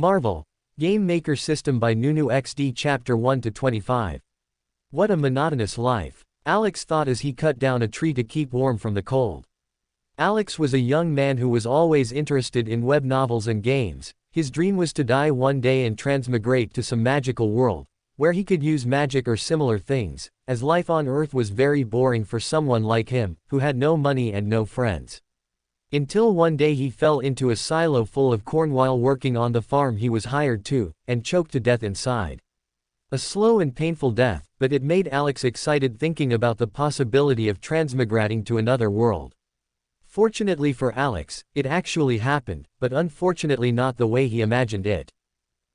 Marvel. Game Maker System by NunuXD Chapter 1-25. What a monotonous life, Alex thought as he cut down a tree to keep warm from the cold. Alex was a young man who was always interested in web novels and games. His dream was to die one day and transmigrate to some magical world, where he could use magic or similar things, as life on Earth was very boring for someone like him, who had no money and no friends. Until one day he fell into a silo full of corn while working on the farm he was hired to, and choked to death inside. A slow and painful death, but it made Alex excited thinking about the possibility of transmigrating to another world. Fortunately for Alex, it actually happened, but unfortunately not the way he imagined it.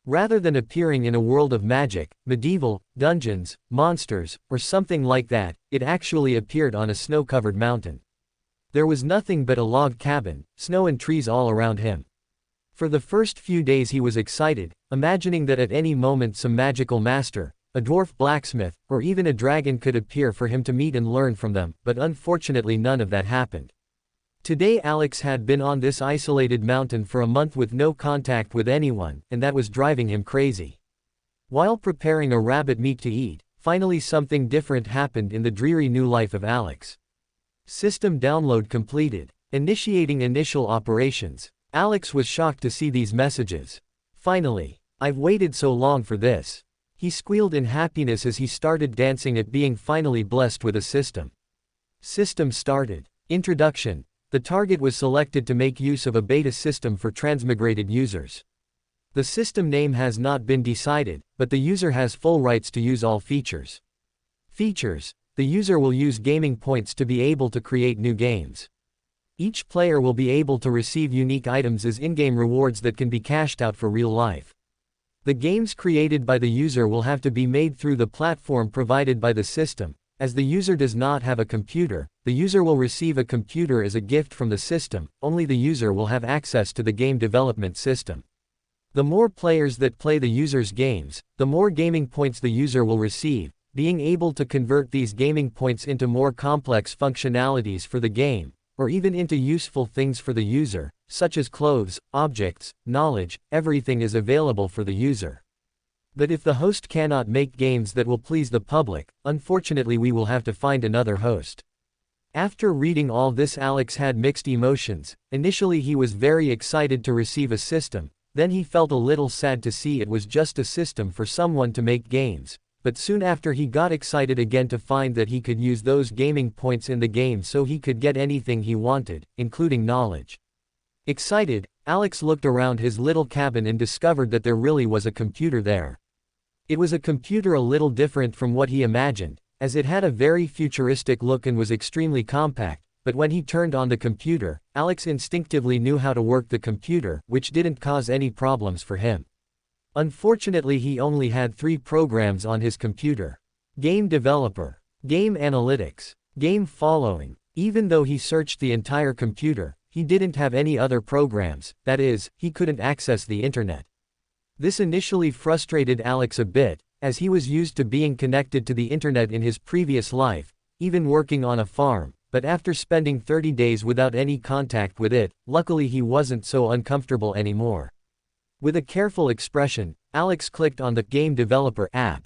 Rather than appearing in a world of magic, medieval, dungeons, monsters, or something like that, it actually appeared on a snow-covered mountain. There was nothing but a log cabin, snow and trees all around him. For the first few days he was excited, imagining that at any moment some magical master, a dwarf blacksmith, or even a dragon could appear for him to meet and learn from them, but unfortunately none of that happened. Today Alex had been on this isolated mountain for a month with no contact with anyone, and that was driving him crazy. While preparing a rabbit meat to eat, finally something different happened in the dreary new life of Alex. System download completed. Initiating initial operations. Alex was shocked to see these messages. Finally. I've waited so long for this. He squealed in happiness as he started dancing at being finally blessed with a system. System started. Introduction. The target was selected to make use of a beta system for transmigrated users. The system name has not been decided, but the user has full rights to use all features. Features. The user will use gaming points to be able to create new games. Each player will be able to receive unique items as in-game rewards that can be cashed out for real life. The games created by the user will have to be made through the platform provided by the system. As the user does not have a computer, the user will receive a computer as a gift from the system. Only the user will have access to the game development system. The more players that play the user's games, the more gaming points the user will receive. Being able to convert these gaming points into more complex functionalities for the game, or even into useful things for the user, such as clothes, objects, knowledge, everything is available for the user. But if the host cannot make games that will please the public, unfortunately we will have to find another host. After reading all this, Alex had mixed emotions. Initially he was very excited to receive a system, then he felt a little sad to see it was just a system for someone to make games. But soon after he got excited again to find that he could use those gaming points in the game so he could get anything he wanted, including knowledge. Excited, Alex looked around his little cabin and discovered that there really was a computer there. It was a computer a little different from what he imagined, as it had a very futuristic look and was extremely compact, but when he turned on the computer, Alex instinctively knew how to work the computer, which didn't cause any problems for him. Unfortunately he only had 3 programs on his computer. Game Developer, Game Analytics, Game Following. Even though he searched the entire computer, he didn't have any other programs, that is, he couldn't access the internet. This initially frustrated Alex a bit, as he was used to being connected to the internet in his previous life, even working on a farm, but after spending 30 days without any contact with it, luckily he wasn't so uncomfortable anymore. With a careful expression, Alex clicked on the Game Developer app.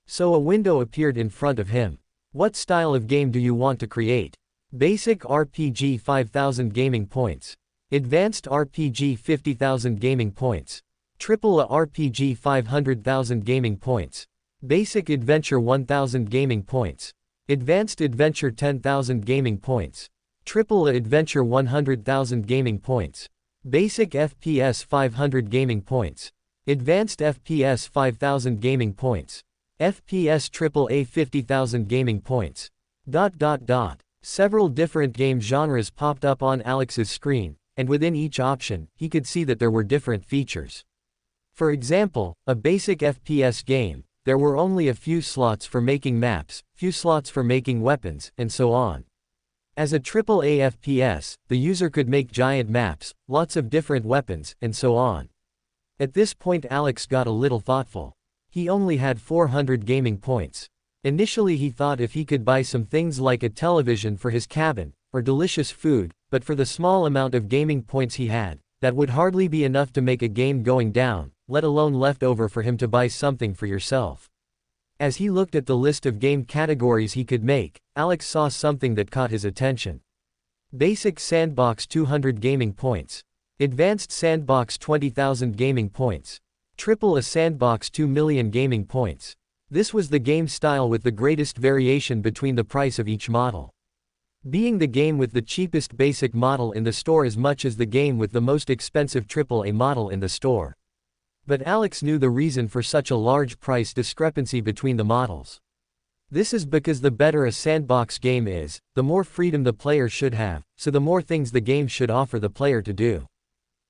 So a window appeared in front of him. What style of game do you want to create? Basic RPG 5,000 gaming points. Advanced RPG 50,000 gaming points. AAA RPG 500,000 gaming points. Basic Adventure 1,000 gaming points. Advanced Adventure 10,000 gaming points. AAA Adventure 100,000 gaming points. Basic FPS 500 gaming points. Advanced FPS 5000 gaming points. FPS AAA 50,000 gaming points. Several different game genres popped up on Alex's screen, and within each option, he could see that there were different features. For example, a basic FPS game, there were only a few slots for making maps, few slots for making weapons, and so on. As a AAA FPS, the user could make giant maps, lots of different weapons, and so on. At this point Alex got a little thoughtful. He only had 400 gaming points. Initially he thought if he could buy some things like a television for his cabin, or delicious food, but for the small amount of gaming points he had, That would hardly be enough to make a game going down, let alone left over for him to buy something for yourself. As he looked at the list of game categories he could make, Alex saw something that caught his attention. Basic Sandbox 200 gaming points. Advanced Sandbox 20,000 gaming points. Triple A Sandbox 2 million gaming points. This was the game style with the greatest variation between the price of each model. Being the game with the cheapest basic model in the store as much as the game with the most expensive AAA model in the store. But Alex knew the reason for such a large price discrepancy between the models. This is because the better a sandbox game is, the more freedom the player should have, so the more things the game should offer the player to do.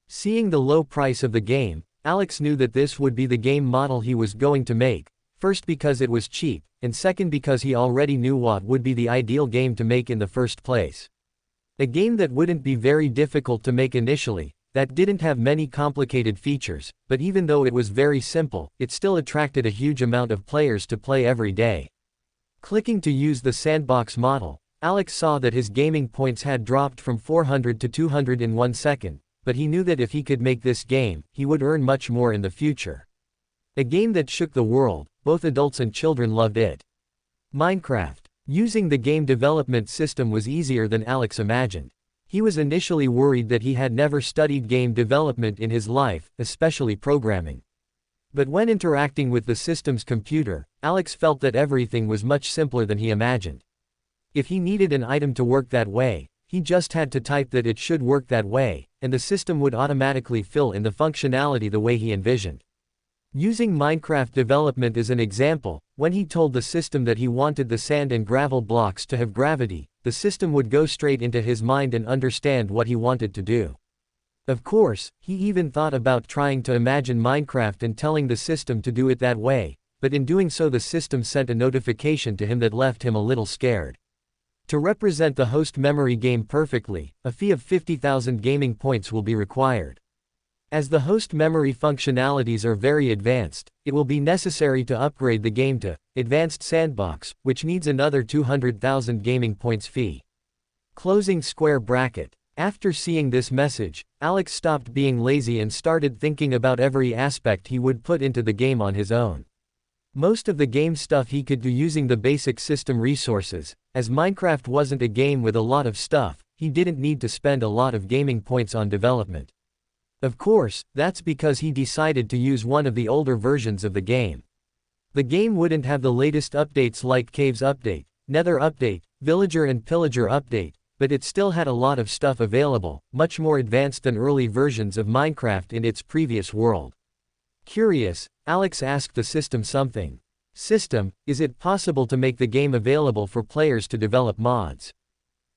Seeing the low price of the game, Alex knew that this would be the game model he was going to make, first because it was cheap, and second because he already knew what would be the ideal game to make in the first place. A game that wouldn't be very difficult to make initially, that didn't have many complicated features, but even though it was very simple, it still attracted a huge amount of players to play every day. Clicking to use the sandbox model, Alex saw that his gaming points had dropped from 400 to 200 in 1 second, but he knew that if he could make this game, he would earn much more in the future. A game that shook the world, both adults and children loved it. Minecraft. Using the game development system was easier than Alex imagined. He was initially worried that he had never studied game development in his life, especially programming. But when interacting with the system's computer, Alex felt that everything was much simpler than he imagined. If he needed an item to work that way, he just had to type that it should work that way, and the system would automatically fill in the functionality the way he envisioned. Using Minecraft development as an example, when he told the system that he wanted the sand and gravel blocks to have gravity, the system would go straight into his mind and understand what he wanted to do. Of course, he even thought about trying to imagine Minecraft and telling the system to do it that way, but in doing so the system sent a notification to him that left him a little scared. To represent the host memory game perfectly, a fee of 50,000 gaming points will be required. As the host memory functionalities are very advanced, it will be necessary to upgrade the game to Advanced Sandbox, which needs another 200,000 gaming points fee. Closing square bracket. After seeing this message, Alex stopped being lazy and started thinking about every aspect he would put into the game on his own. Most of the game stuff he could do using the basic system resources. As Minecraft wasn't a game with a lot of stuff, he didn't need to spend a lot of gaming points on development. Of course, that's because he decided to use one of the older versions of the game. The game wouldn't have the latest updates like Caves Update, Nether Update, Villager and Pillager Update, but it still had a lot of stuff available, much more advanced than early versions of Minecraft in its previous world. Curious, Alex asked the system something. System, is it possible to make the game available for players to develop mods?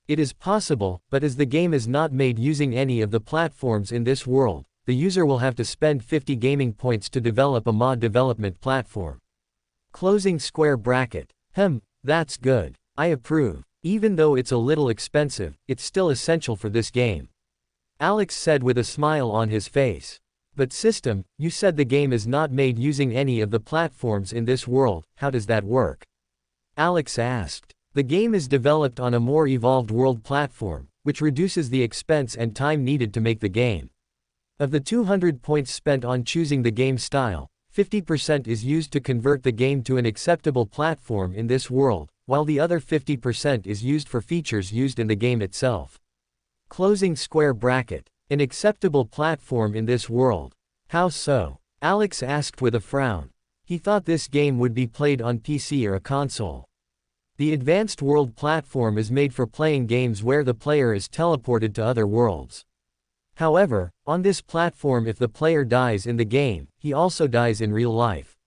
It is possible, but as the game is not made using any of the platforms in this world, the user will have to spend 50 gaming points to develop a mod development platform. Closing square bracket. That's good. I approve. Even though it's a little expensive, it's still essential for this game. Alex said with a smile on his face. But system, you said the game is not made using any of the platforms in this world, how does that work? Alex asked. The game is developed on a more evolved world platform, which reduces the expense and time needed to make the game. Of the 200 points spent on choosing the game style, 50% is used to convert the game to an acceptable platform in this world, while the other 50% is used for features used in the game itself. Closing square bracket. An acceptable platform in this world. How so? Alex asked with a frown. He thought this game would be played on PC or a console. The Advanced World platform is made for playing games where the player is teleported to other worlds. However, on this platform if the player dies in the game, he also dies in real life.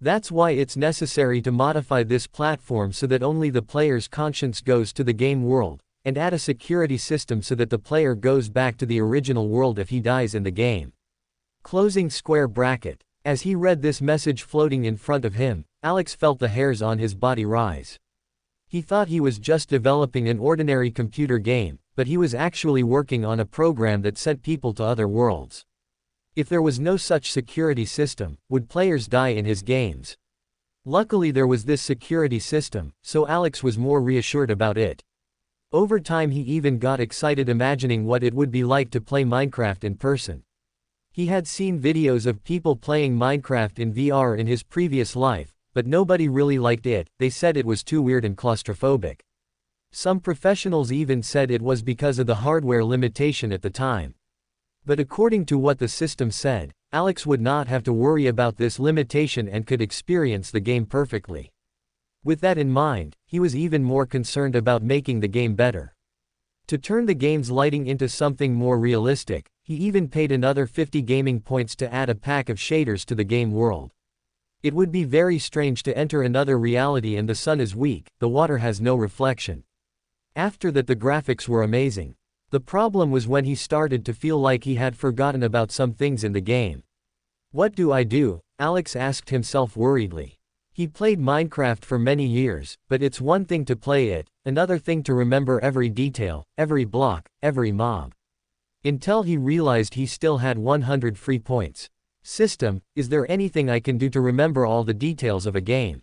That's why it's necessary to modify this platform so that only the player's conscience goes to the game world, and add a security system so that the player goes back to the original world if he dies in the game. Closing square bracket. As he read this message floating in front of him, Alex felt the hairs on his body rise. He thought he was just developing an ordinary computer game, but he was actually working on a program that sent people to other worlds. If there was no such security system, would players die in his games? Luckily there was this security system, so Alex was more reassured about it. Over time he even got excited imagining what it would be like to play Minecraft in person. He had seen videos of people playing Minecraft in VR in his previous life, but nobody really liked it. They said it was too weird and claustrophobic. Some professionals even said it was because of the hardware limitation at the time. But according to what the system said, Alex would not have to worry about this limitation and could experience the game perfectly. With that in mind, he was even more concerned about making the game better. To turn the game's lighting into something more realistic, he even paid another 50 gaming points to add a pack of shaders to the game world. It would be very strange to enter another reality and the sun is weak, the water has no reflection. After that the graphics were amazing. The problem was when he started to feel like he had forgotten about some things in the game. What do I do? Alex asked himself worriedly. He played Minecraft for many years, but it's one thing to play it, another thing to remember every detail, every block, every mob. Until he realized he still had 100 free points. System, is there anything I can do to remember all the details of a game?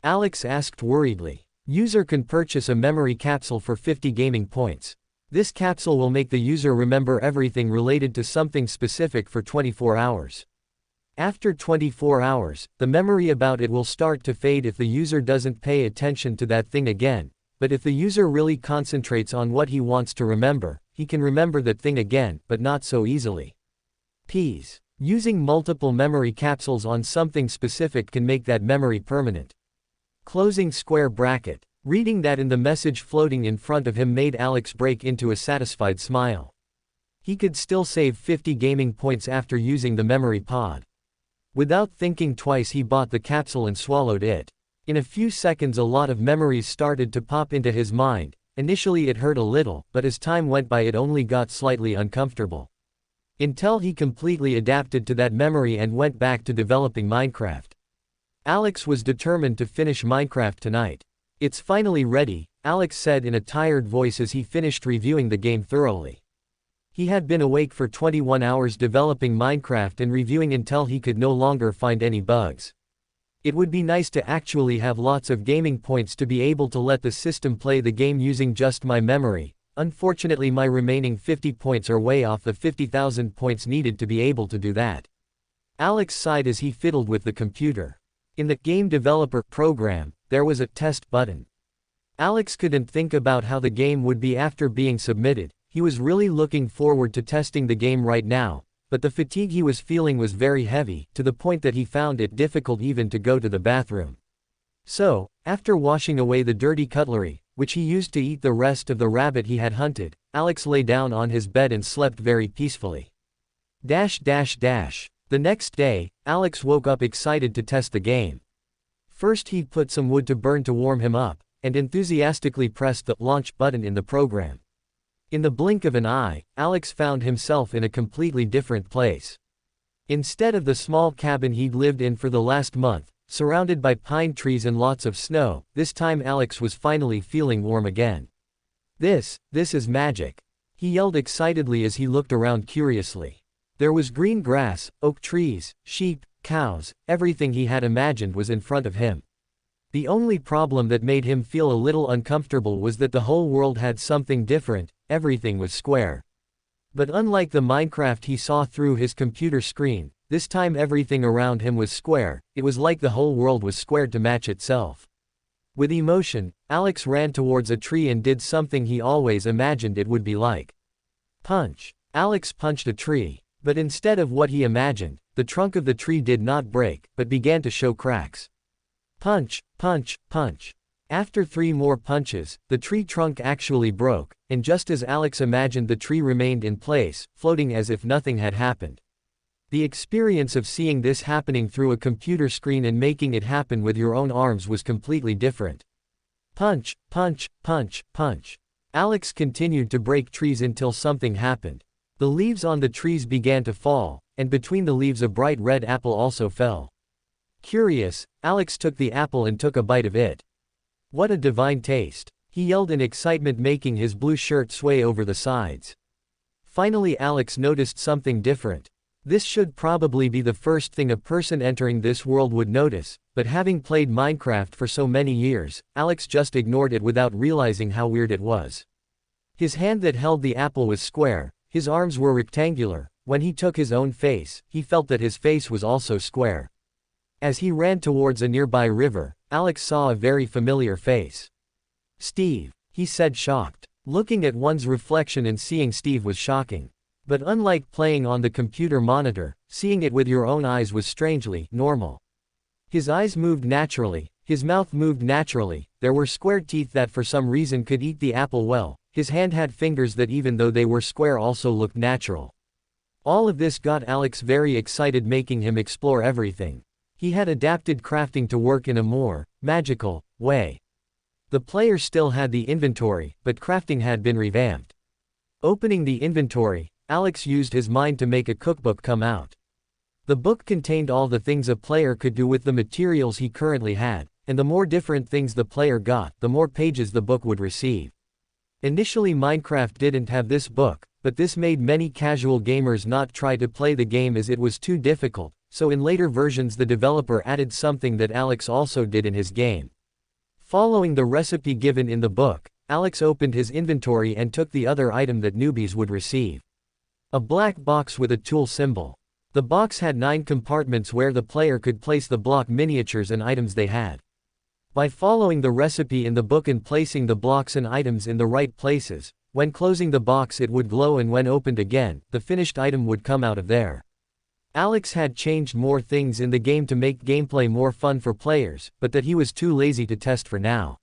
Alex asked worriedly. User can purchase a memory capsule for 50 gaming points. This capsule will make the user remember everything related to something specific for 24 hours. After 24 hours, the memory about it will start to fade if the user doesn't pay attention to that thing again, but if the user really concentrates on what he wants to remember, he can remember that thing again, but not so easily. Ps. Using multiple memory capsules on something specific can make that memory permanent. Closing square bracket. Reading that in the message floating in front of him made Alex break into a satisfied smile. He could still save 50 gaming points after using the memory pod. Without thinking twice he bought the capsule and swallowed it. In a few seconds a lot of memories started to pop into his mind. Initially it hurt a little, but as time went by it only got slightly uncomfortable. Until he completely adapted to that memory and went back to developing Minecraft. Alex was determined to finish Minecraft tonight. It's finally ready, Alex said in a tired voice as he finished reviewing the game thoroughly. He had been awake for 21 hours developing Minecraft and reviewing until he could no longer find any bugs. It would be nice to actually have lots of gaming points to be able to let the system play the game using just my memory. Unfortunately my remaining 50 points are way off the 50,000 points needed to be able to do that. Alex sighed as he fiddled with the computer. In the Game Developer program, there was a test button. Alex couldn't think about how the game would be after being submitted. He was really looking forward to testing the game right now, but the fatigue he was feeling was very heavy, to the point that he found it difficult even to go to the bathroom. So, after washing away the dirty cutlery, which he used to eat the rest of the rabbit he had hunted, Alex lay down on his bed and slept very peacefully. The next day, Alex woke up excited to test the game. First he put some wood to burn to warm him up, and enthusiastically pressed the launch button in the program. In the blink of an eye, Alex found himself in a completely different place. Instead of the small cabin he'd lived in for the last month, surrounded by pine trees and lots of snow, this time Alex was finally feeling warm again. This is magic. He yelled excitedly as he looked around curiously. There was green grass, oak trees, sheep, cows, everything he had imagined was in front of him. The only problem that made him feel a little uncomfortable was that the whole world had something different, everything was square. But unlike the Minecraft he saw through his computer screen, this time everything around him was square. It was like the whole world was squared to match itself. With emotion, Alex ran towards a tree and did something he always imagined it would be like. Punch. Alex punched a tree. But instead of what he imagined, the trunk of the tree did not break, but began to show cracks. Punch, punch, punch. After 3 more punches, the tree trunk actually broke, and just as Alex imagined the tree remained in place, floating as if nothing had happened. The experience of seeing this happening through a computer screen and making it happen with your own arms was completely different. Punch, punch, punch, punch. Alex continued to break trees until something happened. The leaves on the trees began to fall, and between the leaves a bright red apple also fell. Curious, Alex took the apple and took a bite of it. What a divine taste! He yelled in excitement, making his blue shirt sway over the sides. Finally Alex noticed something different. This should probably be the first thing a person entering this world would notice, but having played Minecraft for so many years, Alex just ignored it without realizing how weird it was. His hand that held the apple was square, his arms were rectangular. When he took his own face, he felt that his face was also square. As he ran towards a nearby river, Alex saw a very familiar face. "Steve," he said, shocked. Looking at one's reflection and seeing Steve was shocking. But unlike playing on the computer monitor, seeing it with your own eyes was strangely normal. His eyes moved naturally, his mouth moved naturally, there were square teeth that for some reason could eat the apple well, his hand had fingers that even though they were square also looked natural. All of this got Alex very excited, making him explore everything. He had adapted crafting to work in a more magical way. The player still had the inventory, but crafting had been revamped. Opening the inventory, Alex used his mind to make a cookbook come out. The book contained all the things a player could do with the materials he currently had, and the more different things the player got, the more pages the book would receive. Initially Minecraft didn't have this book, but this made many casual gamers not try to play the game as it was too difficult, so in later versions the developer added something that Alex also did in his game. Following the recipe given in the book, Alex opened his inventory and took the other item that newbies would receive. A black box with a tool symbol. The box had 9 compartments where the player could place the block miniatures and items they had. By following the recipe in the book and placing the blocks and items in the right places, when closing the box it would glow, and when opened again, the finished item would come out of there. Alex had changed more things in the game to make gameplay more fun for players, but that he was too lazy to test for now.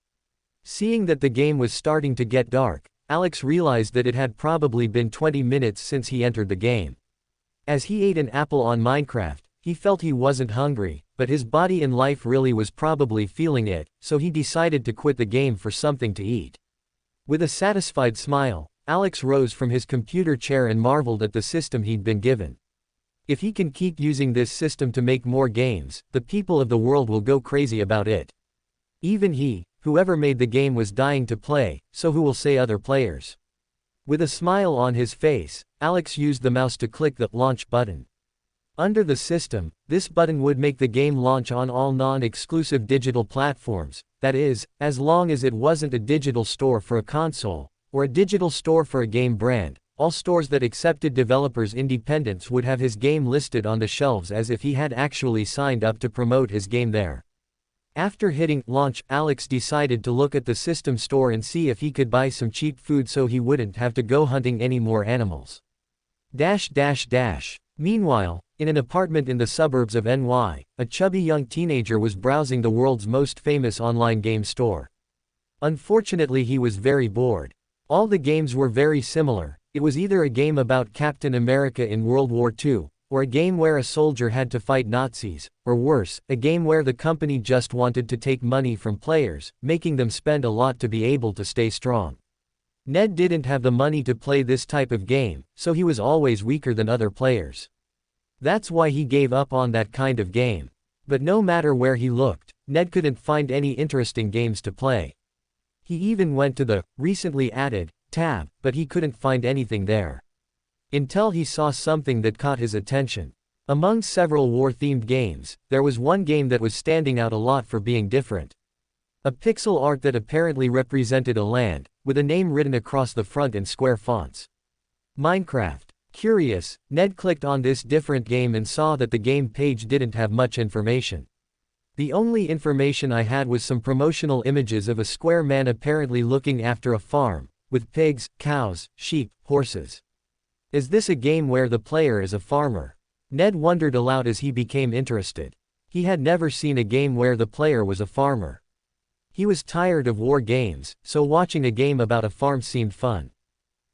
Seeing that the game was starting to get dark, Alex realized that it had probably been 20 minutes since he entered the game. As he ate an apple on Minecraft, he felt he wasn't hungry, but his body in life really was probably feeling it, so he decided to quit the game for something to eat. With a satisfied smile, Alex rose from his computer chair and marveled at the system he'd been given. If he can keep using this system to make more games, the people of the world will go crazy about it. Even whoever made the game, was dying to play, so who will say other players? With a smile on his face, Alex used the mouse to click the launch button. Under the system, this button would make the game launch on all non-exclusive digital platforms, that is, as long as it wasn't a digital store for a console, or a digital store for a game brand. All stores that accepted developers' independence would have his game listed on the shelves as if he had actually signed up to promote his game there. After hitting launch, Alex decided to look at the system store and see if he could buy some cheap food so he wouldn't have to go hunting any more animals. Meanwhile, in an apartment in the suburbs of NY, a chubby young teenager was browsing the world's most famous online game store. Unfortunately, he was very bored. All the games were very similar. It was either a game about Captain America in World War II, or a game where a soldier had to fight Nazis, or worse, a game where the company just wanted to take money from players, making them spend a lot to be able to stay strong. Ned didn't have the money to play this type of game, so he was always weaker than other players. That's why he gave up on that kind of game. But no matter where he looked, Ned couldn't find any interesting games to play. He even went to the recently added tab, but he couldn't find anything there. Until he saw something that caught his attention. Among several war-themed games, there was one game that was standing out a lot for being different. A pixel art that apparently represented a land, with a name written across the front in square fonts. Minecraft. Curious, Ned clicked on this different game and saw that the game page didn't have much information. The only information I had was some promotional images of a square man apparently looking after a farm, with pigs, cows, sheep, horses. Is this a game where the player is a farmer? Ned wondered aloud as he became interested. He had never seen a game where the player was a farmer. He was tired of war games, so watching a game about a farm seemed fun.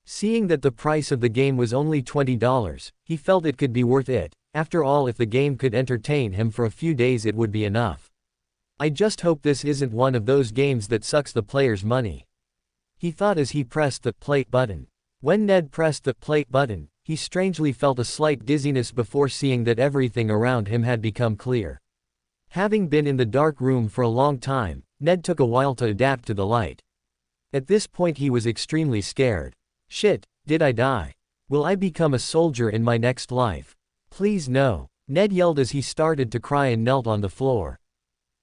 Seeing that the price of the game was only $20, he felt it could be worth it. After all, if the game could entertain him for a few days it would be enough. I just hope this isn't one of those games that sucks the player's money. He thought as he pressed the play button. When Ned pressed the play button, he strangely felt a slight dizziness before seeing that everything around him had become clear. Having been in the dark room for a long time, Ned took a while to adapt to the light. At this point he was extremely scared. Shit, did I die? Will I become a soldier in my next life? Please no. Ned yelled as he started to cry and knelt on the floor.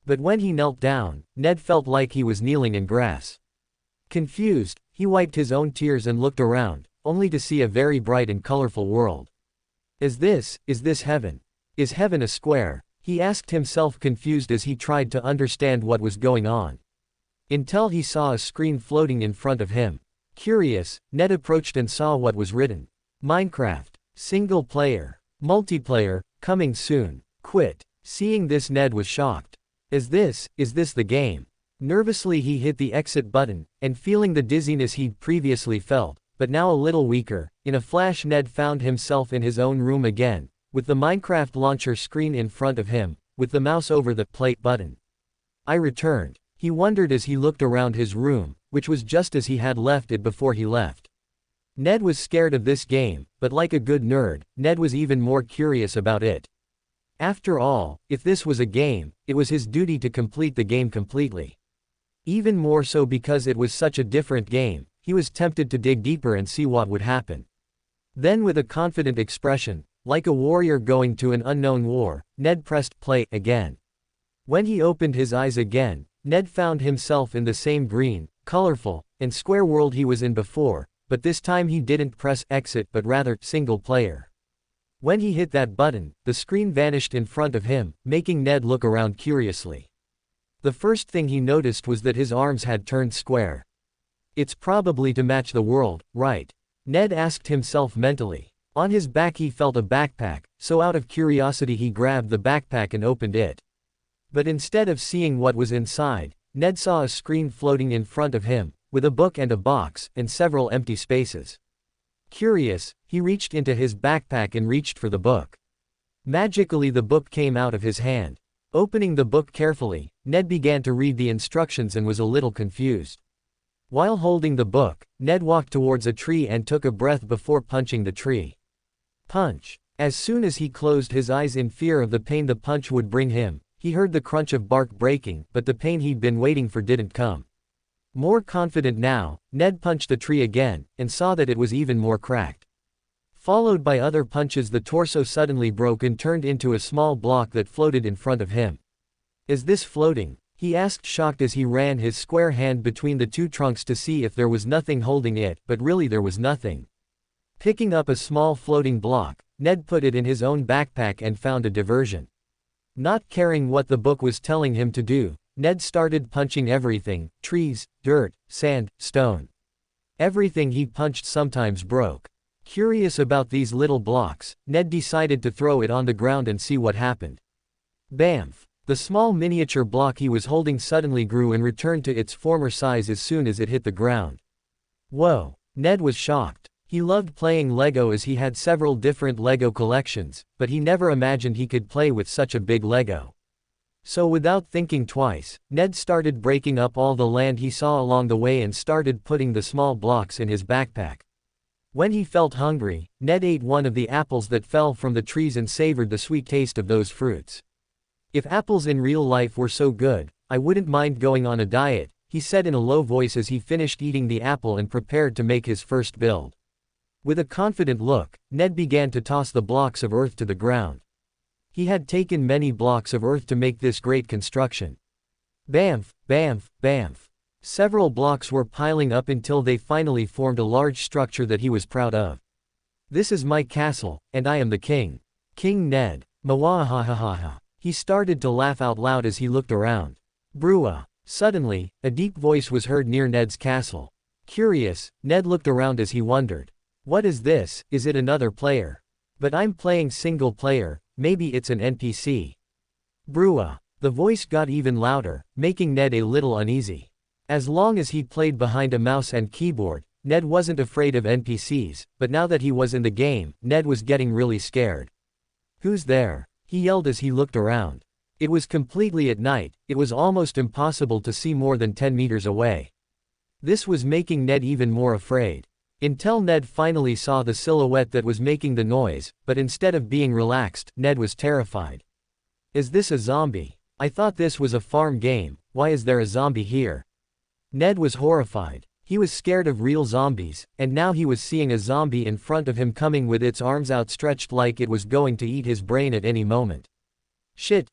But when he knelt down, Ned felt like he was kneeling in grass. Confused, he wiped his own tears and looked around, only to see a very bright and colorful world. Is this heaven? Is heaven a square? He asked himself, confused as he tried to understand what was going on. Until he saw a screen floating in front of him. Curious, Ned approached and saw what was written. Minecraft. Single player. Multiplayer, coming soon. Quit. Seeing this, Ned was shocked. Is this the game? Nervously he hit the exit button, and feeling the dizziness he'd previously felt, but now a little weaker, in a flash Ned found himself in his own room again, with the Minecraft launcher screen in front of him, with the mouse over the play button. I returned. He wondered as he looked around his room, which was just as he had left it before he left. Ned was scared of this game, but like a good nerd, Ned was even more curious about it. After all, if this was a game, it was his duty to complete the game completely. Even more so because it was such a different game, he was tempted to dig deeper and see what would happen. Then with a confident expression, like a warrior going to an unknown war, Ned pressed play again. When he opened his eyes again, Ned found himself in the same green, colorful, and square world he was in before, but this time he didn't press exit but rather single player. When he hit that button, the screen vanished in front of him, making Ned look around curiously. The first thing he noticed was that his arms had turned square. It's probably to match the world, right? Ned asked himself mentally. On his back he felt a backpack, so out of curiosity he grabbed the backpack and opened it. But instead of seeing what was inside, Ned saw a screen floating in front of him, with a book and a box, and several empty spaces. Curious, he reached into his backpack and reached for the book. Magically the book came out of his hand. Opening the book carefully, Ned began to read the instructions and was a little confused. While holding the book, Ned walked towards a tree and took a breath before punching the tree. Punch. As soon as he closed his eyes in fear of the pain the punch would bring him, he heard the crunch of bark breaking, but the pain he'd been waiting for didn't come. More confident now, Ned punched the tree again, and saw that it was even more cracked. Followed by other punches, the torso suddenly broke and turned into a small block that floated in front of him. Is this floating? He asked, shocked as he ran his square hand between the two trunks to see if there was nothing holding it, but really there was nothing. Picking up a small floating block, Ned put it in his own backpack and found a diversion. Not caring what the book was telling him to do, Ned started punching everything: trees, dirt, sand, stone. Everything he punched sometimes broke. Curious about these little blocks, Ned decided to throw it on the ground and see what happened. Bamf! The small miniature block he was holding suddenly grew and returned to its former size as soon as it hit the ground. Whoa! Ned was shocked. He loved playing Lego as he had several different Lego collections, but he never imagined he could play with such a big Lego. So without thinking twice, Ned started breaking up all the land he saw along the way and started putting the small blocks in his backpack. When he felt hungry, Ned ate one of the apples that fell from the trees and savored the sweet taste of those fruits. If apples in real life were so good, I wouldn't mind going on a diet, he said in a low voice as he finished eating the apple and prepared to make his first build. With a confident look, Ned began to toss the blocks of earth to the ground. He had taken many blocks of earth to make this great construction. Bamf, bamf, bamf. Several blocks were piling up until they finally formed a large structure that he was proud of. This is my castle, and I am the king. King Ned. Mwahahaha. He started to laugh out loud as he looked around. Brewa. Suddenly, a deep voice was heard near Ned's castle. Curious, Ned looked around as he wondered. What is this? Is it another player? But I'm playing single player, maybe it's an NPC. Brewa. The voice got even louder, making Ned a little uneasy. As long as he played behind a mouse and keyboard, Ned wasn't afraid of NPCs, but now that he was in the game, Ned was getting really scared. Who's there? He yelled as he looked around. It was completely at night, it was almost impossible to see more than 10 meters away. This was making Ned even more afraid. Until Ned finally saw the silhouette that was making the noise, but instead of being relaxed, Ned was terrified. Is this a zombie? I thought this was a farm game, why is there a zombie here? Ned was horrified. He was scared of real zombies, and now he was seeing a zombie in front of him coming with its arms outstretched like it was going to eat his brain at any moment. Shit,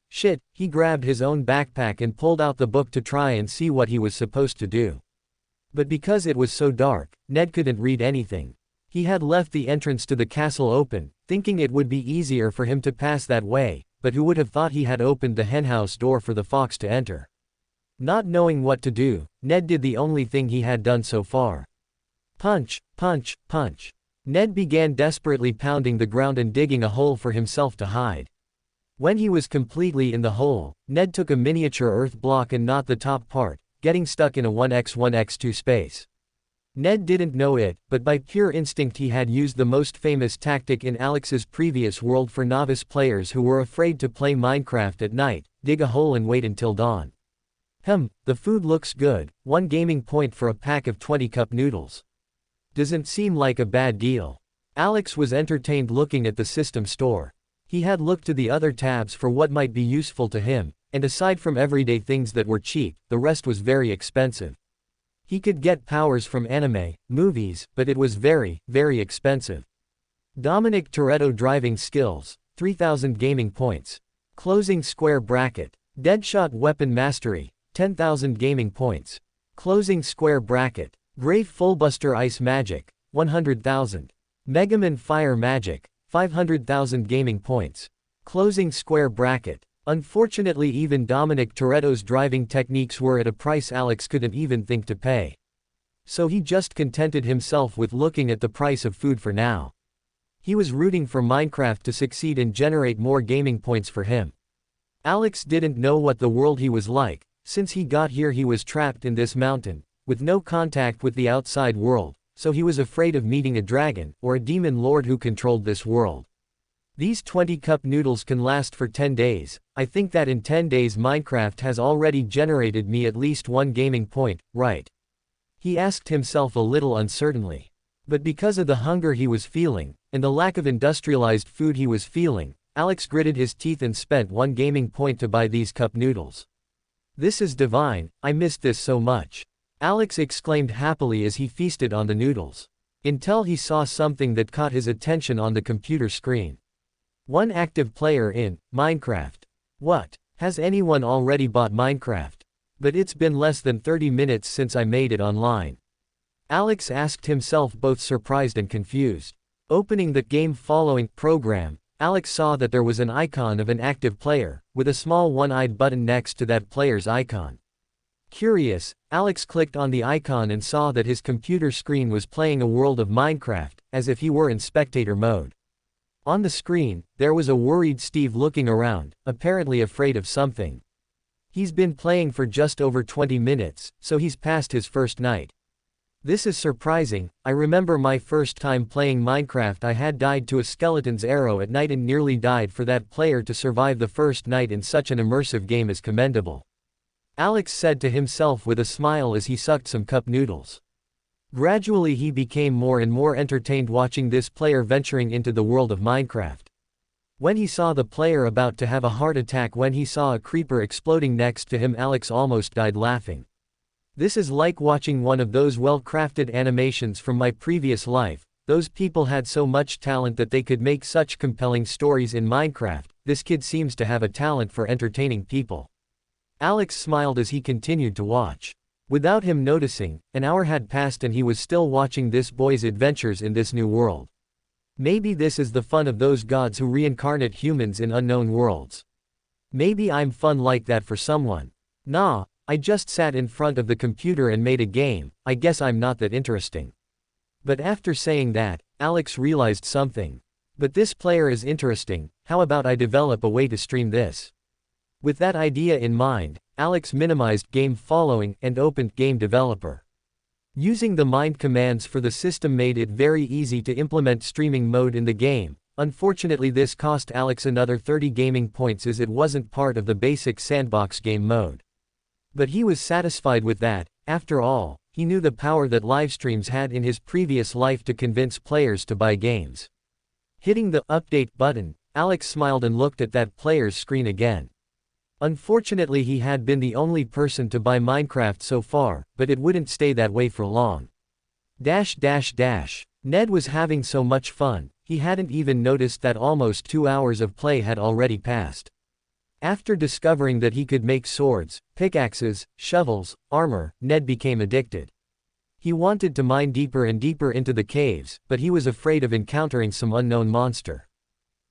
he grabbed his own backpack and pulled out the book to try and see what he was supposed to do. But because it was so dark, Ned couldn't read anything. He had left the entrance to the castle open, thinking it would be easier for him to pass that way, but who would have thought he had opened the henhouse door for the fox to enter. Not knowing what to do, Ned did the only thing he had done so far. Punch, punch, punch. Ned began desperately pounding the ground and digging a hole for himself to hide. When he was completely in the hole, Ned took a miniature earth block and not the top part, getting stuck in a 1x1x2 space. Ned didn't know it, but by pure instinct he had used the most famous tactic in Alex's previous world for novice players who were afraid to play Minecraft at night: dig a hole and wait until dawn. The food looks good, 1 gaming point for a pack of 20 cup noodles. Doesn't seem like a bad deal. Alex was entertained looking at the system store. He had looked to the other tabs for what might be useful to him, and aside from everyday things that were cheap, the rest was very expensive. He could get powers from anime, movies, but it was very, very expensive. Dominic Toretto driving skills, 3000 gaming points. Closing square bracket. Deadshot weapon mastery, 10,000 gaming points. Closing square bracket. Grave Fullbuster ice magic, 100,000. Megaman fire magic, 500,000 gaming points. Closing square bracket. Unfortunately, even Dominic Toretto's driving techniques were at a price Alex couldn't even think to pay. So he just contented himself with looking at the price of food for now. He was rooting for Minecraft to succeed and generate more gaming points for him. Alex didn't know what the world he was like. Since he got here he was trapped in this mountain, with no contact with the outside world, so he was afraid of meeting a dragon, or a demon lord who controlled this world. These 20 cup noodles can last for 10 days, I think that in 10 days Minecraft has already generated me at least 1 gaming point, right? He asked himself a little uncertainly. But because of the hunger he was feeling, and the lack of industrialized food he was feeling, Alex gritted his teeth and spent 1 gaming point to buy these cup noodles. This is divine, I missed this so much. Alex exclaimed happily as he feasted on the noodles. Until he saw something that caught his attention on the computer screen. 1 active player in Minecraft. What? Has anyone already bought Minecraft? But it's been less than 30 minutes since I made it online. Alex asked himself, both surprised and confused. Opening the game following program, Alex saw that there was an icon of an active player, with a small one-eyed button next to that player's icon. Curious, Alex clicked on the icon and saw that his computer screen was playing a world of Minecraft, as if he were in spectator mode. On the screen, there was a worried Steve looking around, apparently afraid of something. He's been playing for just over 20 minutes, so he's past his first night. This is surprising. I remember my first time playing Minecraft, I had died to a skeleton's arrow at night and nearly died. For that player to survive the first night in such an immersive game is commendable. Alex said to himself with a smile as he sucked some cup noodles. Gradually he became more and more entertained watching this player venturing into the world of Minecraft. When he saw the player about to have a heart attack when he saw a creeper exploding next to him, Alex almost died laughing. This is like watching one of those well-crafted animations from my previous life. Those people had so much talent that they could make such compelling stories in Minecraft. This kid seems to have a talent for entertaining people. Alex smiled as he continued to watch. Without him noticing, an hour had passed and he was still watching this boy's adventures in this new world. Maybe this is the fun of those gods who reincarnate humans in unknown worlds. Maybe I'm fun like that for someone. Nah, I just sat in front of the computer and made a game, I guess I'm not that interesting. But after saying that, Alex realized something. But this player is interesting, how about I develop a way to stream this? With that idea in mind, Alex minimized game following and opened Game Developer. Using the mind commands for the system made it very easy to implement streaming mode in the game. Unfortunately, this cost Alex another 30 gaming points as it wasn't part of the basic sandbox game mode. But he was satisfied with that. After all, he knew the power that livestreams had in his previous life to convince players to buy games. Hitting the update button, Alex smiled and looked at that player's screen again. Unfortunately, he had been the only person to buy Minecraft so far, but it wouldn't stay that way for long. Ned was having so much fun, he hadn't even noticed that almost 2 hours of play had already passed. After discovering that he could make swords, pickaxes, shovels, armor, Ned became addicted. He wanted to mine deeper and deeper into the caves, but he was afraid of encountering some unknown monster.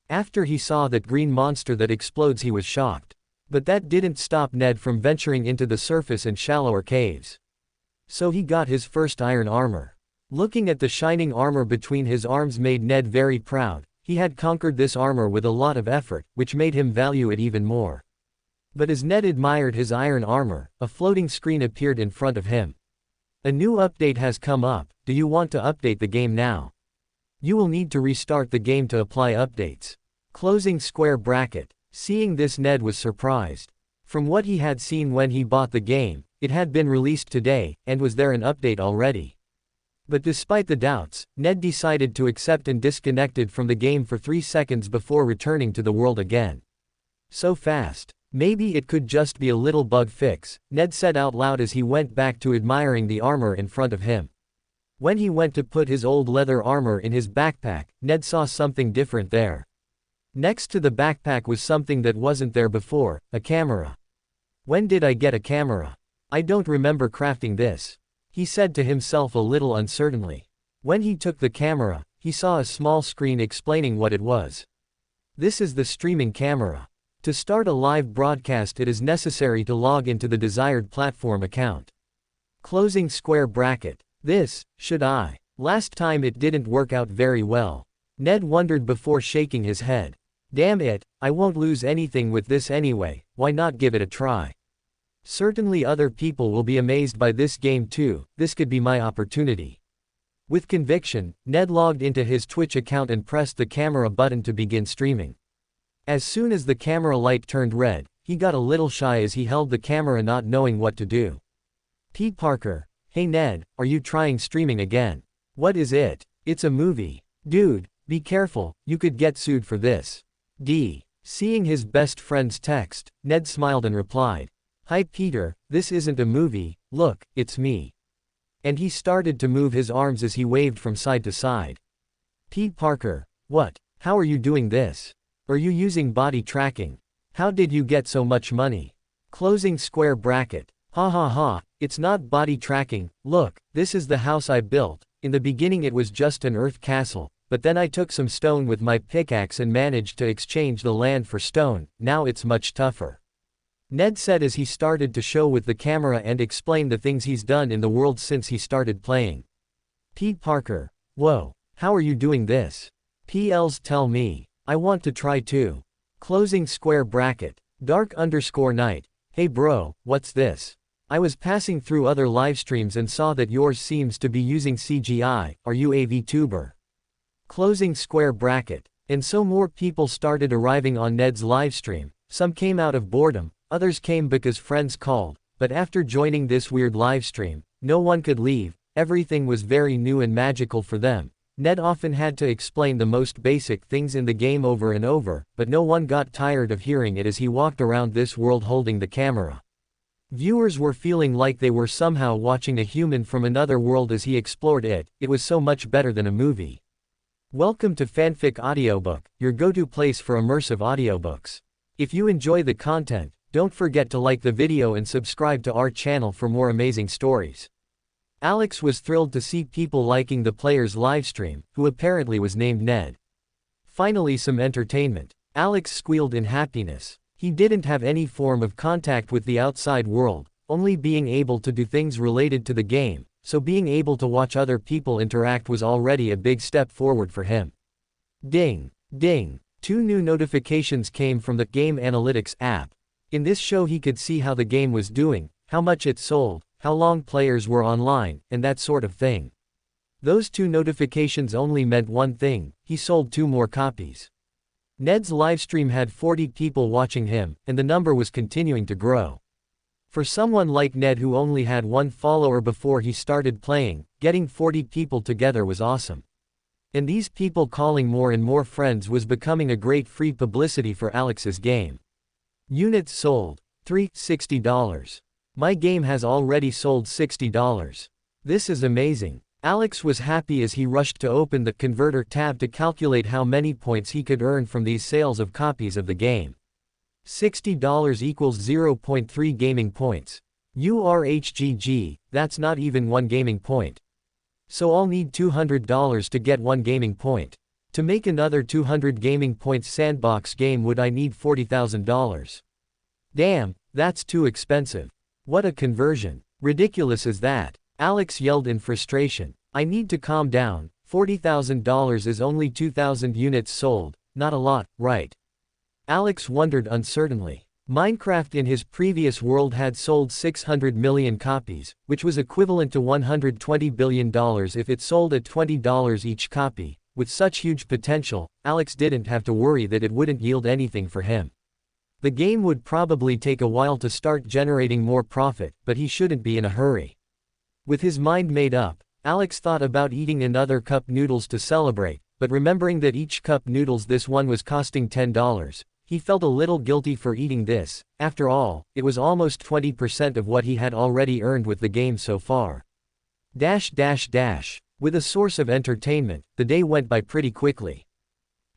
After he saw that green monster that explodes, he was shocked. But that didn't stop Ned from venturing into the surface and shallower caves. So he got his first iron armor. Looking at the shining armor between his arms made Ned very proud. He had conquered this armor with a lot of effort, which made him value it even more. But as Ned admired his iron armor, a floating screen appeared in front of him. A new update has come up. Do you want to update the game now? You will need to restart the game to apply updates. Closing square bracket. Seeing this, Ned was surprised. From what he had seen when he bought the game, it had been released today, and was there an update already? But despite the doubts, Ned decided to accept and disconnected from the game for 3 seconds before returning to the world again. So fast. Maybe it could just be a little bug fix, Ned said out loud as he went back to admiring the armor in front of him. When he went to put his old leather armor in his backpack, Ned saw something different there. Next to the backpack was something that wasn't there before, a camera. When did I get a camera? I don't remember crafting this, he said to himself a little uncertainly. When he took the camera, he saw a small screen explaining what it was. This is the streaming camera. To start a live broadcast, it is necessary to log into the desired platform account. Closing square bracket. Should I? Last time it didn't work out very well. Ned wondered before shaking his head. Damn it, I won't lose anything with this anyway, why not give it a try? Certainly other people will be amazed by this game too, this could be my opportunity. With conviction, Ned logged into his Twitch account and pressed the camera button to begin streaming. As soon as the camera light turned red, he got a little shy as he held the camera not knowing what to do. P. Parker. Hey Ned, are you trying streaming again? What is it? It's a movie. Dude, be careful, you could get sued for this. D. Seeing his best friend's text, Ned smiled and replied. Hi Peter, this isn't a movie, look, it's me. And he started to move his arms as he waved from side to side. P. Parker. What? How are you doing this? Are you using body tracking? How did you get so much money? Closing square bracket. Ha ha ha, it's not body tracking, look, this is the house I built. In the beginning it was just an earth castle, but then I took some stone with my pickaxe and managed to exchange the land for stone, now it's much tougher. Ned said as he started to show with the camera and explain the things he's done in the world since he started playing. P. Parker. Whoa, how are you doing this? PLs tell me. I want to try too. Closing square bracket. Dark_night. Hey bro, what's this? I was passing through other livestreams and saw that yours seems to be using CGI, are you a VTuber? Closing square bracket. And so more people started arriving on Ned's livestream, some came out of boredom, others came because friends called, but after joining this weird livestream, no one could leave, everything was very new and magical for them. Ned often had to explain the most basic things in the game over and over, but no one got tired of hearing it as he walked around this world holding the camera. Viewers were feeling like they were somehow watching a human from another world as he explored it, it was so much better than a movie. Welcome to Fanfic Audiobook, your go-to place for immersive audiobooks. If you enjoy the content, don't forget to like the video and subscribe to our channel for more amazing stories. Alex was thrilled to see people liking the player's livestream, who apparently was named Ned. Finally some entertainment. Alex squealed in happiness. He didn't have any form of contact with the outside world, only being able to do things related to the game, so being able to watch other people interact was already a big step forward for him. Ding! Ding! 2 new notifications came from the Game Analytics app. In this show he could see how the game was doing, how much it sold, how long players were online, and that sort of thing. Those 2 notifications only meant one thing, he sold 2 more copies. Ned's livestream had 40 people watching him, and the number was continuing to grow. For someone like Ned who only had 1 follower before he started playing, getting 40 people together was awesome. And these people calling more and more friends was becoming a great free publicity for Alex's game. Units sold. 3. $60. My game has already sold $60. This is amazing. Alex was happy as he rushed to open the converter tab to calculate how many points he could earn from these sales of copies of the game. $60 equals 0.3 gaming points. URHGG, that's not even one gaming point. So I'll need $200 to get one gaming point. To make another 200 gaming points sandbox game would I need $40,000. Damn, that's too expensive. What a conversion. Ridiculous is that? Alex yelled in frustration. I need to calm down. $40,000 is only 2,000 units sold, not a lot, right? Alex wondered uncertainly. Minecraft in his previous world had sold 600 million copies, which was equivalent to $120 billion if it sold at $20 each copy. With such huge potential, Alex didn't have to worry that it wouldn't yield anything for him. The game would probably take a while to start generating more profit, but he shouldn't be in a hurry. With his mind made up, Alex thought about eating another cup noodles to celebrate, but remembering that each cup noodles this one was costing $10, he felt a little guilty for eating this. After all, it was almost 20% of what he had already earned with the game so far. With a source of entertainment, the day went by pretty quickly.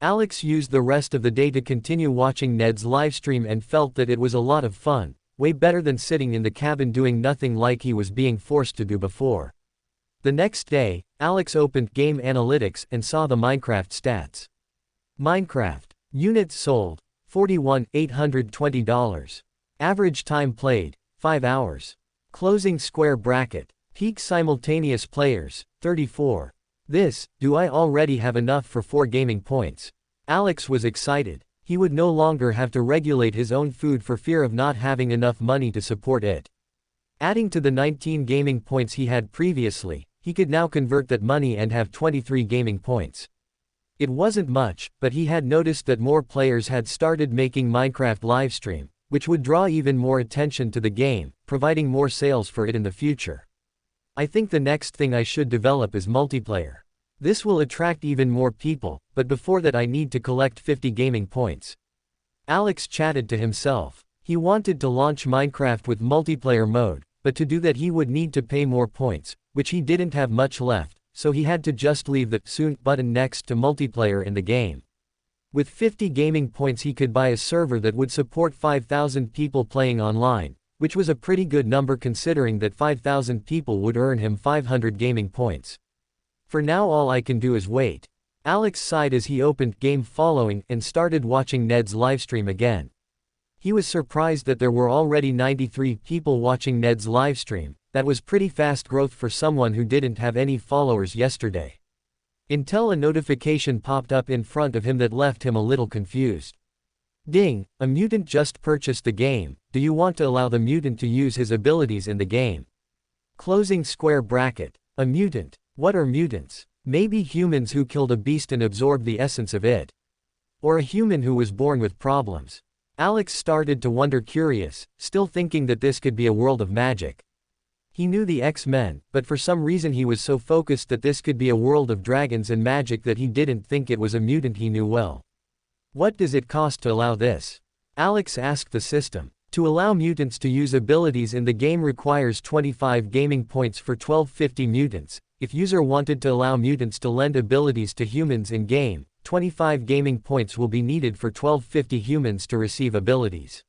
Alex used the rest of the day to continue watching Ned's livestream and felt that it was a lot of fun, way better than sitting in the cabin doing nothing like he was being forced to do before. The next day, Alex opened Game Analytics and saw the Minecraft stats. Minecraft. Units sold. 41,820. Average time played. 5 hours. Closing square bracket. Peak simultaneous players. 34. Do I already have enough for 4 gaming points? Alex was excited. He would no longer have to regulate his own food for fear of not having enough money to support it. Adding to the 19 gaming points he had previously, he could now convert that money and have 23 gaming points. It wasn't much, but he had noticed that more players had started making Minecraft livestream, which would draw even more attention to the game, providing more sales for it in the future. I think the next thing I should develop is multiplayer. This will attract even more people, but before that I need to collect 50 gaming points. Alex chatted to himself. He wanted to launch Minecraft with multiplayer mode, but to do that he would need to pay more points, which he didn't have much left, so he had to just leave the "soon" button next to multiplayer in the game. With 50 gaming points he could buy a server that would support 5,000 people playing online, which was a pretty good number considering that 5,000 people would earn him 500 gaming points. For now all I can do is wait. Alex sighed as he opened Game Following and started watching Ned's livestream again. He was surprised that there were already 93 people watching Ned's livestream. That was pretty fast growth for someone who didn't have any followers yesterday. Until a notification popped up in front of him that left him a little confused. Ding, a mutant just purchased the game. Do you want to allow the mutant to use his abilities in the game? Closing square bracket. A mutant. What are mutants? Maybe humans who killed a beast and absorbed the essence of it. Or a human who was born with problems. Alex started to wonder, curious, still thinking that this could be a world of magic. He knew the X-Men, but for some reason he was so focused that this could be a world of dragons and magic that he didn't think it was a mutant he knew well. What does it cost to allow this? Alex asked the system. To allow mutants to use abilities in the game requires 25 gaming points for 1250 mutants. If user wanted to allow mutants to lend abilities to humans in game, 25 gaming points will be needed for 1250 humans to receive abilities.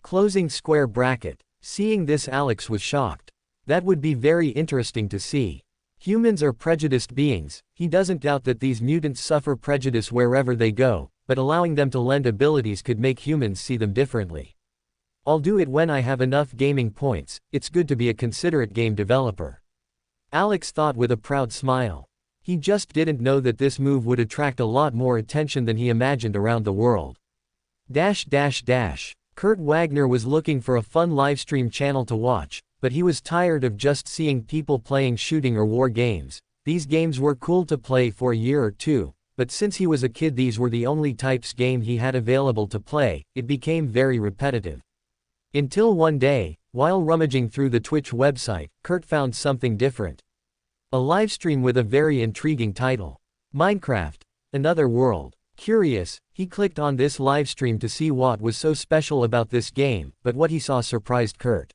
Closing square bracket. Seeing this, Alex was shocked. That would be very interesting to see. Humans are prejudiced beings. He doesn't doubt that these mutants suffer prejudice wherever they go, but allowing them to lend abilities could make humans see them differently. I'll do it when I have enough gaming points. It's good to be a considerate game developer. Alex thought with a proud smile. He just didn't know that this move would attract a lot more attention than he imagined around the world. Kurt Wagner was looking for a fun livestream channel to watch, but he was tired of just seeing people playing shooting or war games. These games were cool to play for a year or two, but since he was a kid these were the only types game he had available to play. It became very repetitive. Until one day, while rummaging through the Twitch website, Kurt found something different. A livestream with a very intriguing title. Minecraft. Another World. Curious, he clicked on this livestream to see what was so special about this game, but what he saw surprised Kurt.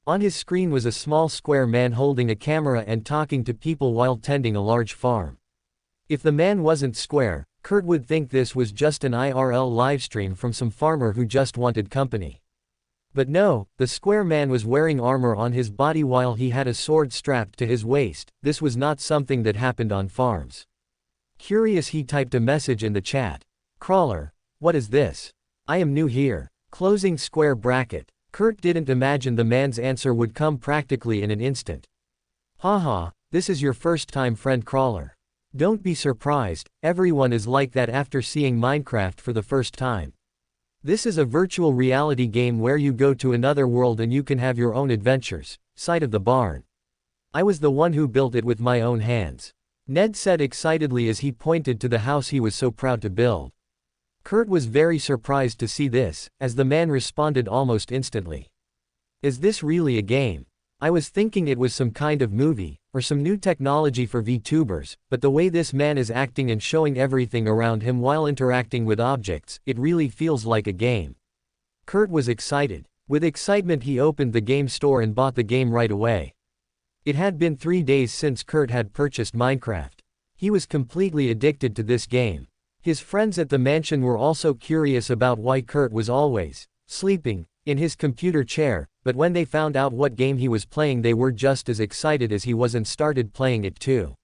On his screen was a small square man holding a camera and talking to people while tending a large farm. If the man wasn't square, Kurt would think this was just an IRL livestream from some farmer who just wanted company. But no, the square man was wearing armor on his body while he had a sword strapped to his waist. This was not something that happened on farms. Curious, he typed a message in the chat. Crawler, what is this? I am new here. Closing square bracket. Kurt didn't imagine the man's answer would come practically in an instant. Haha, this is your first time, friend Crawler. Don't be surprised, everyone is like that after seeing Minecraft for the first time. This is a virtual reality game where you go to another world and you can have your own adventures. Side of the barn. I was the one who built it with my own hands. Ned said excitedly as he pointed to the house he was so proud to build. Kurt was very surprised to see this, as the man responded almost instantly. Is this really a game? I was thinking it was some kind of movie, or some new technology for VTubers, but the way this man is acting and showing everything around him while interacting with objects, it really feels like a game. Kurt was excited. With excitement he opened the game store and bought the game right away. It had been 3 days since Kurt had purchased Minecraft. He was completely addicted to this game. His friends at the mansion were also curious about why Kurt was always sleeping in his computer chair, but when they found out what game he was playing they were just as excited as he was and started playing it too.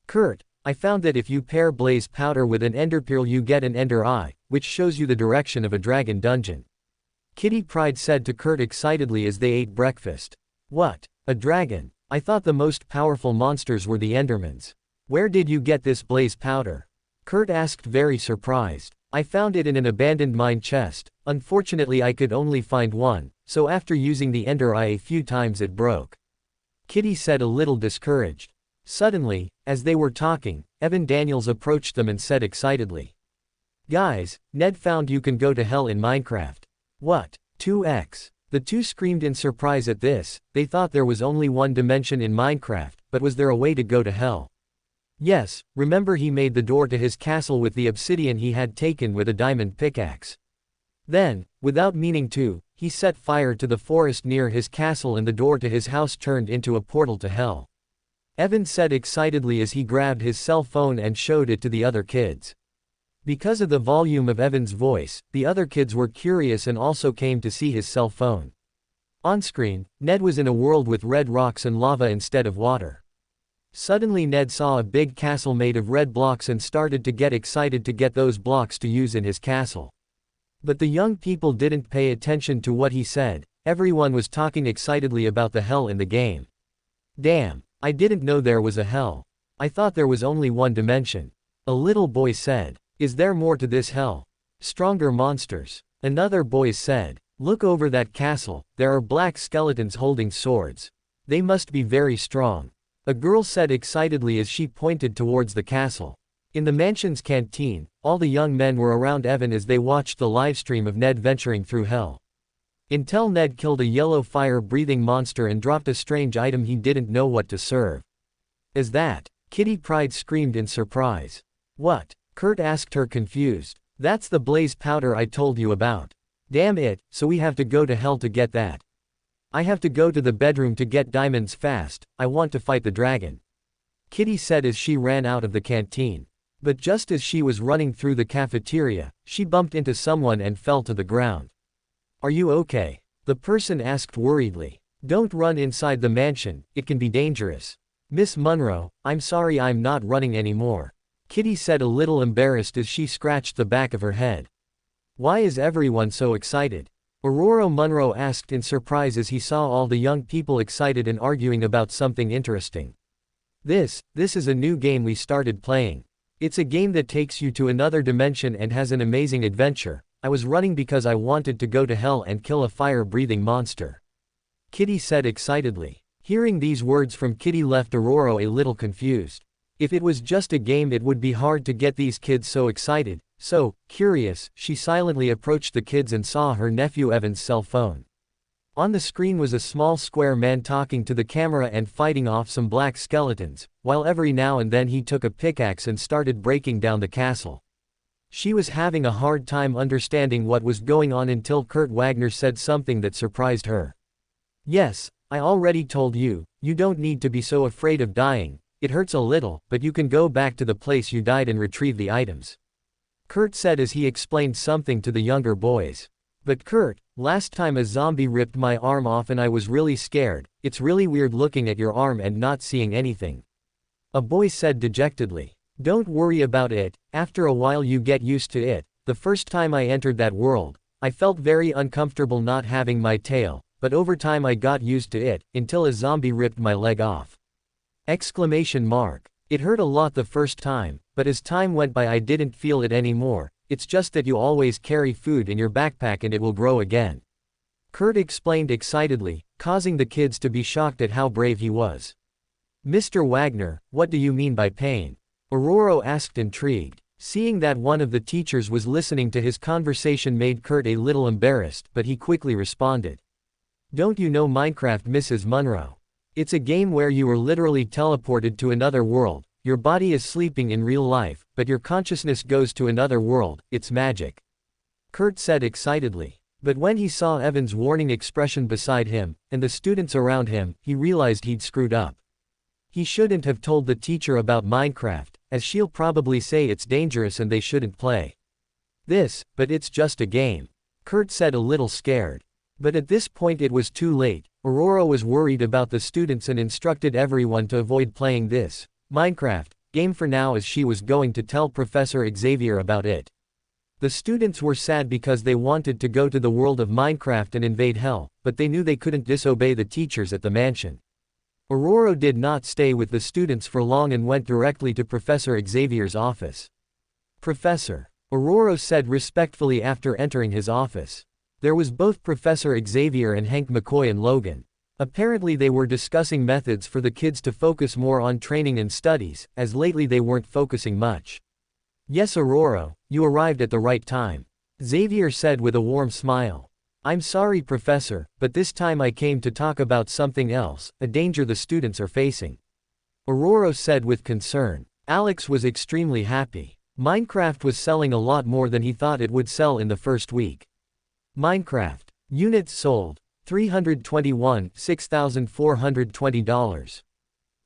Kurt, I found that if you pair blaze powder with an enderpearl you get an ender eye, which shows you the direction of a dragon dungeon. Kitty Pryde said to Kurt excitedly as they ate breakfast. What? A dragon? I thought the most powerful monsters were the endermans. Where did you get this blaze powder? Kurt asked, very surprised. I found it in an abandoned mine chest. Unfortunately I could only find one, so after using the ender eye a few times it broke. Kitty said, a little discouraged. Suddenly, as they were talking, Evan Daniels approached them and said excitedly. Guys, Ned found you can go to hell in Minecraft. What? 2x. The two screamed in surprise at this. They thought there was only one dimension in Minecraft, but was there a way to go to hell? Yes, remember he made the door to his castle with the obsidian he had taken with a diamond pickaxe. Then, without meaning to, he set fire to the forest near his castle and the door to his house turned into a portal to hell. Evan said excitedly as he grabbed his cell phone and showed it to the other kids. Because of the volume of Evan's voice, the other kids were curious and also came to see his cell phone. On screen, Ned was in a world with red rocks and lava instead of water. Suddenly Ned saw a big castle made of red blocks and started to get excited to get those blocks to use in his castle. But the young people didn't pay attention to what he said. Everyone was talking excitedly about the hell in the game. Damn, I didn't know there was a hell. I thought there was only one dimension. A little boy said. Is there more to this hell? Stronger monsters. Another boy said. Look over that castle, there are black skeletons holding swords. They must be very strong. A girl said excitedly as she pointed towards the castle. In the mansion's canteen, all the young men were around Evan as they watched the livestream of Ned venturing through hell. Until Ned killed a yellow fire-breathing monster and dropped a strange item he didn't know what to serve. Is that? Kitty Pryde screamed in surprise. What? Kurt asked her confused. That's the blaze powder I told you about. Damn it, so we have to go to hell to get that. I have to go to the bedroom to get diamonds fast, I want to fight the dragon. Kitty said as she ran out of the canteen. But just as she was running through the cafeteria, she bumped into someone and fell to the ground. Are you okay? The person asked worriedly. Don't run inside the mansion, it can be dangerous. Miss Munro, I'm sorry I'm not running anymore. Kitty said a little embarrassed as she scratched the back of her head. Why is everyone so excited? Aurora Munro asked in surprise as he saw all the young people excited and arguing about something interesting. This is a new game we started playing. It's a game that takes you to another dimension and has an amazing adventure. I was running because I wanted to go to hell and kill a fire-breathing monster. Kitty said excitedly. Hearing these words from Kitty left Aurora a little confused. If it was just a game it would be hard to get these kids so excited. So, curious, she silently approached the kids and saw her nephew Evan's cell phone. On the screen was a small square man talking to the camera and fighting off some black skeletons, while every now and then he took a pickaxe and started breaking down the castle. She was having a hard time understanding what was going on until Kurt Wagner said something that surprised her. Yes, I already told you, you don't need to be so afraid of dying. It hurts a little, but you can go back to the place you died and retrieve the items. Kurt said as he explained something to the younger boys. But Kurt, last time a zombie ripped my arm off and I was really scared. It's really weird looking at your arm and not seeing anything. A boy said dejectedly. Don't worry about it, after a while you get used to it. The first time I entered that world, I felt very uncomfortable not having my tail, but over time I got used to it, until a zombie ripped my leg off. Exclamation mark. It hurt a lot the first time, but as time went by I didn't feel it anymore. It's just that you always carry food in your backpack and it will grow again. Kurt explained excitedly, causing the kids to be shocked at how brave he was. Mr. Wagner, what do you mean by pain? Aurora asked intrigued. Seeing that one of the teachers was listening to his conversation made Kurt a little embarrassed, but he quickly responded. Don't you know Minecraft, Mrs. Munro? It's a game where you are literally teleported to another world. Your body is sleeping in real life, but your consciousness goes to another world. It's magic. Kurt said excitedly. But when he saw Evan's warning expression beside him, and the students around him, he realized he'd screwed up. He shouldn't have told the teacher about Minecraft, as she'll probably say it's dangerous and they shouldn't play this, but it's just a game. Kurt said a little scared. But at this point it was too late. Aurora was worried about the students and instructed everyone to avoid playing this Minecraft game for now, as she was going to tell Professor Xavier about it. The students were sad because they wanted to go to the world of Minecraft and invade hell, but they knew they couldn't disobey the teachers at the mansion. Aurora did not stay with the students for long and went directly to Professor Xavier's office. Professor, Aurora said respectfully after entering his office. There was both Professor Xavier and Hank McCoy and Logan. Apparently they were discussing methods for the kids to focus more on training and studies, as lately they weren't focusing much. Yes, Aurora, you arrived at the right time, Xavier said with a warm smile. I'm sorry, Professor, but this time I came to talk about something else, a danger the students are facing. Aurora said with concern. Alex was extremely happy. Minecraft was selling a lot more than he thought it would sell in the first week. Minecraft units sold 321, $6,420.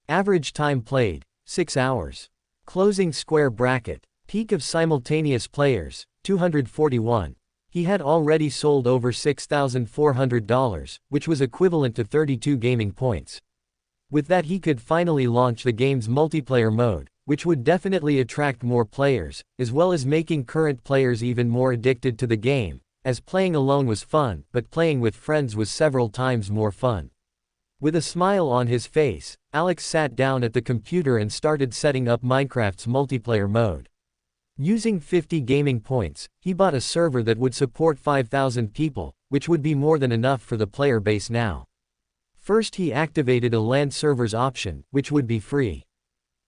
Average time played 6 hours. Closing square bracket. Peak of simultaneous players 241. He had already sold over $6,400, which was equivalent to 32 gaming points. With that he could finally launch the game's multiplayer mode, which would definitely attract more players, as well as making current players even more addicted to the game, as playing alone was fun, but playing with friends was several times more fun. With a smile on his face, Alex sat down at the computer and started setting up Minecraft's multiplayer mode. Using 50 gaming points, he bought a server that would support 5,000 people, which would be more than enough for the player base now. First he activated a LAN servers option, which would be free.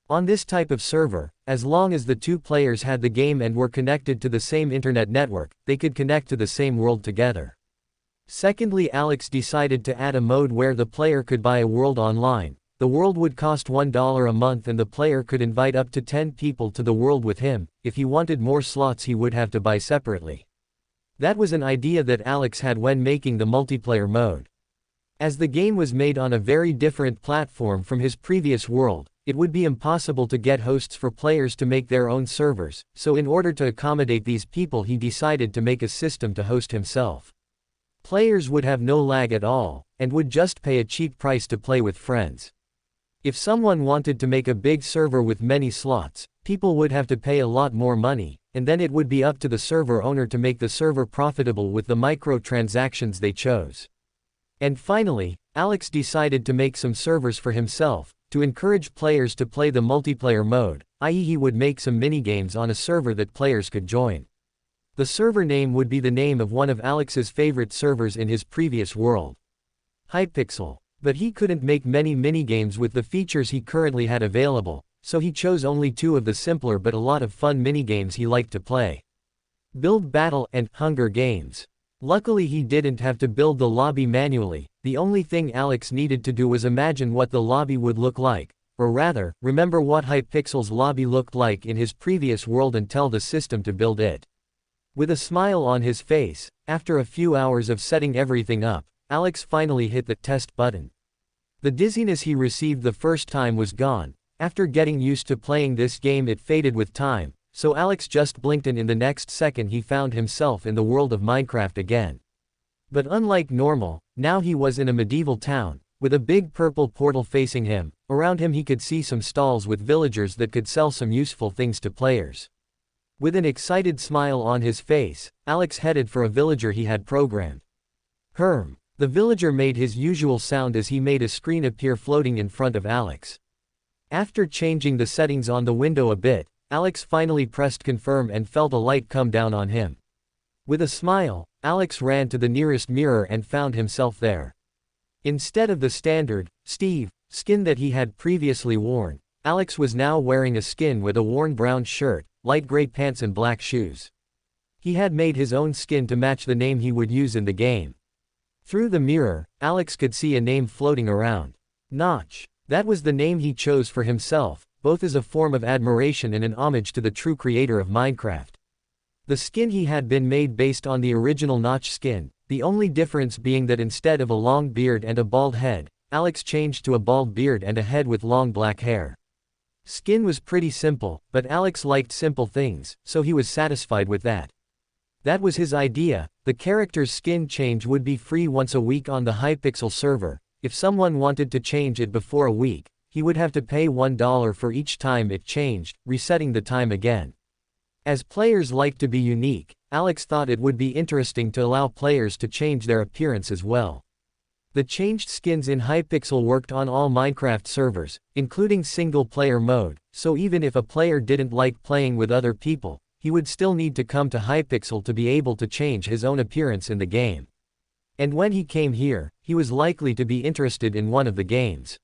On this type of server, as long as the two players had the game and were connected to the same internet network, they could connect to the same world together. Secondly, Alex decided to add a mode where the player could buy a world online. The world would cost $1 a month and the player could invite up to 10 people to the world with him. If he wanted more slots he would have to buy separately. That was an idea that Alex had when making the multiplayer mode. As the game was made on a very different platform from his previous world, it would be impossible to get hosts for players to make their own servers, so in order to accommodate these people he decided to make a system to host himself. Players would have no lag at all, and would just pay a cheap price to play with friends. If someone wanted to make a big server with many slots, people would have to pay a lot more money, and then it would be up to the server owner to make the server profitable with the microtransactions they chose. And finally, Alex decided to make some servers for himself, to encourage players to play the multiplayer mode, i.e. he would make some minigames on a server that players could join. The server name would be the name of one of Alex's favorite servers in his previous world, Hypixel. But he couldn't make many minigames with the features he currently had available, so he chose only 2 of the simpler but a lot of fun minigames he liked to play. Build Battle and Hunger Games. Luckily he didn't have to build the lobby manually. The only thing Alex needed to do was imagine what the lobby would look like, or rather, remember what Hypixel's lobby looked like in his previous world and tell the system to build it. With a smile on his face, after a few hours of setting everything up, Alex finally hit the test button. The dizziness he received the first time was gone. After getting used to playing this game, it faded with time, so Alex just blinked and in the next second he found himself in the world of Minecraft again. But unlike normal, now he was in a medieval town, with a big purple portal facing him. Around him he could see some stalls with villagers that could sell some useful things to players. With an excited smile on his face, Alex headed for a villager he had programmed. Herm. The villager made his usual sound as he made a screen appear floating in front of Alex. After changing the settings on the window a bit, Alex finally pressed confirm and felt a light come down on him. With a smile, Alex ran to the nearest mirror and found himself there. Instead of the standard, Steve, skin that he had previously worn, Alex was now wearing a skin with a worn brown shirt, light gray pants and black shoes. He had made his own skin to match the name he would use in the game. Through the mirror, Alex could see a name floating around. Notch. That was the name he chose for himself, both as a form of admiration and an homage to the true creator of Minecraft. The skin he had been made based on the original Notch skin, the only difference being that instead of a long beard and a bald head, Alex changed to a bald beard and a head with long black hair. Skin was pretty simple, but Alex liked simple things, so he was satisfied with that. That was his idea. The character's skin change would be free once a week on the Hypixel server. If someone wanted to change it before a week, he would have to pay $1 for each time it changed, resetting the time again. As players like to be unique, Alex thought it would be interesting to allow players to change their appearance as well. The changed skins in Hypixel worked on all Minecraft servers, including single-player mode, so even if a player didn't like playing with other people, he would still need to come to Hypixel to be able to change his own appearance in the game. And when he came here, he was likely to be interested in one of the games.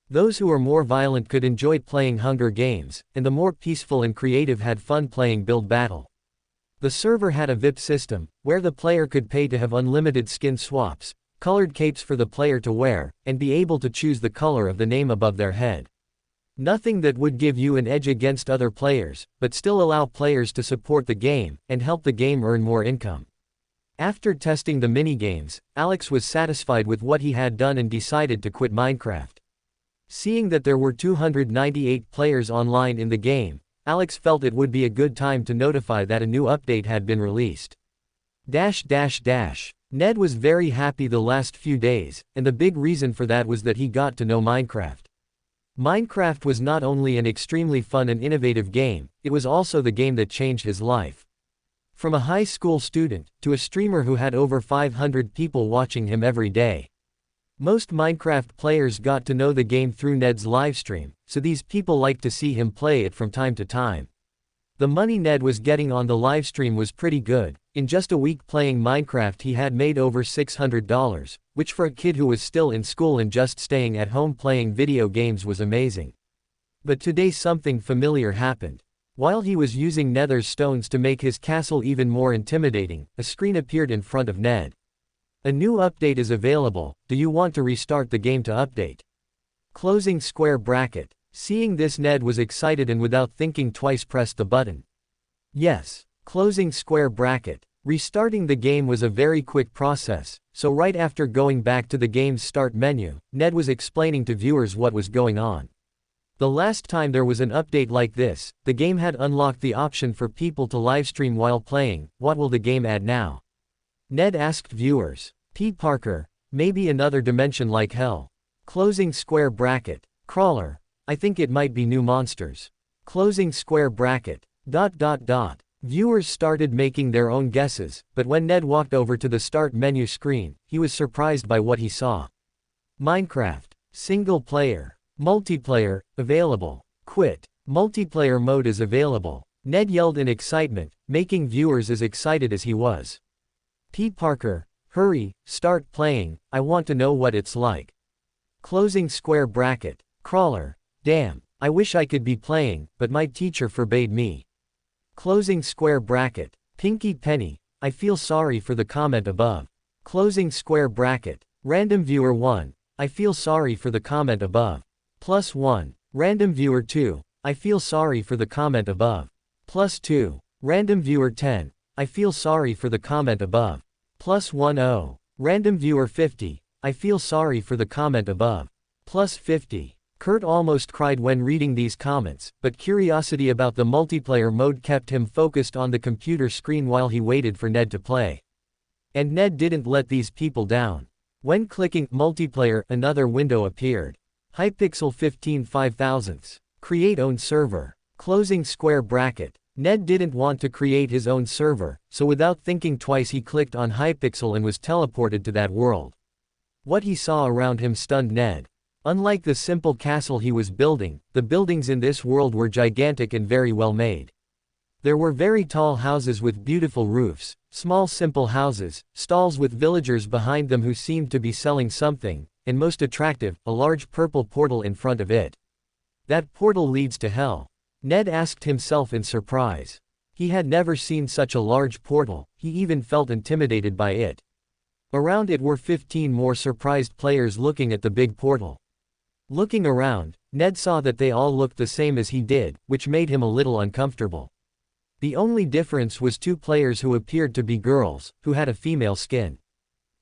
Those who were more violent could enjoy playing Hunger Games, and the more peaceful and creative had fun playing Build Battle. The server had a VIP system, where the player could pay to have unlimited skin swaps, colored capes for the player to wear, and be able to choose the color of the name above their head. Nothing that would give you an edge against other players, but still allow players to support the game, and help the game earn more income. After testing the minigames, Alex was satisfied with what he had done and decided to quit Minecraft. Seeing that there were 298 players online in the game, Alex felt it would be a good time to notify that a new update had been released. Ned was very happy the last few days, and the big reason for that was that he got to know Minecraft. Minecraft was not only an extremely fun and innovative game, it was also the game that changed his life. From a high school student, to a streamer who had over 500 people watching him every day. Most Minecraft players got to know the game through Ned's livestream, so these people liked to see him play it from time to time. The money Ned was getting on the livestream was pretty good. In just a week playing Minecraft he had made over $600, which for a kid who was still in school and just staying at home playing video games was amazing. But today something familiar happened. While he was using Nether's stones to make his castle even more intimidating, a screen appeared in front of Ned. A new update is available. Do you want to restart the game to update? Closing square bracket. Seeing this, Ned was excited and without thinking twice pressed the button. Yes. Closing square bracket. Restarting the game was a very quick process, so right after going back to the game's start menu, Ned was explaining to viewers what was going on. The last time there was an update like this, the game had unlocked the option for people to livestream while playing. What will the game add now? Ned asked viewers. P. Parker. Maybe another dimension like hell. Closing square bracket. Crawler. I think it might be new monsters. Closing square bracket. ... Viewers started making their own guesses, but when Ned walked over to the start menu screen, he was surprised by what he saw. Minecraft. Single player. Multiplayer, available. Quit. Multiplayer mode is available. Ned yelled in excitement, making viewers as excited as he was. P. Parker. Hurry, start playing, I want to know what it's like. Closing square bracket. Crawler. Damn, I wish I could be playing, but my teacher forbade me. Closing square bracket. Pinky Penny. I feel sorry for the comment above. Closing square bracket. Random viewer 1. I feel sorry for the comment above. +1. Random viewer 2. I feel sorry for the comment above. +2. Random viewer 10. I feel sorry for the comment above. +10. Random viewer 50. I feel sorry for the comment above. +50. Kurt almost cried when reading these comments, but curiosity about the multiplayer mode kept him focused on the computer screen while he waited for Ned to play. And Ned didn't let these people down. When clicking multiplayer, another window appeared. Hypixel 15 5/1000. Create own server. Closing square bracket. Ned didn't want to create his own server, so without thinking twice he clicked on Hypixel and was teleported to that world. What he saw around him stunned Ned. Unlike the simple castle he was building, the buildings in this world were gigantic and very well made. There were very tall houses with beautiful roofs, small simple houses, stalls with villagers behind them who seemed to be selling something, and most attractive, a large purple portal in front of it. That portal leads to hell. Ned asked himself in surprise. He had never seen such a large portal, he even felt intimidated by it. Around it were 15 more surprised players looking at the big portal. Looking around, Ned saw that they all looked the same as he did, which made him a little uncomfortable. The only difference was 2 players who appeared to be girls, who had a female skin.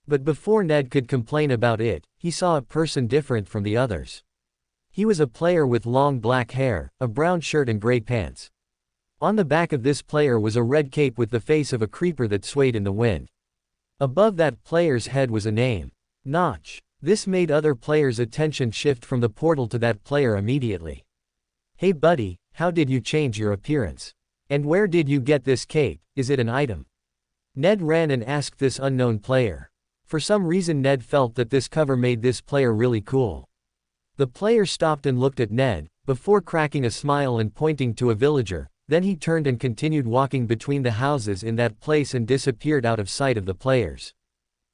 But before Ned could complain about it, he saw a person different from the others. He was a player with long black hair, a brown shirt and gray pants. On the back of this player was a red cape with the face of a creeper that swayed in the wind. Above that player's head was a name. Notch. This made other players' attention shift from the portal to that player immediately. Hey buddy, how did you change your appearance? And where did you get this cape, is it an item? Ned ran and asked this unknown player. For some reason Ned felt that this cover made this player really cool. The player stopped and looked at Ned, before cracking a smile and pointing to a villager, then he turned and continued walking between the houses in that place and disappeared out of sight of the players.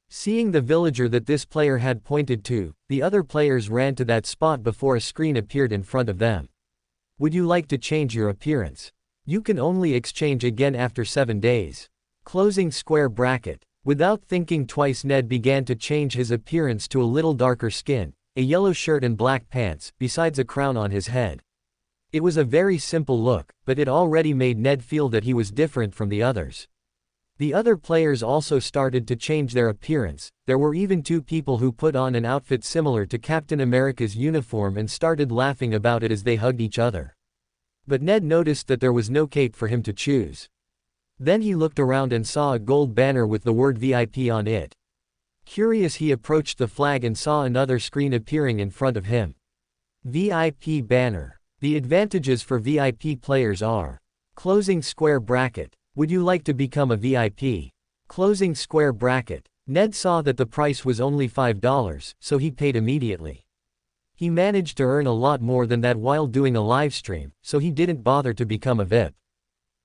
Seeing the villager that this player had pointed to, the other players ran to that spot before a screen appeared in front of them. Would you like to change your appearance? You can only exchange again after 7 days. Closing square bracket. Without thinking twice Ned began to change his appearance to a little darker skin, a yellow shirt and black pants, besides a crown on his head. It was a very simple look, but it already made Ned feel that he was different from the others. The other players also started to change their appearance. There were even 2 people who put on an outfit similar to Captain America's uniform and started laughing about it as they hugged each other. But Ned noticed that there was no cape for him to choose. Then he looked around and saw a gold banner with the word VIP on it. Curious, he approached the flag and saw another screen appearing in front of him. VIP banner. The advantages for VIP players are: closing square bracket. Would you like to become a VIP? Closing square bracket. Ned saw that the price was only $5, so he paid immediately. He managed to earn a lot more than that while doing a livestream, so he didn't bother to become a VIP.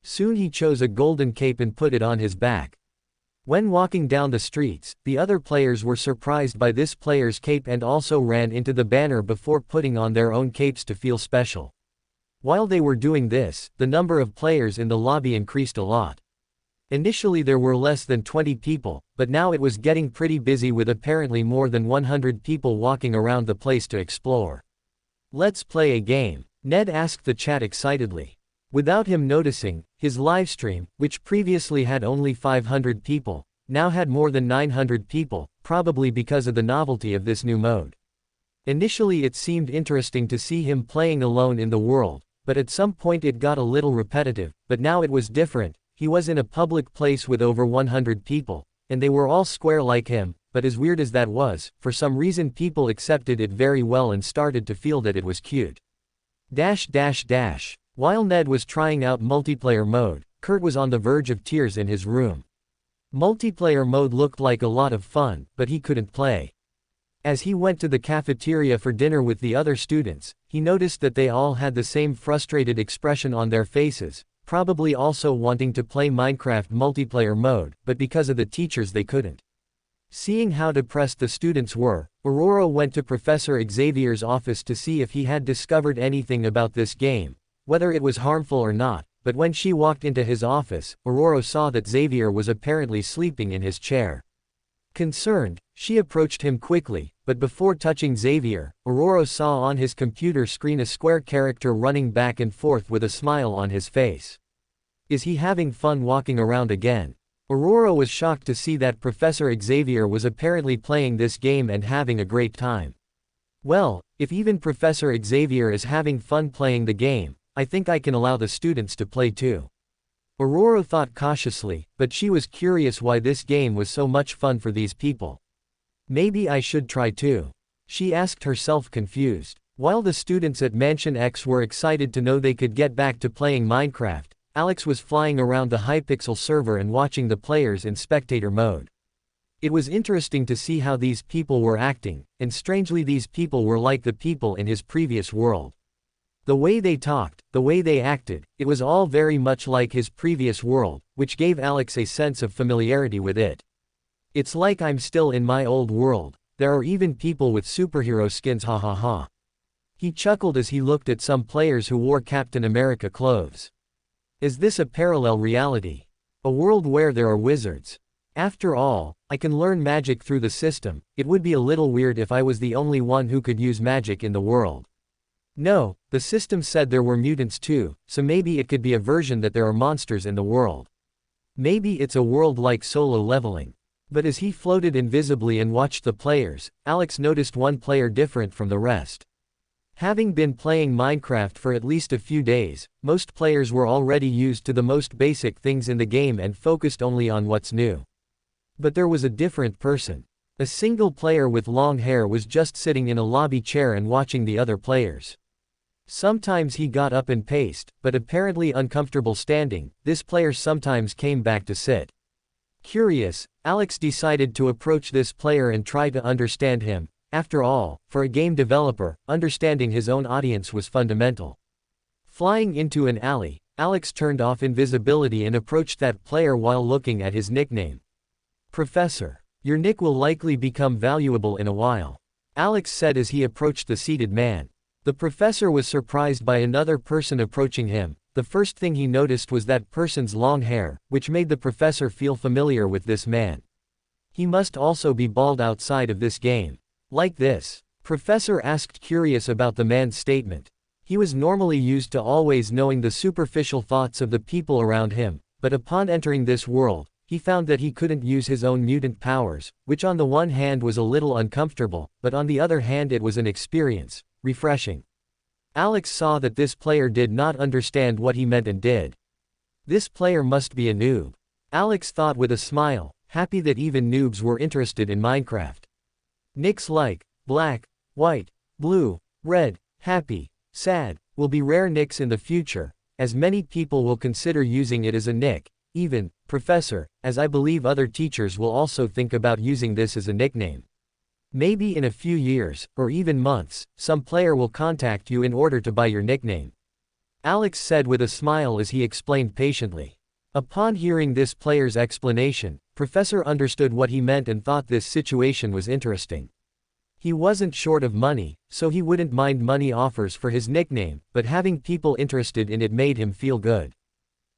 Soon he chose a golden cape and put it on his back. When walking down the streets, the other players were surprised by this player's cape and also ran into the banner before putting on their own capes to feel special. While they were doing this, the number of players in the lobby increased a lot. Initially there were less than 20 people, but now it was getting pretty busy with apparently more than 100 people walking around the place to explore. Let's play a game, Ned asked the chat excitedly. Without him noticing, his livestream, which previously had only 500 people, now had more than 900 people, probably because of the novelty of this new mode. Initially it seemed interesting to see him playing alone in the world, but at some point it got a little repetitive, but now it was different. He was in a public place with over 100 people, and they were all square like him, but as weird as that was, for some reason people accepted it very well and started to feel that it was cute. While Ned was trying out multiplayer mode, Kurt was on the verge of tears in his room. Multiplayer mode looked like a lot of fun, but he couldn't play. As he went to the cafeteria for dinner with the other students, he noticed that they all had the same frustrated expression on their faces, probably also wanting to play Minecraft multiplayer mode, but because of the teachers they couldn't. Seeing how depressed the students were, Aurora went to Professor Xavier's office to see if he had discovered anything about this game, whether it was harmful or not, but when she walked into his office, Aurora saw that Xavier was apparently sleeping in his chair. Concerned, She approached him quickly, but before touching Xavier, Aurora saw on his computer screen a square character running back and forth with a smile on his face. Is he having fun walking around again? Aurora was shocked to see that Professor Xavier was apparently playing this game and having a great time. Well, if even Professor Xavier is having fun playing the game, I think I can allow the students to play too. Aurora thought cautiously, but she was curious why this game was so much fun for these people. Maybe I should try too. She asked herself confused. While the students at Mansion X were excited to know they could get back to playing Minecraft, Alex was flying around the Hypixel server and watching the players in spectator mode. It was interesting to see how these people were acting, and strangely these people were like the people in his previous world. The way they talked, the way they acted, it was all very much like his previous world, which gave Alex a sense of familiarity with it. It's like I'm still in my old world, there are even people with superhero skins, ha ha ha. He chuckled as he looked at some players who wore Captain America clothes. Is this a parallel reality? A world where there are wizards? After all, I can learn magic through the system. It would be a little weird if I was the only one who could use magic in the world. No, the system said there were mutants too, so maybe it could be a version that there are monsters in the world. Maybe it's a world like solo leveling. But as he floated invisibly and watched the players, Alex noticed one player different from the rest. Having been playing Minecraft for at least a few days, most players were already used to the most basic things in the game and focused only on what's new. But there was a different person. A single player with long hair was just sitting in a lobby chair and watching the other players. Sometimes he got up and paced, but apparently uncomfortable standing, this player sometimes came back to sit. Curious, Alex decided to approach this player and try to understand him. After all, for a game developer, understanding his own audience was fundamental. Flying into an alley, Alex turned off invisibility and approached that player while looking at his nickname. Professor, your nick will likely become valuable in a while, Alex said as he approached the seated man. The professor was surprised by another person approaching him. The first thing he noticed was that person's long hair, which made the professor feel familiar with this man. He must also be bald outside of this game. Like this? Professor asked, curious about the man's statement. He was normally used to always knowing the superficial thoughts of the people around him, but upon entering this world, he found that he couldn't use his own mutant powers, which on the one hand was a little uncomfortable, but on the other hand it was an experience, refreshing. Alex saw that this player did not understand what he meant and did. This player must be a noob. Alex thought with a smile, happy that even noobs were interested in Minecraft. Nicks like black, white, blue, red, happy, sad will be rare nicks in the future, as many people will consider using it as a nick, even professor, as I believe other teachers will also think about using this as a nickname. Maybe in a few years, or even months, some player will contact you in order to buy your nickname. Alex said with a smile as he explained patiently. Upon hearing this player's explanation, Professor understood what he meant and thought this situation was interesting. He wasn't short of money, so he wouldn't mind money offers for his nickname, but having people interested in it made him feel good.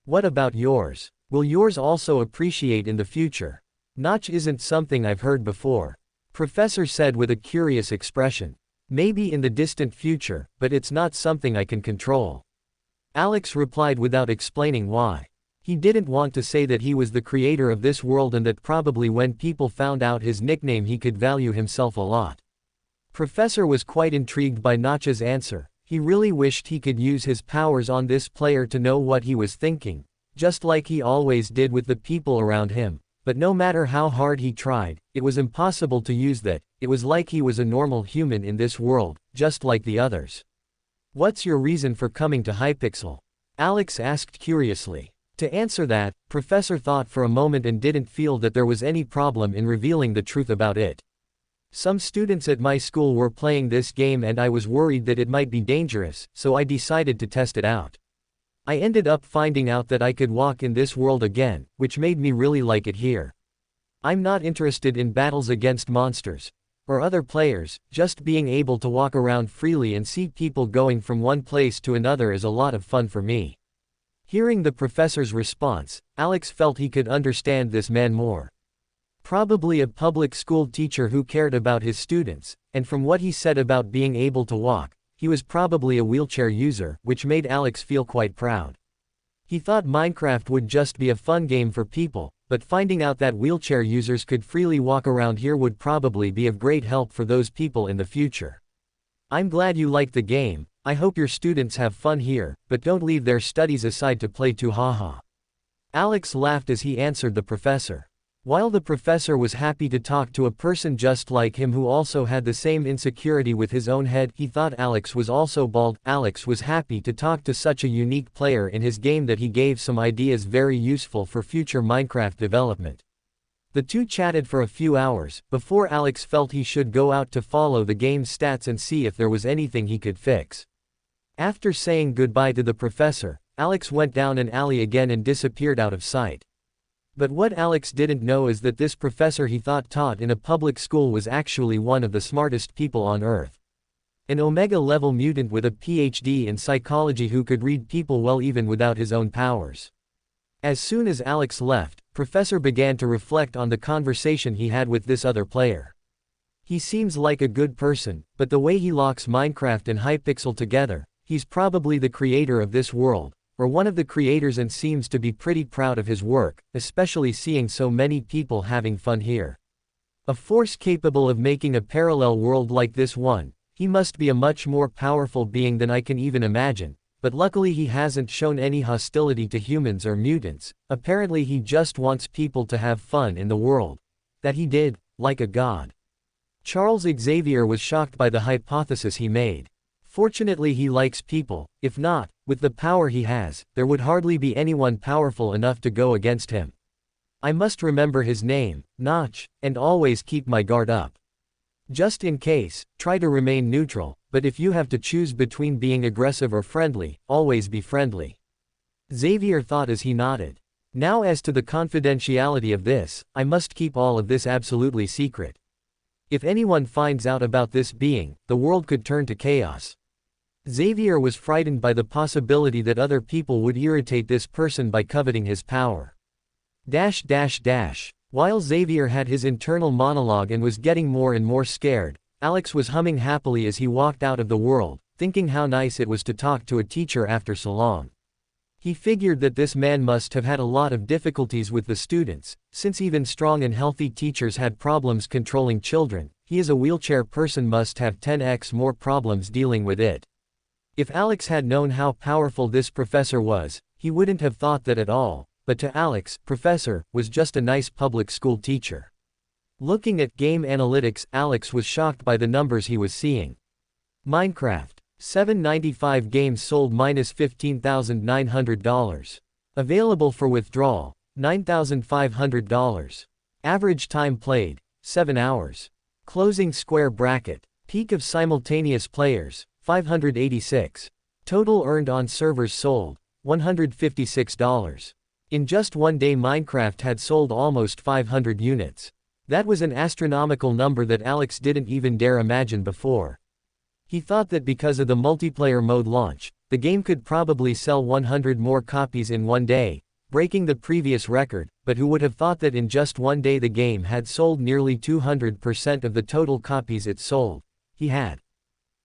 What about yours? Will yours also appreciate in the future? Notch isn't something I've heard before. Professor said with a curious expression. Maybe in the distant future, but it's not something I can control. Alex replied without explaining why. He didn't want to say that he was the creator of this world and that probably when people found out his nickname he could value himself a lot. Professor was quite intrigued by Notch's answer. He really wished he could use his powers on this player to know what he was thinking, just like he always did with the people around him. But no matter how hard he tried, it was impossible to use that. It was like he was a normal human in this world, just like the others. What's your reason for coming to Hypixel? Alex asked curiously. To answer that, Professor thought for a moment and didn't feel that there was any problem in revealing the truth about it. Some students at my school were playing this game and I was worried that it might be dangerous, so I decided to test it out. I ended up finding out that I could walk in this world again, which made me really like it here. I'm not interested in battles against monsters or other players, just being able to walk around freely and see people going from one place to another is a lot of fun for me. Hearing the professor's response, Alex felt he could understand this man more. Probably a public school teacher who cared about his students, and from what he said about being able to walk, he was probably a wheelchair user, which made Alex feel quite proud. He thought Minecraft would just be a fun game for people, but finding out that wheelchair users could freely walk around here would probably be of great help for those people in the future. I'm glad you like the game. I hope your students have fun here, but don't leave their studies aside to play too, haha. Alex laughed as he answered the professor. While the professor was happy to talk to a person just like him who also had the same insecurity with his own head, he thought Alex was also bald. Alex was happy to talk to such a unique player in his game that he gave some ideas very useful for future Minecraft development. The two chatted for a few hours, before Alex felt he should go out to follow the game's stats and see if there was anything he could fix. After saying goodbye to the professor, Alex went down an alley again and disappeared out of sight. But what Alex didn't know is that this professor he thought taught in a public school was actually one of the smartest people on Earth. An Omega-level mutant with a PhD in psychology who could read people well even without his own powers. As soon as Alex left, Professor began to reflect on the conversation he had with this other player. He seems like a good person, but the way he locks Minecraft and Hypixel together, he's probably the creator of this world, or one of the creators, and seems to be pretty proud of his work, especially seeing so many people having fun here. A force capable of making a parallel world like this one, he must be a much more powerful being than I can even imagine, but luckily he hasn't shown any hostility to humans or mutants. Apparently he just wants people to have fun in the world. That he did, like a god. Charles Xavier was shocked by the hypothesis he made. Fortunately he likes people. If not, with the power he has, there would hardly be anyone powerful enough to go against him. I must remember his name, Notch, and always keep my guard up. Just in case, try to remain neutral, but if you have to choose between being aggressive or friendly, always be friendly. Xavier thought as he nodded. Now as to the confidentiality of this, I must keep all of this absolutely secret. If anyone finds out about this being, the world could turn to chaos. Xavier was frightened by the possibility that other people would irritate this person by coveting his power. While Xavier had his internal monologue and was getting more and more scared, Alex was humming happily as he walked out of the world, thinking how nice it was to talk to a teacher after so long. He figured that this man must have had a lot of difficulties with the students, since even strong and healthy teachers had problems controlling children. He as a wheelchair person must have 10x more problems dealing with it. If Alex had known how powerful this professor was, he wouldn't have thought that at all, but to Alex, professor was just a nice public school teacher. Looking at game analytics, Alex was shocked by the numbers he was seeing. Minecraft. 795 games sold -$15,900. Available for withdrawal, $9,500. Average time played, 7 hours. Closing square bracket. Peak of simultaneous players, 586. Total earned on servers sold, $156. In just one day Minecraft had sold almost 500 units. That was an astronomical number that Alex didn't even dare imagine before. He thought that because of the multiplayer mode launch, the game could probably sell 100 more copies in one day, breaking the previous record, but who would have thought that in just one day the game had sold nearly 200% of the total copies it sold. He had.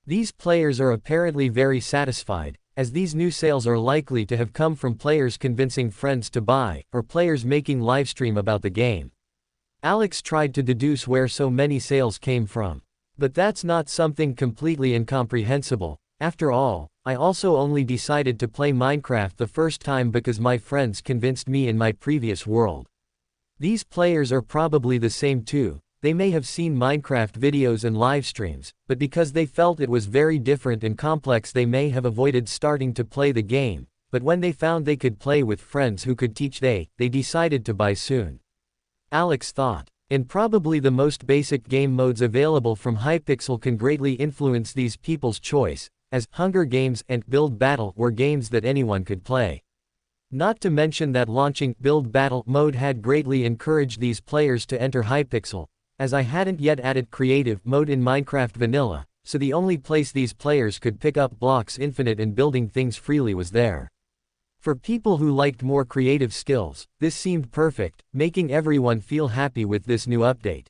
These players are apparently very satisfied, as these new sales are likely to have come from players convincing friends to buy, or players making livestream about the game. Alex tried to deduce where so many sales came from. But that's not something completely incomprehensible. After all, I also only decided to play Minecraft the first time because my friends convinced me in my previous world. These players are probably the same too. They may have seen Minecraft videos and live streams, but because they felt it was very different and complex they may have avoided starting to play the game, but when they found they could play with friends who could teach they decided to buy soon. Alex thought. And probably the most basic game modes available from Hypixel can greatly influence these people's choice, as Hunger Games and Build Battle were games that anyone could play. Not to mention that launching Build Battle mode had greatly encouraged these players to enter Hypixel, as I hadn't yet added creative mode in Minecraft Vanilla, so the only place these players could pick up blocks infinite and building things freely was there. For people who liked more creative skills, this seemed perfect, making everyone feel happy with this new update.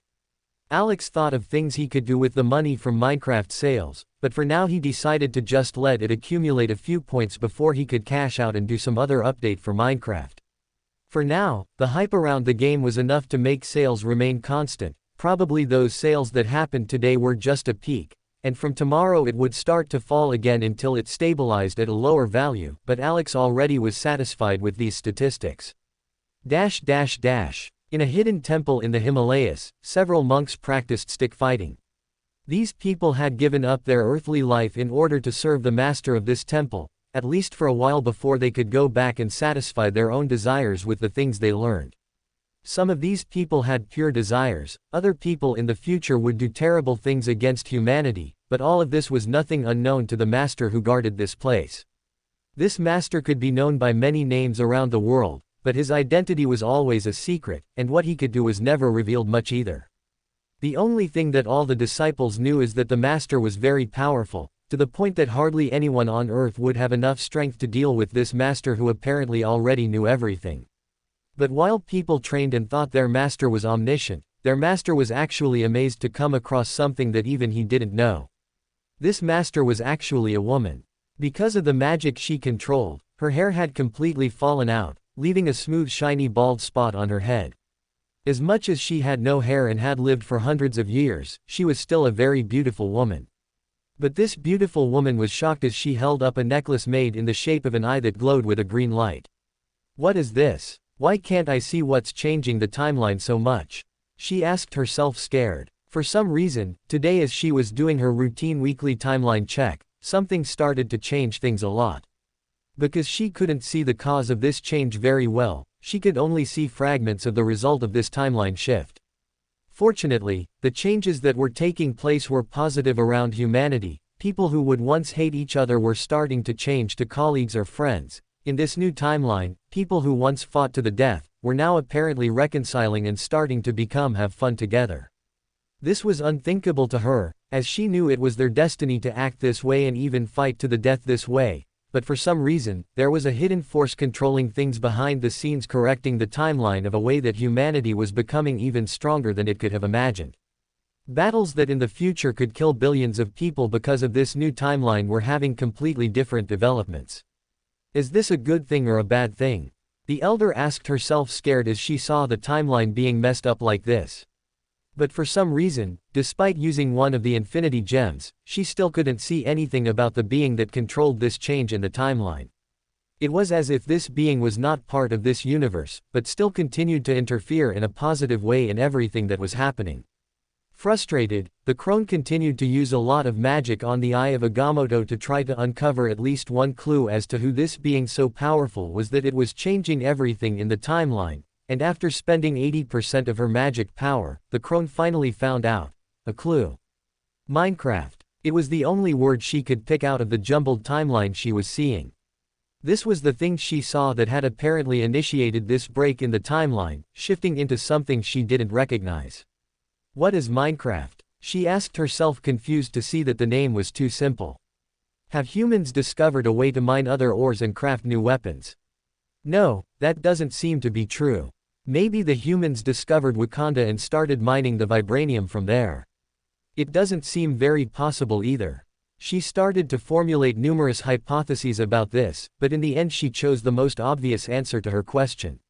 Alex thought of things he could do with the money from Minecraft sales, but for now he decided to just let it accumulate a few points before he could cash out and do some other update for Minecraft. For now, the hype around the game was enough to make sales remain constant. Probably those sales that happened today were just a peak, and from tomorrow it would start to fall again until it stabilized at a lower value, but Alex already was satisfied with these statistics. In a hidden temple in the Himalayas, several monks practiced stick fighting. These people had given up their earthly life in order to serve the master of this temple, at least for a while before they could go back and satisfy their own desires with the things they learned. Some of these people had pure desires, other people in the future would do terrible things against humanity, but all of this was nothing unknown to the master who guarded this place. This master could be known by many names around the world, but his identity was always a secret, and what he could do was never revealed much either. The only thing that all the disciples knew is that the master was very powerful, to the point that hardly anyone on earth would have enough strength to deal with this master who apparently already knew everything. But while people trained and thought their master was omniscient, their master was actually amazed to come across something that even he didn't know. This master was actually a woman. Because of the magic she controlled, her hair had completely fallen out, leaving a smooth shiny bald spot on her head. As much as she had no hair and had lived for hundreds of years, she was still a very beautiful woman. But this beautiful woman was shocked as she held up a necklace made in the shape of an eye that glowed with a green light. What is this? Why can't I see what's changing the timeline so much? She asked herself, scared. For some reason, today as she was doing her routine weekly timeline check, something started to change things a lot. Because she couldn't see the cause of this change very well, she could only see fragments of the result of this timeline shift. Fortunately, the changes that were taking place were positive around humanity. People who would once hate each other were starting to change to colleagues or friends. In this new timeline, people who once fought to the death were now apparently reconciling and starting to have fun together. This was unthinkable to her, as she knew it was their destiny to act this way and even fight to the death this way. But for some reason, there was a hidden force controlling things behind the scenes, correcting the timeline of a way that humanity was becoming even stronger than it could have imagined. Battles that in the future could kill billions of people because of this new timeline were having completely different developments. Is this a good thing or a bad thing? The elder asked herself, scared as she saw the timeline being messed up like this. But for some reason, despite using one of the infinity gems, she still couldn't see anything about the being that controlled this change in the timeline. It was as if this being was not part of this universe, but still continued to interfere in a positive way in everything that was happening. Frustrated, the crone continued to use a lot of magic on the Eye of Agamotto to try to uncover at least one clue as to who this being so powerful was that it was changing everything in the timeline. And after spending 80% of her magic power, the crone finally found out a clue. Minecraft. It was the only word she could pick out of the jumbled timeline she was seeing. This was the thing she saw that had apparently initiated this break in the timeline, shifting into something she didn't recognize. What is Minecraft? She asked herself, confused to see that the name was too simple. Have humans discovered a way to mine other ores and craft new weapons? No, that doesn't seem to be true. Maybe the humans discovered Wakanda and started mining the vibranium from there. It doesn't seem very possible either. She started to formulate numerous hypotheses about this, but in the end she chose the most obvious answer to her question.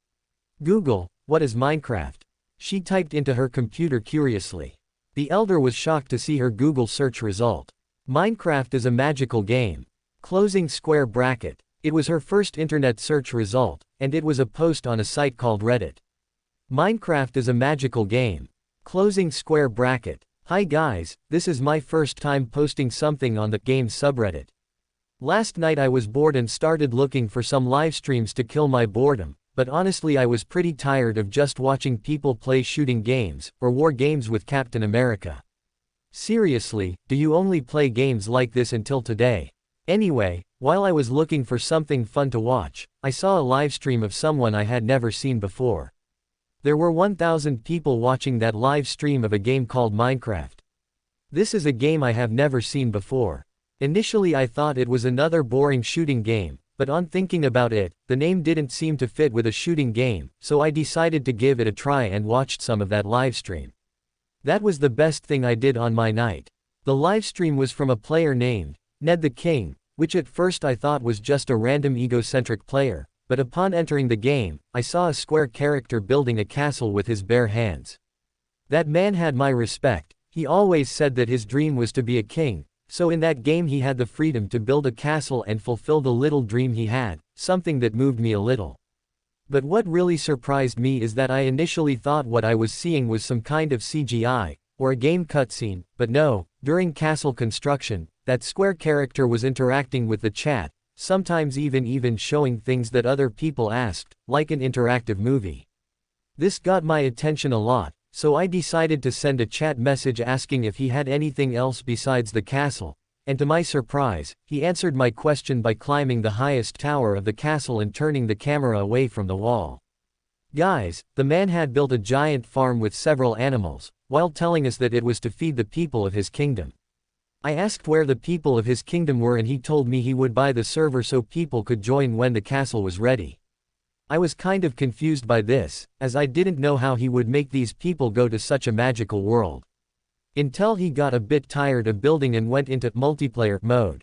Google, what is Minecraft? She typed into her computer curiously. The elder was shocked to see her Google search result. Minecraft is a magical game. Closing square bracket. It was her first internet search result, and it was a post on a site called Reddit. Minecraft is a magical game. Closing square bracket. Hi guys, this is my first time posting something on the game subreddit. Last night I was bored and started looking for some live streams to kill my boredom, but honestly I was pretty tired of just watching people play shooting games, or war games with Captain America. Seriously, do you only play games like this until today? Anyway, while I was looking for something fun to watch, I saw a livestream of someone I had never seen before. There were 1,000 people watching that live stream of a game called Minecraft. This is a game I have never seen before. Initially I thought it was another boring shooting game, but on thinking about it, the name didn't seem to fit with a shooting game, so I decided to give it a try and watched some of that livestream. That was the best thing I did on my night. The livestream was from a player named Ned the King, which at first I thought was just a random egocentric player, but upon entering the game, I saw a square character building a castle with his bare hands. That man had my respect. He always said that his dream was to be a king, so in that game he had the freedom to build a castle and fulfill the little dream he had, something that moved me a little. But what really surprised me is that I initially thought what I was seeing was some kind of CGI, or a game cutscene, but no, during castle construction, that square character was interacting with the chat, sometimes even showing things that other people asked, like an interactive movie. This got my attention a lot, so I decided to send a chat message asking if he had anything else besides the castle, and to my surprise, he answered my question by climbing the highest tower of the castle and turning the camera away from the wall. Guys, the man had built a giant farm with several animals, while telling us that it was to feed the people of his kingdom. I asked where the people of his kingdom were and he told me he would buy the server so people could join when the castle was ready. I was kind of confused by this, as I didn't know how he would make these people go to such a magical world. Until he got a bit tired of building and went into multiplayer mode.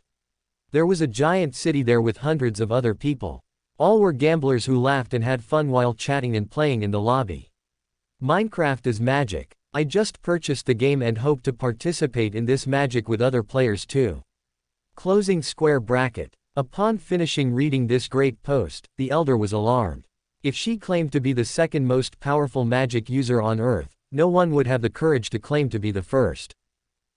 There was a giant city there with hundreds of other people. All were gamblers who laughed and had fun while chatting and playing in the lobby. Minecraft is magic. I just purchased the game and hope to participate in this magic with other players too. Closing square bracket. Upon finishing reading this great post, the elder was alarmed. If she claimed to be the second most powerful magic user on Earth, no one would have the courage to claim to be the first.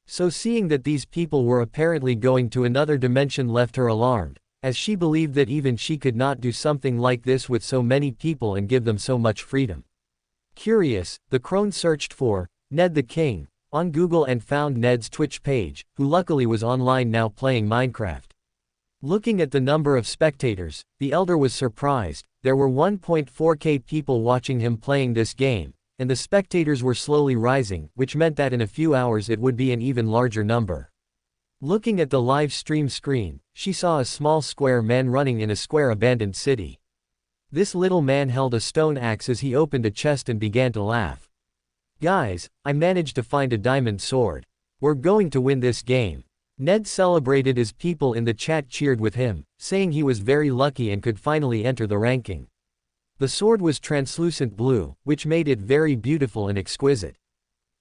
So seeing that these people were apparently going to another dimension left her alarmed, as she believed that even she could not do something like this with so many people and give them so much freedom. Curious, the crone searched for Ned the King on Google and found Ned's Twitch page, who luckily was online now playing Minecraft. Looking at the number of spectators, the elder was surprised. There were 1.4k people watching him playing this game, and the spectators were slowly rising, which meant that in a few hours it would be an even larger number. Looking at the live stream screen, she saw a small square man running in a square abandoned city. This little man held a stone axe as he opened a chest and began to laugh. Guys, I managed to find a diamond sword. We're going to win this game. Ned celebrated as people in the chat cheered with him, saying he was very lucky and could finally enter the ranking. The sword was translucent blue, which made it very beautiful and exquisite.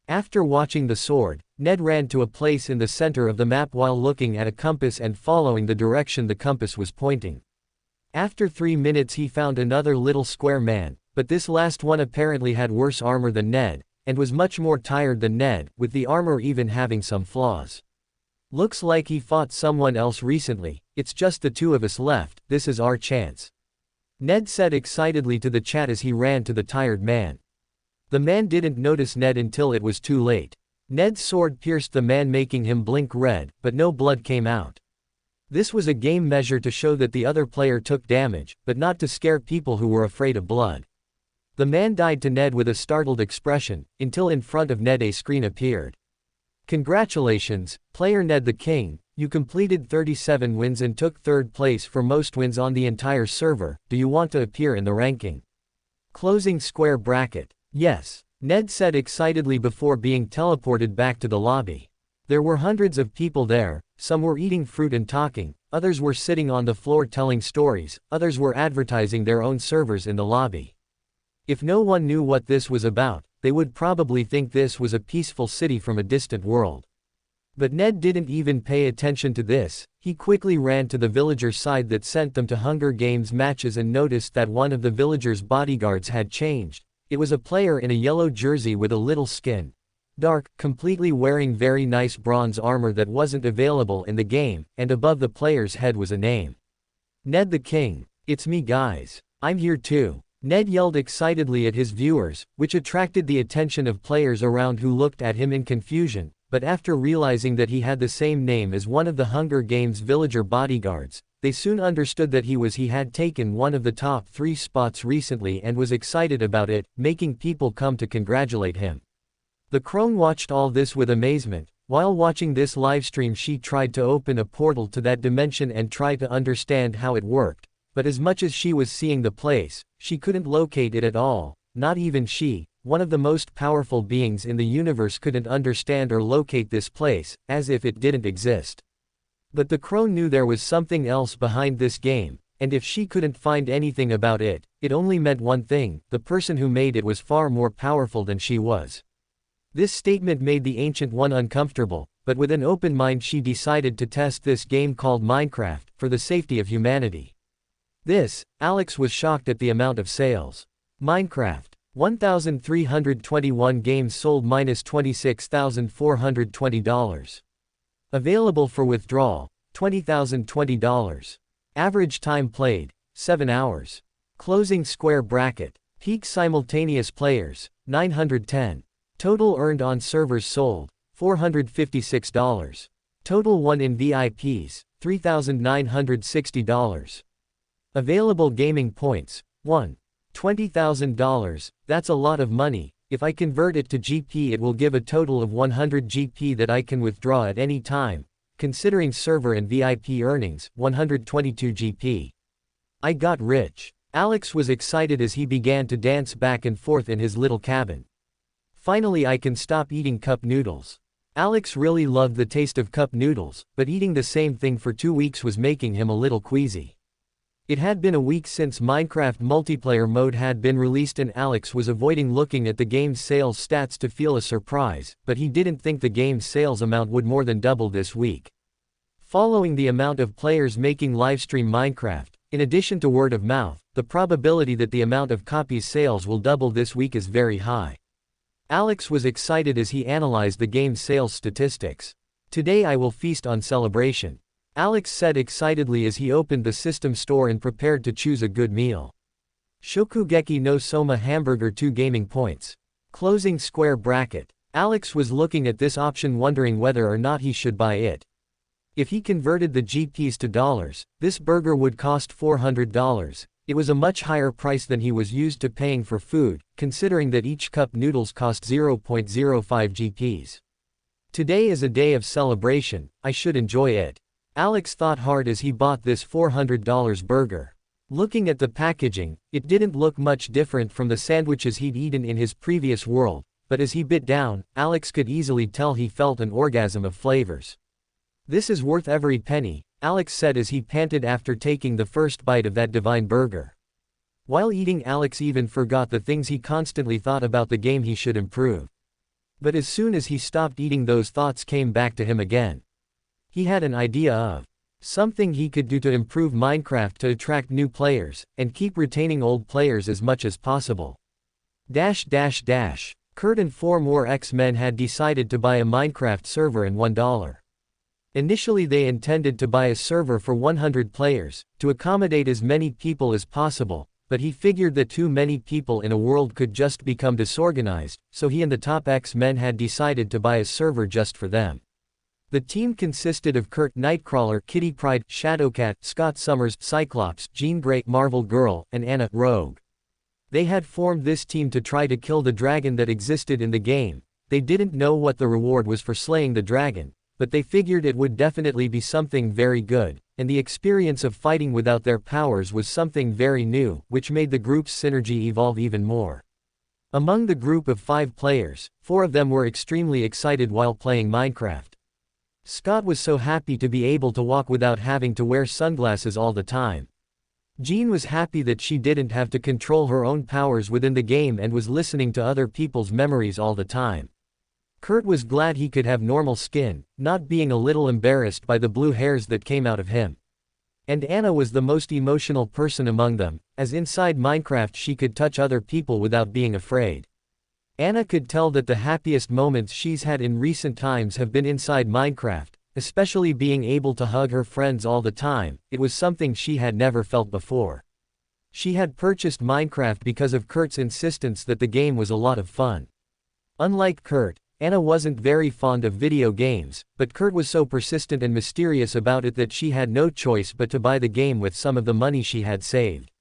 After watching the sword, Ned ran to a place in the center of the map while looking at a compass and following the direction the compass was pointing. After 3 minutes he found another little square man, but this last one apparently had worse armor than Ned, and was much more tired than Ned, with the armor even having some flaws. Looks like he fought someone else recently. It's just the two of us left, this is our chance. Ned said excitedly to the chat as he ran to the tired man. The man didn't notice Ned until it was too late. Ned's sword pierced the man making him blink red, but no blood came out. This was a game measure to show that the other player took damage, but not to scare people who were afraid of blood. The man died to Ned with a startled expression, until in front of Ned a screen appeared. Congratulations, player Ned the King, you completed 37 wins and took 3rd place for most wins on the entire server. Do you want to appear in the ranking? Closing square bracket. Yes, Ned said excitedly before being teleported back to the lobby. There were hundreds of people there, some were eating fruit and talking, others were sitting on the floor telling stories, others were advertising their own servers in the lobby. If no one knew what this was about, they would probably think this was a peaceful city from a distant world. But Ned didn't even pay attention to this. He quickly ran to the villagers' side that sent them to Hunger Games matches and noticed that one of the villagers' bodyguards had changed. It was a player in a yellow jersey with a little skin. Dark, completely wearing very nice bronze armor that wasn't available in the game, and above the player's head was a name. Ned the King. It's me guys. I'm here too. Ned yelled excitedly at his viewers, which attracted the attention of players around who looked at him in confusion, but after realizing that he had the same name as one of the Hunger Games villager bodyguards, they soon understood that he had taken one of the top 3 spots recently and was excited about it, making people come to congratulate him. The crone watched all this with amazement, While watching this livestream, she tried to open a portal to that dimension and try to understand how it worked, but as much as she was seeing the place, she couldn't locate it at all. Not even she, one of the most powerful beings in the universe, couldn't understand or locate this place, as if it didn't exist. But the crow knew there was something else behind this game, and if she couldn't find anything about it, it only meant one thing: the person who made it was far more powerful than she was. This statement made the Ancient One uncomfortable, but with an open mind she decided to test this game called Minecraft, for the safety of humanity. Alex was shocked at the amount of sales. Minecraft. 1,321 games sold minus $26,420. Available for withdrawal, $20,020. Average time played, 7 hours. Closing square bracket. Peak simultaneous players, 910. Total earned on servers sold, $456. Total won in VIPs, $3,960. Available gaming points, 1. $20,000, that's a lot of money. If I convert it to GP, it will give a total of 100 GP that I can withdraw at any time. Considering server and VIP earnings, 122 GP. I got rich. Alex was excited as he began to dance back and forth in his little cabin. Finally, I can stop eating cup noodles. Alex really loved the taste of cup noodles, but eating the same thing for 2 weeks was making him a little queasy. It had been a week since Minecraft multiplayer mode had been released and Alex was avoiding looking at the game's sales stats to feel a surprise, but he didn't think the game's sales amount would more than double this week. Following the amount of players making livestream Minecraft, in addition to word of mouth, the probability that the amount of copies sales will double this week is very high. Alex was excited as he analyzed the game's sales statistics. Today I will feast on celebration, Alex said excitedly as he opened the system store and prepared to choose a good meal. Shokugeki no Soma hamburger, 2 gaming points. Closing square bracket. Alex was looking at this option wondering whether or not he should buy it. If he converted the GPs to dollars, this burger would cost $400. It was a much higher price than he was used to paying for food, considering that each cup noodles cost 0.05 GPs. Today is a day of celebration, I should enjoy it. Alex thought hard as he bought this $400 burger. Looking at the packaging, it didn't look much different from the sandwiches he'd eaten in his previous world, but as he bit down, Alex could easily tell he felt an orgasm of flavors. This is worth every penny, Alex said as he panted after taking the first bite of that divine burger. While eating, Alex even forgot the things he constantly thought about the game he should improve. But as soon as he stopped eating, those thoughts came back to him again. He had an idea of something he could do to improve Minecraft to attract new players, and keep retaining old players as much as possible. Kurt and 4 more X-Men had decided to buy a Minecraft server and $1. Initially they intended to buy a server for 100 players, to accommodate as many people as possible, but he figured that too many people in a world could just become disorganized, so he and the top X-Men had decided to buy a server just for them. The team consisted of Kurt, Nightcrawler, Kitty Pryde, Shadowcat, Scott Summers, Cyclops, Jean Grey, Marvel Girl, and Anna, Rogue. They had formed this team to try to kill the dragon that existed in the game. They didn't know what the reward was for slaying the dragon, but they figured it would definitely be something very good, and the experience of fighting without their powers was something very new, which made the group's synergy evolve even more. Among the group of 5 players, 4 of them were extremely excited while playing Minecraft. Scott was so happy to be able to walk without having to wear sunglasses all the time. Jean was happy that she didn't have to control her own powers within the game and was listening to other people's memories all the time. Kurt was glad he could have normal skin, not being a little embarrassed by the blue hairs that came out of him. And Anna was the most emotional person among them, as inside Minecraft she could touch other people without being afraid. Anna could tell that the happiest moments she's had in recent times have been inside Minecraft, especially being able to hug her friends all the time. It was something she had never felt before. She had purchased Minecraft because of Kurt's insistence that the game was a lot of fun. Unlike Kurt, Anna wasn't very fond of video games, but Kurt was so persistent and mysterious about it that she had no choice but to buy the game with some of the money she had saved.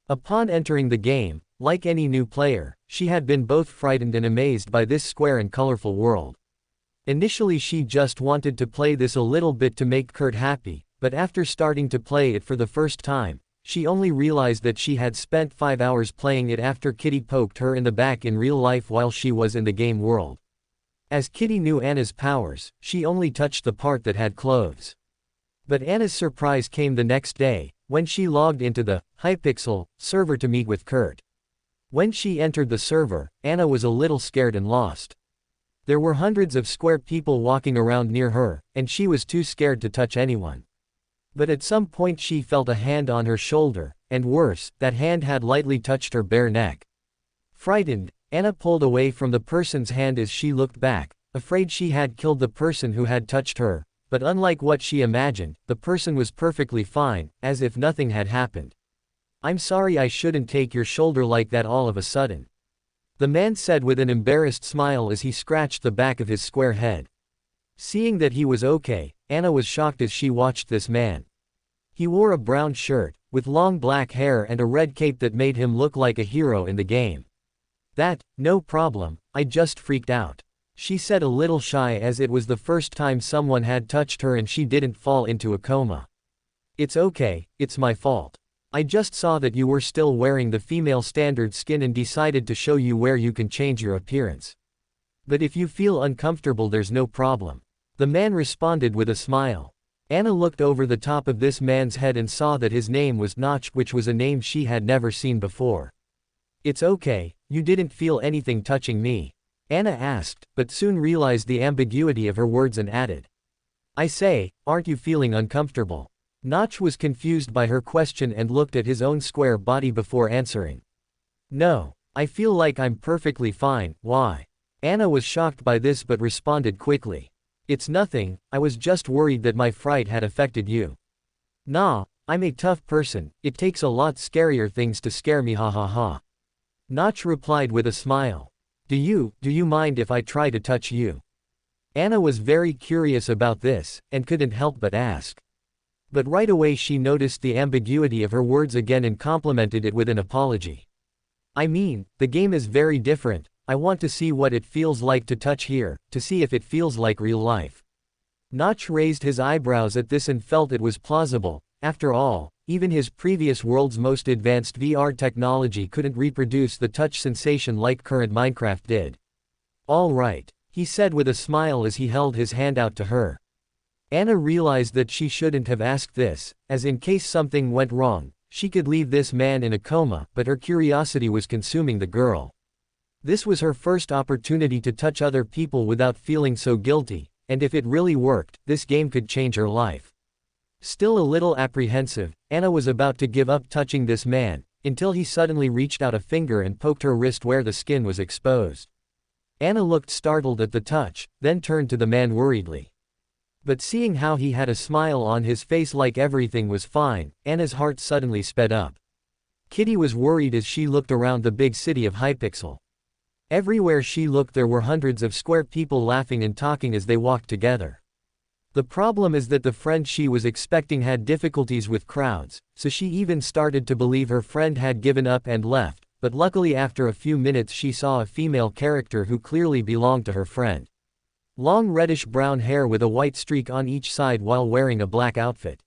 Upon entering the game, like any new player, she had been both frightened and amazed by this square and colorful world. Initially she just wanted to play this a little bit to make Kurt happy, but after starting to play it for the first time, she only realized that she had spent 5 hours playing it after Kitty poked her in the back in real life while she was in the game world. As Kitty knew Anna's powers, she only touched the part that had clothes. But Anna's surprise came the next day, when she logged into the Hypixel server to meet with Kurt. When she entered the server, Anna was a little scared and lost. There were hundreds of square people walking around near her, and she was too scared to touch anyone. But at some point she felt a hand on her shoulder, and worse, that hand had lightly touched her bare neck. Frightened, Anna pulled away from the person's hand as she looked back, afraid she had killed the person who had touched her, but unlike what she imagined, the person was perfectly fine, as if nothing had happened. "I'm sorry, I shouldn't take your shoulder like that all of a sudden," the man said with an embarrassed smile as he scratched the back of his square head. Seeing that he was okay, Anna was shocked as she watched this man. He wore a brown shirt, with long black hair and a red cape that made him look like a hero in the game. No problem, I just freaked out," she said a little shy as it was the first time someone had touched her and she didn't fall into a coma. "It's okay, it's my fault. I just saw that you were still wearing the female standard skin and decided to show you where you can change your appearance. But if you feel uncomfortable, there's no problem," the man responded with a smile. Anna looked over the top of this man's head and saw that his name was Notch, which was a name she had never seen before. "It's okay, you didn't feel anything touching me?" Anna asked, but soon realized the ambiguity of her words and added, "I say, aren't you feeling uncomfortable?" Notch was confused by her question and looked at his own square body before answering. "No, I feel like I'm perfectly fine, why?" Anna was shocked by this but responded quickly. "It's nothing, I was just worried that my fright had affected you." "Nah, I'm a tough person, it takes a lot scarier things to scare me, ha ha ha." Notch replied with a smile. Do you mind if I try to touch you?" Anna was very curious about this, and couldn't help but ask. But right away she noticed the ambiguity of her words again and complimented it with an apology. "I mean, the game is very different, I want to see what it feels like to touch here, to see if it feels like real life." Notch raised his eyebrows at this and felt it was plausible. After all, even his previous world's most advanced VR technology couldn't reproduce the touch sensation like current Minecraft did. "All right," he said with a smile as he held his hand out to her. Anna realized that she shouldn't have asked this, as in case something went wrong, she could leave this man in a coma, but her curiosity was consuming the girl. This was her first opportunity to touch other people without feeling so guilty, and if it really worked, this game could change her life. Still a little apprehensive, Anna was about to give up touching this man, until he suddenly reached out a finger and poked her wrist where the skin was exposed. Anna looked startled at the touch, then turned to the man worriedly. But seeing how he had a smile on his face like everything was fine, Anna's heart suddenly sped up. Kitty was worried as she looked around the big city of Hypixel. Everywhere she looked there were hundreds of square people laughing and talking as they walked together. The problem is that the friend she was expecting had difficulties with crowds, so she even started to believe her friend had given up and left, but luckily after a few minutes she saw a female character who clearly belonged to her friend. Long reddish-brown hair with a white streak on each side while wearing a black outfit.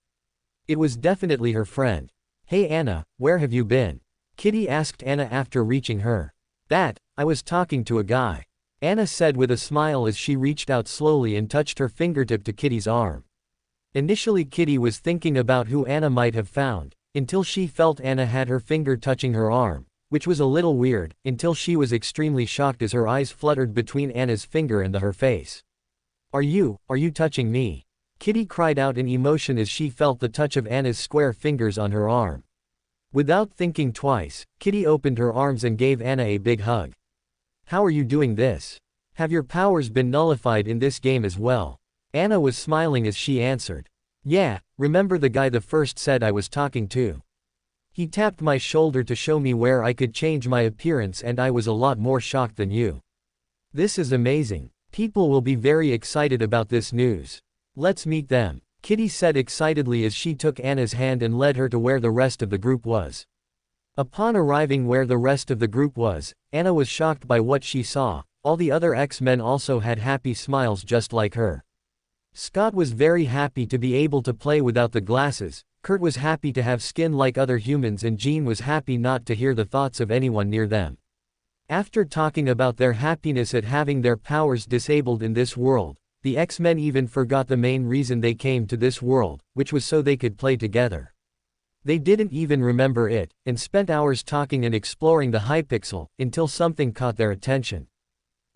It was definitely her friend. "Hey Anna, where have you been?" Kitty asked Anna after reaching her. I was talking to a guy," Anna said with a smile as she reached out slowly and touched her fingertip to Kitty's arm. Initially Kitty was thinking about who Anna might have found, until she felt Anna had her finger touching her arm, which was a little weird, until she was extremely shocked as her eyes fluttered between Anna's finger and her face. Are you touching me?" Kitty cried out in emotion as she felt the touch of Anna's square fingers on her arm. Without thinking twice, Kitty opened her arms and gave Anna a big hug. "How are you doing this? Have your powers been nullified in this game as well?" Anna was smiling as she answered. "Yeah, remember the guy the first said I was talking to? He tapped my shoulder to show me where I could change my appearance and I was a lot more shocked than you. This is amazing. People will be very excited about this news. Let's meet them," Kitty said excitedly as she took Anna's hand and led her to where the rest of the group was. Upon arriving where the rest of the group was, Anna was shocked by what she saw. all the other X-Men also had happy smiles just like her. Scott was very happy to be able to play without the glasses, Kurt was happy to have skin like other humans, and Jean was happy not to hear the thoughts of anyone near them. After talking about their happiness at having their powers disabled in this world, the X-Men even forgot the main reason they came to this world, which was so they could play together. They didn't even remember it, and spent hours talking and exploring the Hypixel, until something caught their attention.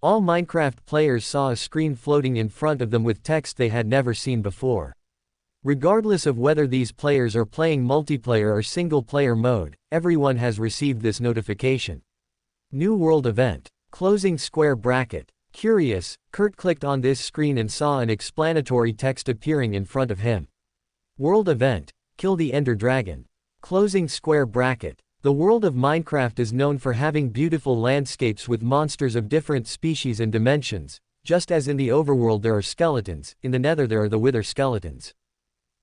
All Minecraft players saw a screen floating in front of them with text they had never seen before. Regardless of whether these players are playing multiplayer or single-player mode, everyone has received this notification. New World Event. Closing square bracket. Curious, Kurt clicked on this screen and saw an explanatory text appearing in front of him. World Event. Kill the Ender Dragon. Closing square bracket. The world of Minecraft is known for having beautiful landscapes with monsters of different species and dimensions. Just as in the overworld there are skeletons, in the nether there are the wither skeletons.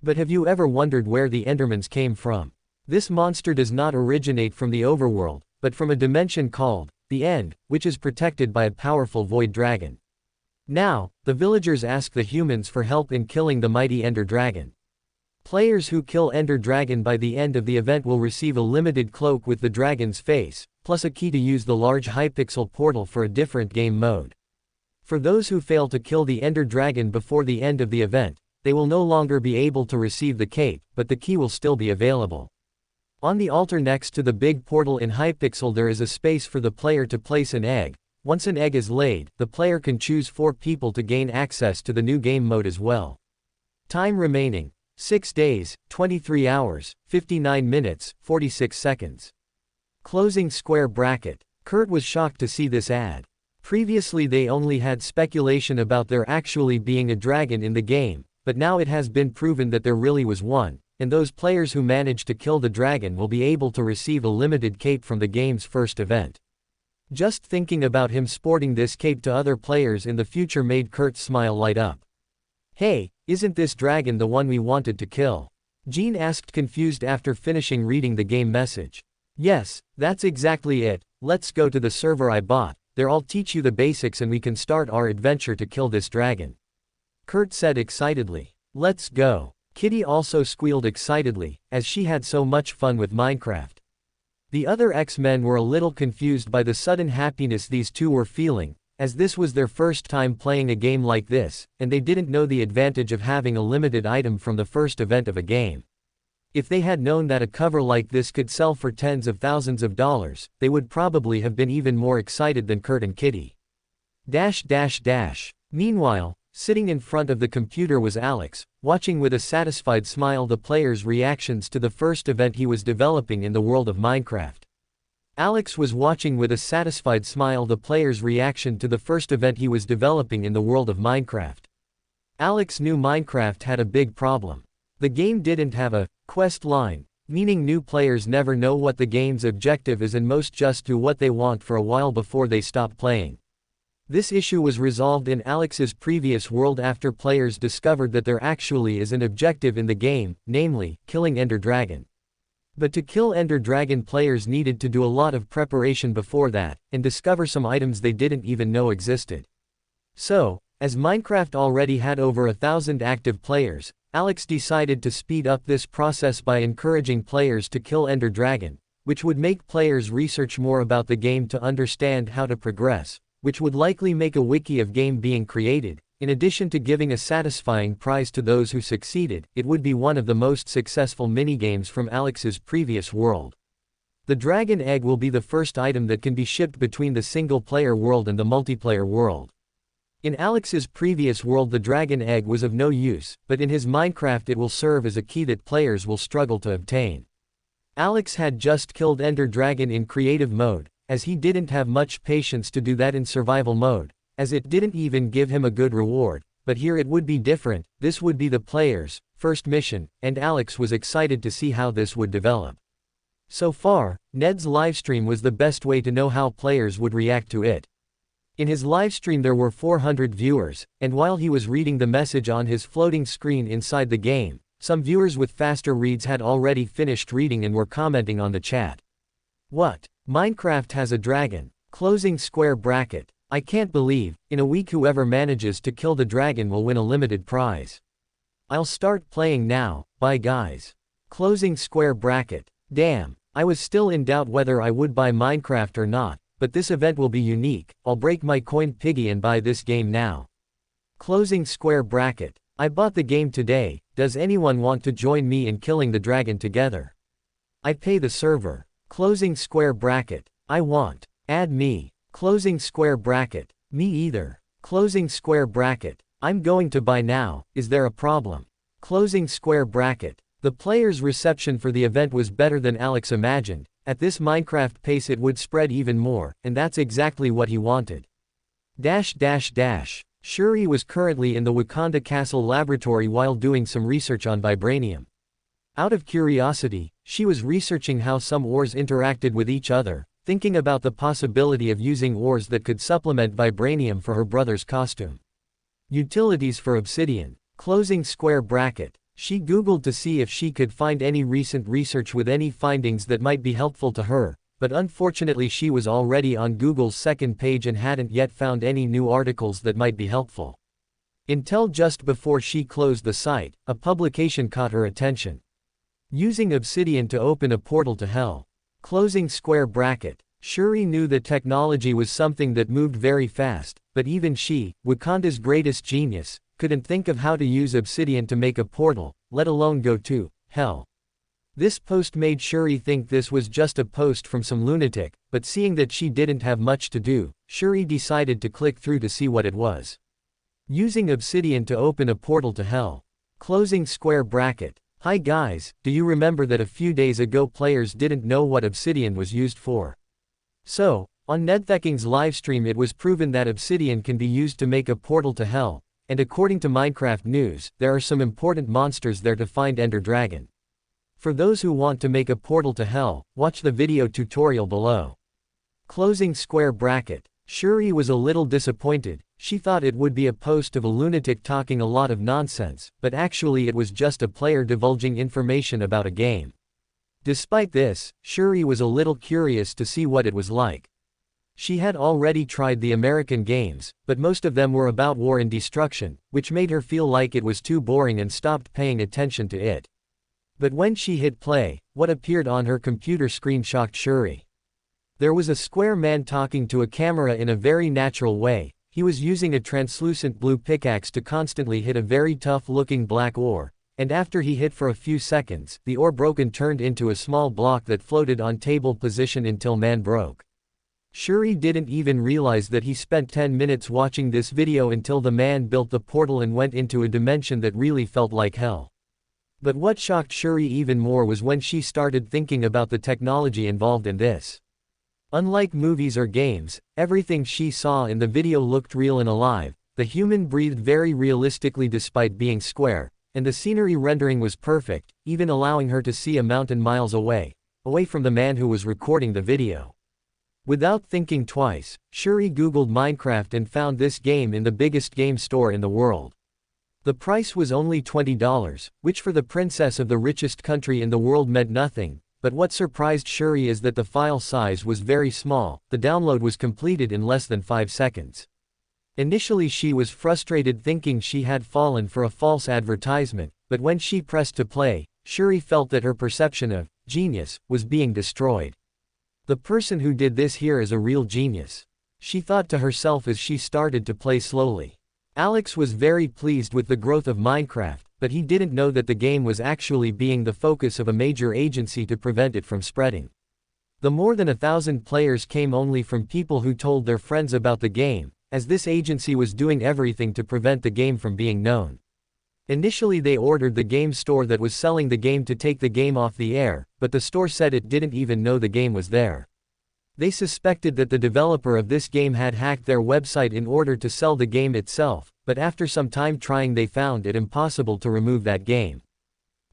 But have you ever wondered where the Endermans came from? This monster does not originate from the overworld, but from a dimension called the End, which is protected by a powerful void dragon. Now, the villagers ask the humans for help in killing the mighty Ender Dragon. Players who kill Ender Dragon by the end of the event will receive a limited cloak with the dragon's face, plus a key to use the large Hypixel portal for a different game mode. For those who fail to kill the Ender Dragon before the end of the event, they will no longer be able to receive the cape, but the key will still be available. On the altar next to the big portal in Hypixel there is a space for the player to place an egg. Once an egg is laid, the player can choose 4 people to gain access to the new game mode as well. Time remaining: 6 days, 23 hours, 59 minutes, 46 seconds. Closing square bracket. Kurt was shocked to see this ad. Previously they only had speculation about there actually being a dragon in the game, but now it has been proven that there really was one, and those players who manage to kill the dragon will be able to receive a limited cape from the game's first event. Just thinking about him sporting this cape to other players in the future made Kurt's smile light up. "Hey, isn't this dragon the one we wanted to kill?" Jean asked, confused after finishing reading the game message. "Yes, that's exactly it. Let's go to the server I bought. There I'll teach you the basics and we can start our adventure to kill this dragon," Kurt said excitedly. "Let's go." Kitty also squealed excitedly, as she had so much fun with Minecraft. The other X-Men were a little confused by the sudden happiness these two were feeling, as this was their first time playing a game like this, and they didn't know the advantage of having a limited item from the first event of a game. If they had known that a cover like this could sell for tens of thousands of dollars, they would probably have been even more excited than Kurt and Kitty. Meanwhile, sitting in front of the computer was Alex, watching with a satisfied smile the players' reactions to the first event he was developing in the world of Minecraft. Alex was watching with a satisfied smile the players' reaction to the first event he was developing in the world of Minecraft. Alex knew Minecraft had a big problem. The game didn't have a quest line, meaning new players never know what the game's objective is and most just do what they want for a while before they stop playing. This issue was resolved in Alex's previous world after players discovered that there actually is an objective in the game, namely, killing Ender Dragon. But to kill Ender Dragon players needed to do a lot of preparation before that, and discover some items they didn't even know existed. So, as Minecraft already had over 1,000 active players, Alex decided to speed up this process by encouraging players to kill Ender Dragon, which would make players research more about the game to understand how to progress, which would likely make a wiki of game being created. In addition to giving a satisfying prize to those who succeeded, it would be one of the most successful minigames from Alex's previous world. The dragon egg will be the first item that can be shipped between the single-player world and the multiplayer world. In Alex's previous world the dragon egg was of no use, but in his Minecraft it will serve as a key that players will struggle to obtain. Alex had just killed Ender Dragon in creative mode, as he didn't have much patience to do that in survival mode, as it didn't even give him a good reward, but here it would be different. This would be the player's first mission, and Alex was excited to see how this would develop. So far, Ned's livestream was the best way to know how players would react to it. In his livestream there were 400 viewers, and while he was reading the message on his floating screen inside the game, some viewers with faster reads had already finished reading and were commenting on the chat. "What? Minecraft has a dragon. Closing square bracket. I can't believe, in a week whoever manages to kill the dragon will win a limited prize. I'll start playing now, bye guys. Closing square bracket. Damn, I was still in doubt whether I would buy Minecraft or not, but this event will be unique. I'll break my coin piggy and buy this game now. Closing square bracket. I bought the game today. Does anyone want to join me in killing the dragon together? I pay the server. Closing square bracket. I want. Add me. Closing square bracket. Me either. Closing square bracket. I'm going to buy now. Is there a problem? Closing square bracket. The players' reception for the event was better than Alex imagined. At this Minecraft pace it would spread even more, and that's exactly what he wanted. Shuri was currently in the Wakanda Castle laboratory while doing some research on vibranium. Out of curiosity, she was researching how some ores interacted with each other, thinking about the possibility of using ores that could supplement vibranium for her brother's costume. Utilities for obsidian. Closing square bracket. She Googled to see if she could find any recent research with any findings that might be helpful to her, but unfortunately she was already on Google's second page and hadn't yet found any new articles that might be helpful. Until just before she closed the site, a publication caught her attention. Using obsidian to open a portal to hell. Closing square bracket. Shuri knew that technology was something that moved very fast, but even she, Wakanda's greatest genius, couldn't think of how to use obsidian to make a portal, let alone go to hell. This post made Shuri think this was just a post from some lunatic, but seeing that she didn't have much to do, Shuri decided to click through to see what it was. Using obsidian to open a portal to hell. Closing square bracket. Hi guys, do you remember that a few days ago players didn't know what obsidian was used for? So, on Nedtheking's livestream it was proven that obsidian can be used to make a portal to hell, and according to Minecraft News, there are some important monsters there to find Ender Dragon. For those who want to make a portal to hell, watch the video tutorial below. Closing square bracket. Shuri was a little disappointed. She thought it would be a post of a lunatic talking a lot of nonsense, but actually it was just a player divulging information about a game. Despite this, Shuri was a little curious to see what it was like. She had already tried the American games, but most of them were about war and destruction, which made her feel like it was too boring and stopped paying attention to it. But when she hit play, what appeared on her computer screen shocked Shuri. There was a square man talking to a camera in a very natural way. He was using a translucent blue pickaxe to constantly hit a very tough-looking black ore, and after he hit for a few seconds, the ore broke and turned into a small block that floated on table position until man broke. Shuri didn't even realize that he spent 10 minutes watching this video until the man built the portal and went into a dimension that really felt like hell. But what shocked Shuri even more was when she started thinking about the technology involved in this. Unlike movies or games, everything she saw in the video looked real and alive. The human breathed very realistically despite being square, and the scenery rendering was perfect, even allowing her to see a mountain miles away from the man who was recording the video. Without thinking twice, Shuri Googled Minecraft and found this game in the biggest game store in the world. The price was only $20, which for the princess of the richest country in the world meant nothing, but what surprised Shuri is that the file size was very small. The download was completed in less than 5 seconds. Initially she was frustrated thinking she had fallen for a false advertisement, but when she pressed to play, Shuri felt that her perception of genius was being destroyed. The person who did this here is a real genius, she thought to herself as she started to play slowly. Alex was very pleased with the growth of Minecraft, but he didn't know that the game was actually being the focus of a major agency to prevent it from spreading. The more than 1,000 players came only from people who told their friends about the game, as this agency was doing everything to prevent the game from being known. Initially they ordered the game store that was selling the game to take the game off the air, but the store said it didn't even know the game was there. They suspected that the developer of this game had hacked their website in order to sell the game itself, but after some time trying they found it impossible to remove that game.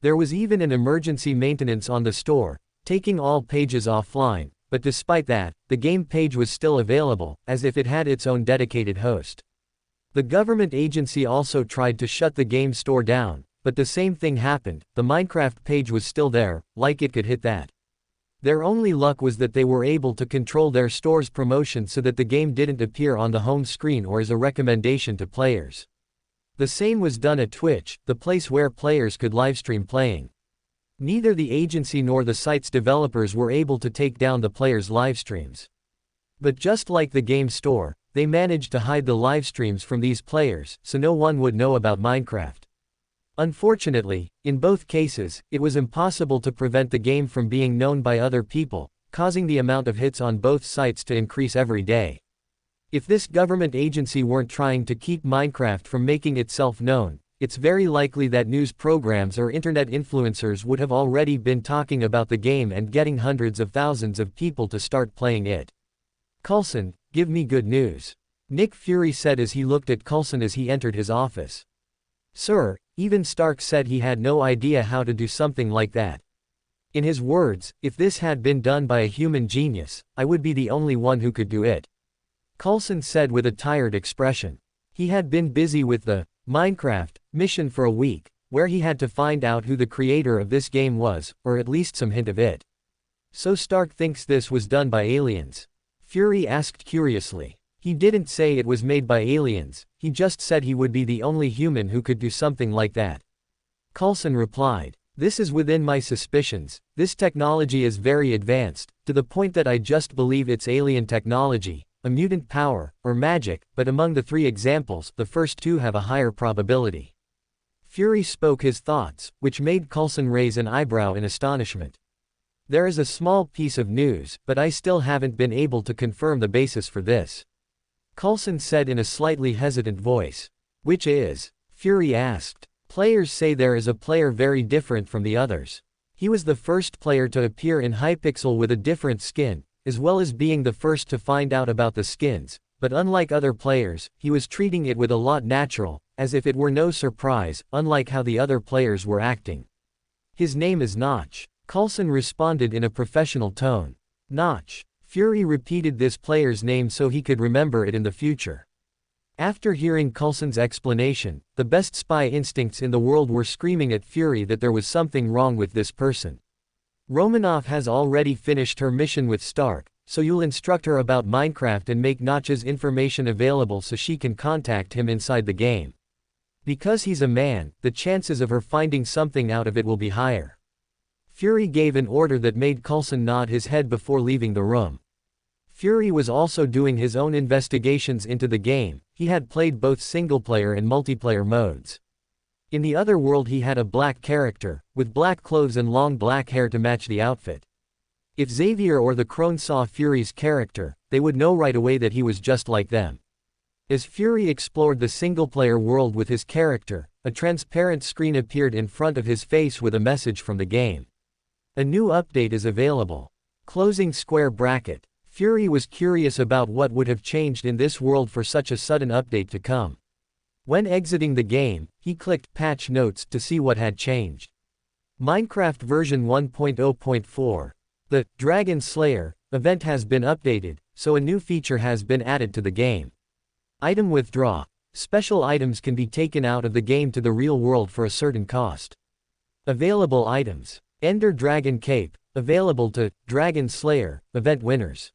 There was even an emergency maintenance on the store, taking all pages offline, but despite that, the game page was still available, as if it had its own dedicated host. The government agency also tried to shut the game store down, but the same thing happened. The Minecraft page was still there, like it could hit that. Their only luck was that they were able to control their store's promotion so that the game didn't appear on the home screen or as a recommendation to players. The same was done at Twitch, the place where players could livestream playing. Neither the agency nor the site's developers were able to take down the players' livestreams. But just like the game store, they managed to hide the livestreams from these players, so no one would know about Minecraft. Unfortunately, in both cases, it was impossible to prevent the game from being known by other people, causing the amount of hits on both sites to increase every day. If this government agency weren't trying to keep Minecraft from making itself known, it's very likely that news programs or internet influencers would have already been talking about the game and getting hundreds of thousands of people to start playing it. "Coulson, give me good news," Nick Fury said as he looked at Coulson as he entered his office. "Sir," even Stark said he had no idea how to do something like that. In his words, "If this had been done by a human genius, I would be the only one who could do it," Coulson said with a tired expression. He had been busy with the Minecraft mission for a week, where he had to find out who the creator of this game was, or at least some hint of it. "So Stark thinks this was done by aliens?" Fury asked curiously. "He didn't say it was made by aliens, he just said he would be the only human who could do something like that," Coulson replied. "This is within my suspicions. This technology is very advanced, to the point that I just believe it's alien technology, a mutant power, or magic, but among the three examples, the first two have a higher probability." Fury spoke his thoughts, which made Coulson raise an eyebrow in astonishment. "There is a small piece of news, but I still haven't been able to confirm the basis for this," Coulson said in a slightly hesitant voice. "Which is?" Fury asked. "Players say there is a player very different from the others. He was the first player to appear in Hypixel with a different skin, as well as being the first to find out about the skins, but unlike other players, he was treating it with a lot natural, as if it were no surprise, unlike how the other players were acting. His name is Notch," Coulson responded in a professional tone. "Notch." Fury repeated this player's name so he could remember it in the future. After hearing Coulson's explanation, the best spy instincts in the world were screaming at Fury that there was something wrong with this person. "Romanoff has already finished her mission with Stark, so you'll instruct her about Minecraft and make Notch's information available so she can contact him inside the game. Because he's a man, the chances of her finding something out of it will be higher." Fury gave an order that made Coulson nod his head before leaving the room. Fury was also doing his own investigations into the game. He had played both single-player and multiplayer modes. In the other world he had a black character, with black clothes and long black hair to match the outfit. If Xavier or the Crone saw Fury's character, they would know right away that he was just like them. As Fury explored the single-player world with his character, a transparent screen appeared in front of his face with a message from the game. "A new update is available." Closing square bracket. Fury was curious about what would have changed in this world for such a sudden update to come. When exiting the game, he clicked Patch Notes to see what had changed. Minecraft version 1.0.4. The Dragon Slayer event has been updated, so a new feature has been added to the game. Item Withdraw. Special items can be taken out of the game to the real world for a certain cost. Available items. Ender Dragon Cape, available to Dragon Slayer event winners.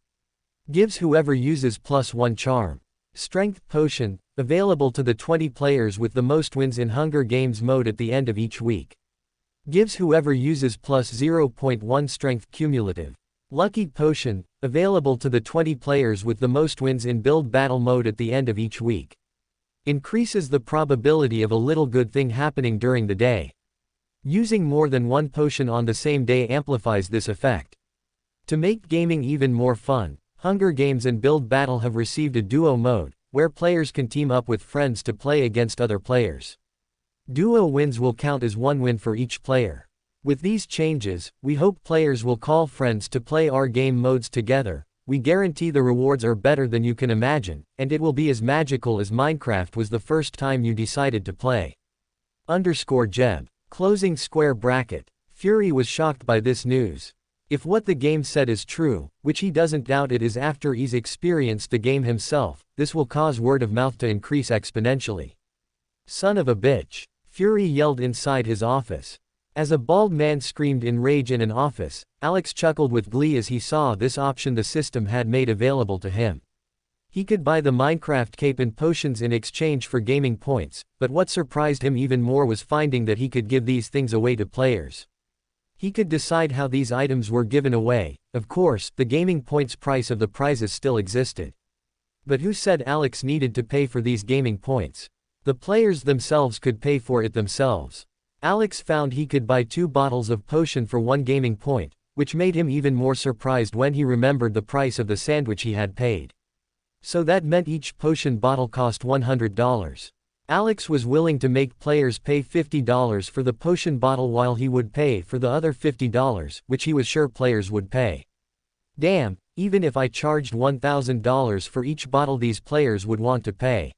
Gives whoever uses +1 charm. Strength Potion, available to the 20 players with the most wins in Hunger Games mode at the end of each week. Gives whoever uses +0.1 strength cumulative. Lucky Potion, available to the 20 players with the most wins in Build Battle mode at the end of each week. Increases the probability of a little good thing happening during the day. Using more than one potion on the same day amplifies this effect. To make gaming even more fun, Hunger Games and Build Battle have received a duo mode, where players can team up with friends to play against other players. Duo wins will count as one win for each player. With these changes, we hope players will call friends to play our game modes together. We guarantee the rewards are better than you can imagine, and it will be as magical as Minecraft was the first time you decided to play. _Jeb. Closing square bracket. Fury was shocked by this news. If what the game said is true, which he doesn't doubt it is after he's experienced the game himself, this will cause word of mouth to increase exponentially. Son of a bitch. Fury yelled inside his office. As a bald man screamed in rage in an office, Alex chuckled with glee as he saw this option the system had made available to him. He could buy the Minecraft cape and potions in exchange for gaming points, but what surprised him even more was finding that he could give these things away to players. He could decide how these items were given away. Of course, the gaming points price of the prizes still existed. But who said Alex needed to pay for these gaming points? The players themselves could pay for it themselves. Alex found he could buy 2 bottles of potion for 1 gaming point, which made him even more surprised when he remembered the price of the sandwich he had paid. So that meant each potion bottle cost $100. Alex was willing to make players pay $50 for the potion bottle while he would pay for the other $50, which he was sure players would pay. Damn, even if I charged $1,000 for each bottle these players would want to pay.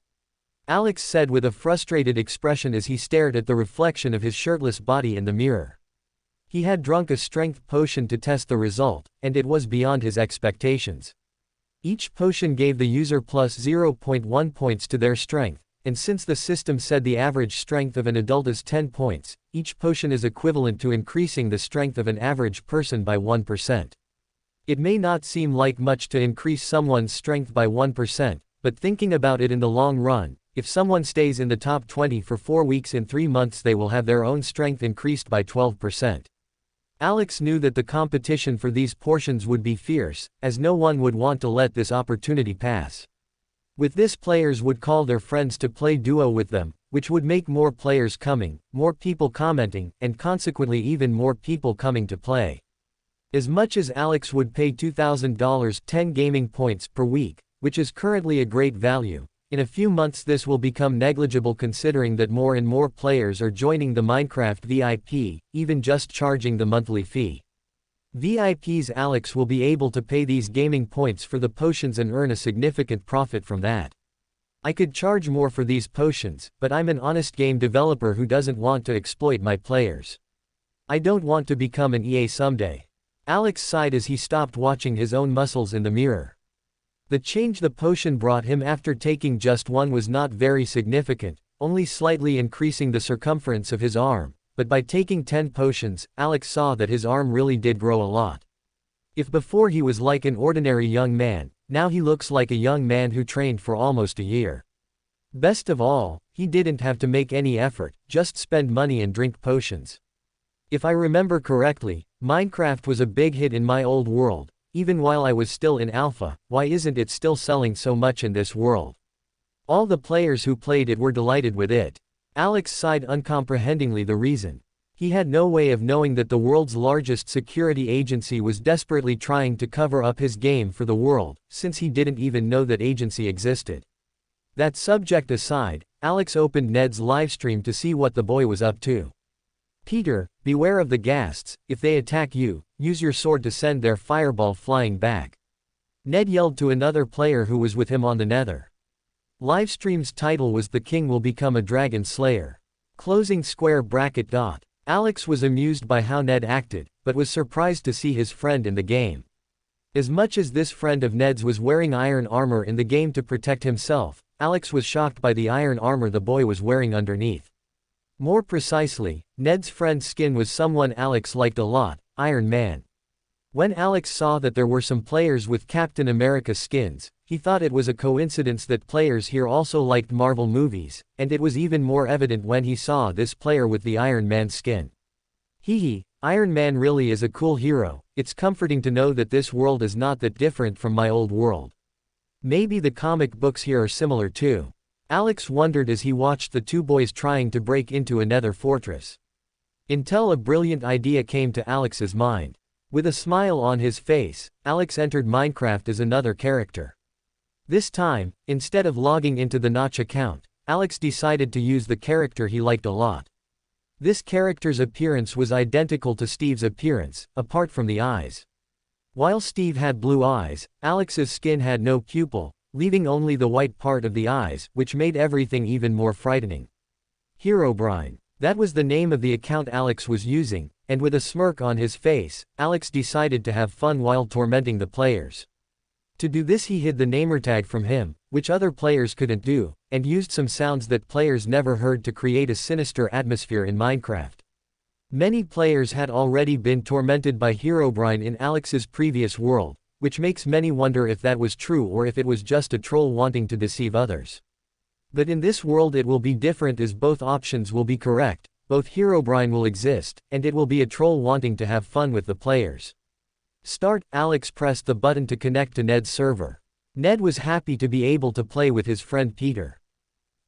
Alex said with a frustrated expression as he stared at the reflection of his shirtless body in the mirror. He had drunk a strength potion to test the result, and it was beyond his expectations. Each potion gave the user plus 0.1 points to their strength, and since the system said the average strength of an adult is 10 points, each potion is equivalent to increasing the strength of an average person by 1%. It may not seem like much to increase someone's strength by 1%, but thinking about it in the long run, if someone stays in the top 20 for 4 weeks in 3 months they will have their own strength increased by 12%. Alex knew that the competition for these portions would be fierce, as no one would want to let this opportunity pass. With this players would call their friends to play duo with them, which would make more players coming, more people commenting, and consequently even more people coming to play. As much as Alex would pay $2,000 10 gaming points per week, which is currently a great value, in a few months this will become negligible considering that more and more players are joining the Minecraft VIP, even just charging the monthly fee. VIPs Alex will be able to pay these gaming points for the potions and earn a significant profit from that. I could charge more for these potions, but I'm an honest game developer who doesn't want to exploit my players. I don't want to become an EA someday. Alex sighed as he stopped watching his own muscles in the mirror. The change the potion brought him after taking just 1 was not very significant, only slightly increasing the circumference of his arm, but by taking 10 potions, Alex saw that his arm really did grow a lot. If before he was like an ordinary young man, now he looks like a young man who trained for almost a year. Best of all, he didn't have to make any effort, just spend money and drink potions. If I remember correctly, Minecraft was a big hit in my old world. Even while I was still in alpha, why isn't it still selling so much in this world? All the players who played it were delighted with it. Alex sighed uncomprehendingly the reason. He had no way of knowing that the world's largest security agency was desperately trying to cover up his game for the world, since he didn't even know that agency existed. That subject aside, Alex opened Ned's livestream to see what the boy was up to. Peter, beware of the ghasts, if they attack you, use your sword to send their fireball flying back. Ned yelled to another player who was with him on the Nether. Livestream's title was The King Will Become a Dragon Slayer. Closing square bracket dot. Alex was amused by how Ned acted, but was surprised to see his friend in the game. As much as this friend of Ned's was wearing iron armor in the game to protect himself, Alex was shocked by the iron armor the boy was wearing underneath. More precisely, Ned's friend's skin was someone Alex liked a lot, Iron Man. When Alex saw that there were some players with Captain America skins, he thought it was a coincidence that players here also liked Marvel movies, and it was even more evident when he saw this player with the Iron Man skin. Hee, Iron Man really is a cool hero. It's comforting to know that this world is not that different from my old world. Maybe the comic books here are similar too. Alex wondered as he watched the 2 boys trying to break into a nether fortress. Until a brilliant idea came to Alex's mind. With a smile on his face, Alex entered Minecraft as another character. This time, instead of logging into the Notch account, Alex decided to use the character he liked a lot. This character's appearance was identical to Steve's appearance, apart from the eyes. While Steve had blue eyes, Alex's skin had no pupil, leaving only the white part of the eyes, which made everything even more frightening. Herobrine. That was the name of the account Alex was using, and with a smirk on his face, Alex decided to have fun while tormenting the players. To do this he hid the namertag from him, which other players couldn't do, and used some sounds that players never heard to create a sinister atmosphere in Minecraft. Many players had already been tormented by Herobrine in Alex's previous world, which makes many wonder if that was true or if it was just a troll wanting to deceive others. But in this world it will be different, as both options will be correct, both Herobrine will exist, and it will be a troll wanting to have fun with the players. Start. Alex pressed the button to connect to Ned's server. Ned was happy to be able to play with his friend Peter.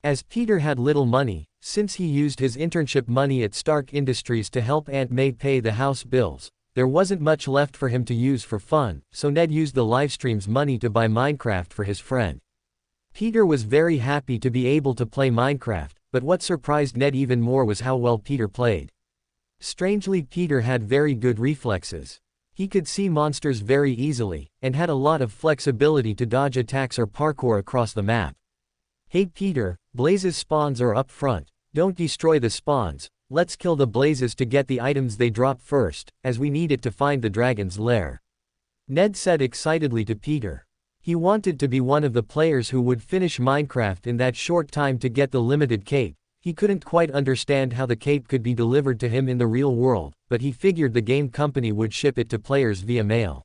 As Peter had little money, since he used his internship money at Stark Industries to help Aunt May pay the house bills, there wasn't much left for him to use for fun, so Ned used the livestream's money to buy Minecraft for his friend. Peter was very happy to be able to play Minecraft, but what surprised Ned even more was how well Peter played. Strangely, Peter had very good reflexes. He could see monsters very easily, and had a lot of flexibility to dodge attacks or parkour across the map. Hey Peter, blazes spawns are up front, don't destroy the spawns, let's kill the blazes to get the items they drop first, as we need it to find the dragon's lair. Ned said excitedly to Peter. He wanted to be one of the players who would finish Minecraft in that short time to get the limited cape. He couldn't quite understand how the cape could be delivered to him in the real world, but he figured the game company would ship it to players via mail.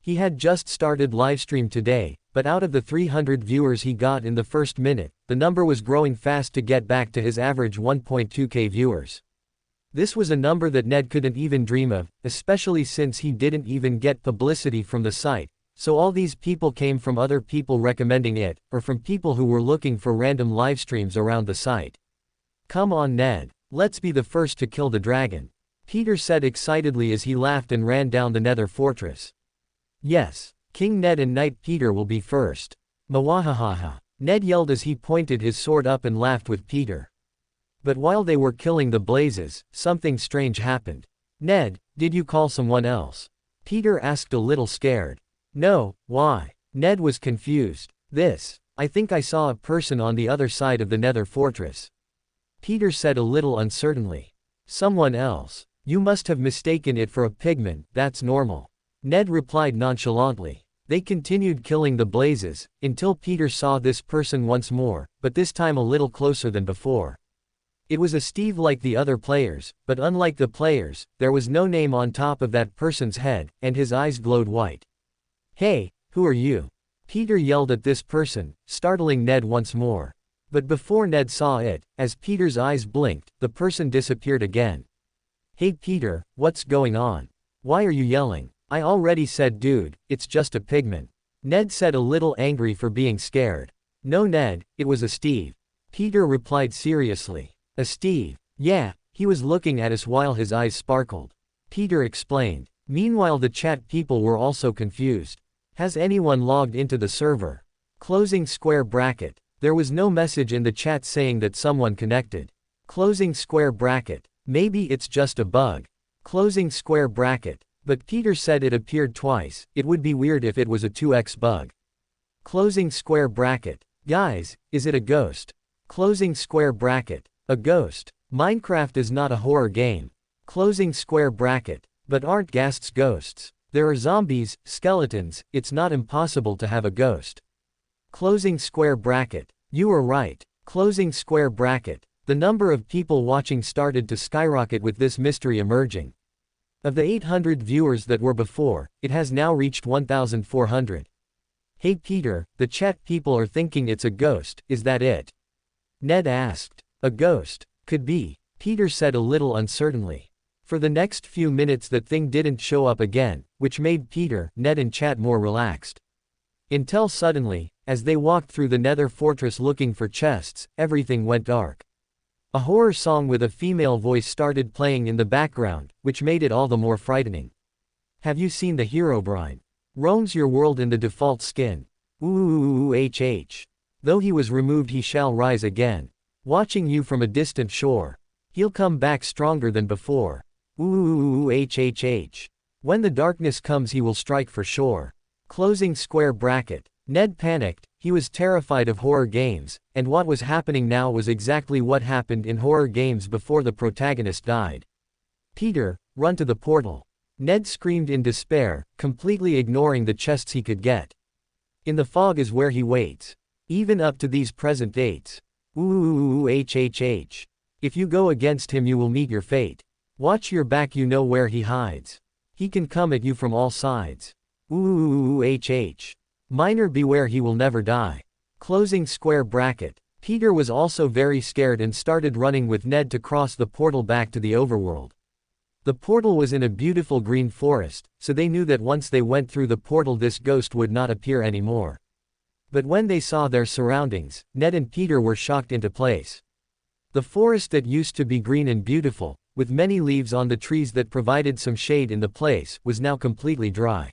He had just started livestream today, but out of the 300 viewers he got in the first minute, the number was growing fast to get back to his average 1.2k viewers. This was a number that Ned couldn't even dream of, especially since he didn't even get publicity from the site, so all these people came from other people recommending it, or from people who were looking for random livestreams around the site. Come on Ned, let's be the first to kill the dragon, Peter said excitedly as he laughed and ran down the Nether fortress. Yes, King Ned and Knight Peter will be first. Mwahahaha, Ned yelled as he pointed his sword up and laughed with Peter. But while they were killing the blazes, something strange happened. Ned, did you call someone else? Peter asked a little scared. No, why? Ned was confused. I think I saw a person on the other side of the Nether fortress. Peter said a little uncertainly. Someone else. You must have mistaken it for a pigman, that's normal. Ned replied nonchalantly. They continued killing the blazes, until Peter saw this person once more, but this time a little closer than before. It was a Steve like the other players, but unlike the players, there was no name on top of that person's head, and his eyes glowed white. Hey, who are you? Peter yelled at this person, startling Ned once more. But before Ned saw it, as Peter's eyes blinked, the person disappeared again. Hey Peter, what's going on? Why are you yelling? I already said dude, it's just a pigman. Ned said a little angry for being scared. No Ned, it was a Steve. Peter replied seriously. A Steve? Yeah, he was looking at us while his eyes sparkled. Peter explained. Meanwhile the chat people were also confused. Has anyone logged into the server? Closing square bracket. There was no message in the chat saying that someone connected. Closing square bracket. Maybe it's just a bug. Closing square bracket. But Peter said it appeared twice, it would be weird if it was a 2x bug. Closing square bracket. Guys, is it a ghost? Closing square bracket. A ghost. Minecraft is not a horror game. Closing square bracket. But aren't ghasts ghosts? There are zombies, skeletons, it's not impossible to have a ghost. Closing square bracket. You are right. Closing square bracket. The number of people watching started to skyrocket with this mystery emerging. Of the 800 viewers that were before, it has now reached 1,400. Hey Peter, the chat people are thinking it's a ghost, is that it? Ned asked. A ghost. Could be, Peter said a little uncertainly. For the next few minutes that thing didn't show up again, which made Peter, Ned and chat more relaxed. Until suddenly, as they walked through the Nether fortress looking for chests, everything went dark. A horror song with a female voice started playing in the background, which made it all the more frightening. Have you seen the Herobrine? Roams your world in the default skin. Ooh. Though he was removed he shall rise again. Watching you from a distant shore. He'll come back stronger than before. Ooh. When the darkness comes he will strike for sure. Closing square bracket. Ned panicked, he was terrified of horror games, and what was happening now was exactly what happened in horror games before the protagonist died. Peter, run to the portal. Ned screamed in despair, completely ignoring the chests he could get. In the fog is where he waits. Even up to these present dates. Ooh. If you go against him you will meet your fate. Watch your back, you know where he hides. He can come at you from all sides. Ooh, Minor beware, he will never die. Closing square bracket. Peter was also very scared and started running with Ned to cross the portal back to the overworld. The portal was in a beautiful green forest, so they knew that once they went through the portal this ghost would not appear anymore. But when they saw their surroundings, Ned and Peter were shocked into place. The forest that used to be green and beautiful, with many leaves on the trees that provided some shade in the place, was now completely dry.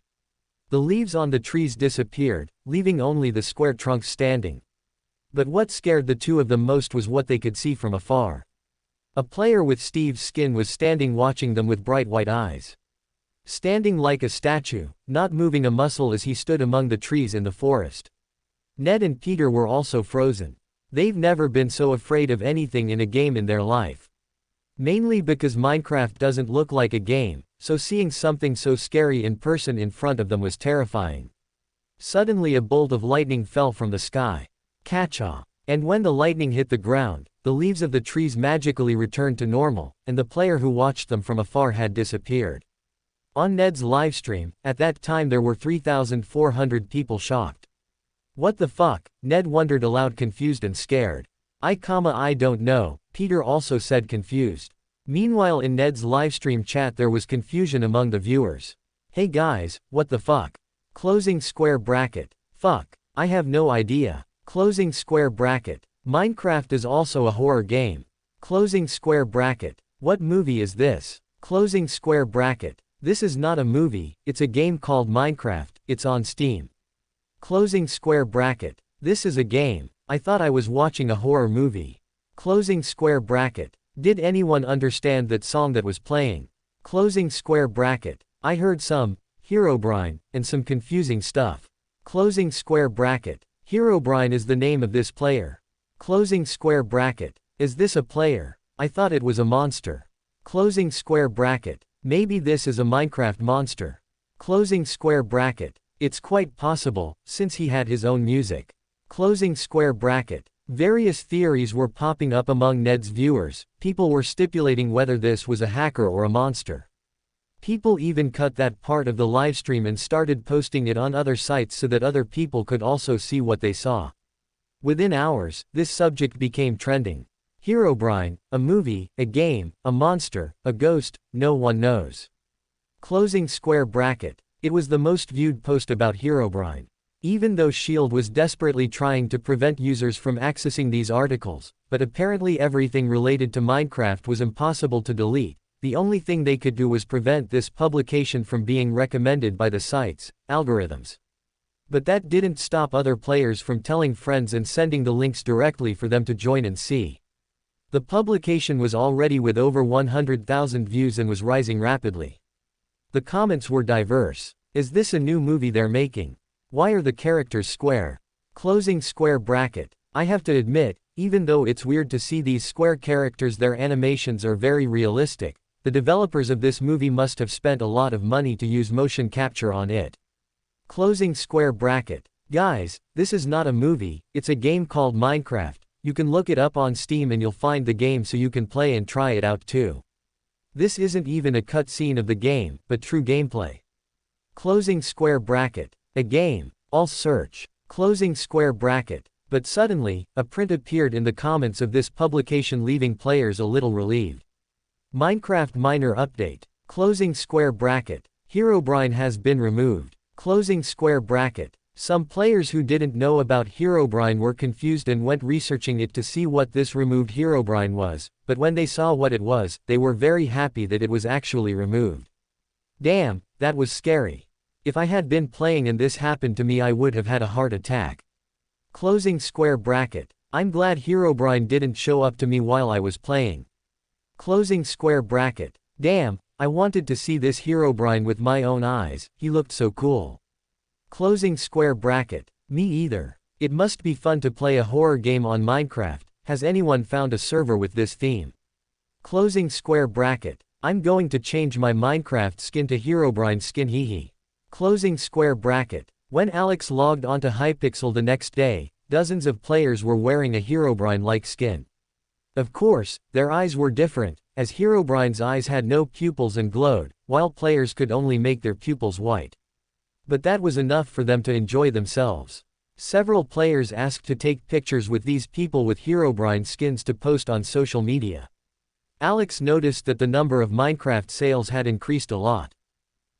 The leaves on the trees disappeared, leaving only the square trunks standing. But what scared the two of them most was what they could see from afar. A player with Steve's skin was standing watching them with bright white eyes. Standing like a statue, not moving a muscle as he stood among the trees in the forest. Ned and Peter were also frozen. They've never been so afraid of anything in a game in their life. Mainly because Minecraft doesn't look like a game, so seeing something so scary in person in front of them was terrifying. Suddenly a bolt of lightning fell from the sky. Catch-all. And when the lightning hit the ground, the leaves of the trees magically returned to normal, and the player who watched them from afar had disappeared. On Ned's livestream, at that time there were 3,400 people shocked. What the fuck? Ned wondered aloud, confused and scared. I don't know, Peter also said, confused. Meanwhile in Ned's livestream chat there was confusion among the viewers. Hey guys, what the fuck? Closing square bracket. Fuck, I have no idea. Closing square bracket. Minecraft is also a horror game. Closing square bracket. What movie is this? Closing square bracket. This is not a movie, it's a game called Minecraft, it's on Steam. Closing square bracket. This is a game. I thought I was watching a horror movie. Closing square bracket. Did anyone understand that song that was playing? Closing square bracket. I heard some Herobrine and some confusing stuff. Closing square bracket. Herobrine is the name of this player. Closing square bracket. Is this a player? I thought it was a monster. Closing square bracket. Maybe this is a Minecraft monster. Closing square bracket. It's quite possible, since he had his own music. Closing square bracket. Various theories were popping up among Ned's viewers. People were stipulating whether this was a hacker or a monster. People even cut that part of the livestream and started posting it on other sites so that other people could also see what they saw. Within hours, this subject became trending. Herobrine, a movie, a game, a monster, a ghost, no one knows. Closing square bracket. It was the most viewed post about Herobrine. Even though Shield was desperately trying to prevent users from accessing these articles, but apparently everything related to Minecraft was impossible to delete. The only thing they could do was prevent this publication from being recommended by the site's algorithms. But that didn't stop other players from telling friends and sending the links directly for them to join and see. The publication was already with over 100,000 views and was rising rapidly. The comments were diverse. Is this a new movie they're making? Why are the characters square? Closing square bracket. I have to admit, even though it's weird to see these square characters, their animations are very realistic. The developers of this movie must have spent a lot of money to use motion capture on it. Closing square bracket. Guys, this is not a movie, it's a game called Minecraft. You can look it up on Steam and you'll find the game so you can play and try it out too. This isn't even a cutscene of the game, but true gameplay. Closing square bracket. A game. I'll search. Closing square bracket. But suddenly, a print appeared in the comments of this publication, leaving players a little relieved. Minecraft minor update. Closing square bracket. Herobrine has been removed. Closing square bracket. Some players who didn't know about Herobrine were confused and went researching it to see what this removed Herobrine was, but when they saw what it was, they were very happy that it was actually removed. Damn, that was scary. If I had been playing and this happened to me, I would have had a heart attack. Closing square bracket. I'm glad Herobrine didn't show up to me while I was playing. Closing square bracket. Damn, I wanted to see this Herobrine with my own eyes, he looked so cool. Closing square bracket. Me either. It must be fun to play a horror game on Minecraft. Has anyone found a server with this theme? Closing square bracket. I'm going to change my Minecraft skin to Herobrine skin, hehe. Closing square bracket. When Alex logged onto Hypixel the next day, dozens of players were wearing a Herobrine-like skin. Of course, their eyes were different, as Herobrine's eyes had no pupils and glowed, while players could only make their pupils white. But that was enough for them to enjoy themselves. Several players asked to take pictures with these people with Herobrine skins to post on social media. Alex noticed that the number of Minecraft sales had increased a lot.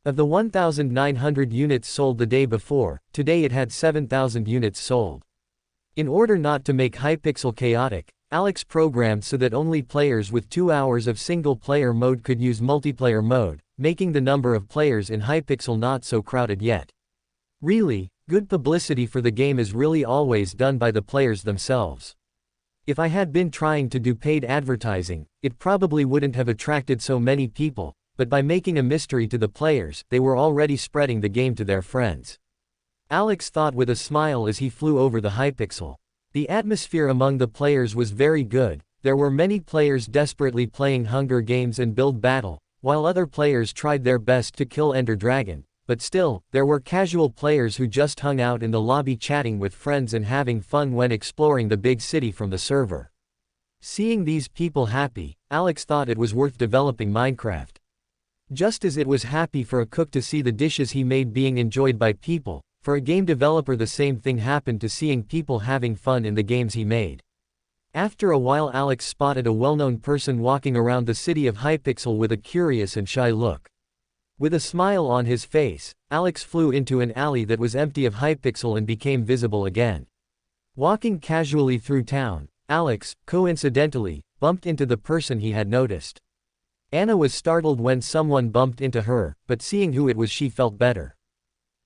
Of the 1,900 units sold the day before, today it had 7,000 units sold. In order not to make Hypixel chaotic, Alex programmed so that only players with 2 hours of single-player mode could use multiplayer mode, making the number of players in Hypixel not so crowded yet. Really, good publicity for the game is really always done by the players themselves. If I had been trying to do paid advertising, it probably wouldn't have attracted so many people, but by making a mystery to the players, they were already spreading the game to their friends. Alex thought with a smile as he flew over the Hypixel. The atmosphere among the players was very good. There were many players desperately playing Hunger Games and Build Battle, while other players tried their best to kill Ender Dragon, but still, there were casual players who just hung out in the lobby chatting with friends and having fun when exploring the big city from the server. Seeing these people happy, Alex thought it was worth developing Minecraft. Just as it was happy for a cook to see the dishes he made being enjoyed by people, for a game developer the same thing happened to seeing people having fun in the games he made. After a while Alex spotted a well-known person walking around the city of Hypixel with a curious and shy look. With a smile on his face, Alex flew into an alley that was empty of Hypixel and became visible again. Walking casually through town, Alex, coincidentally, bumped into the person he had noticed. Anna was startled when someone bumped into her, but seeing who it was she felt better.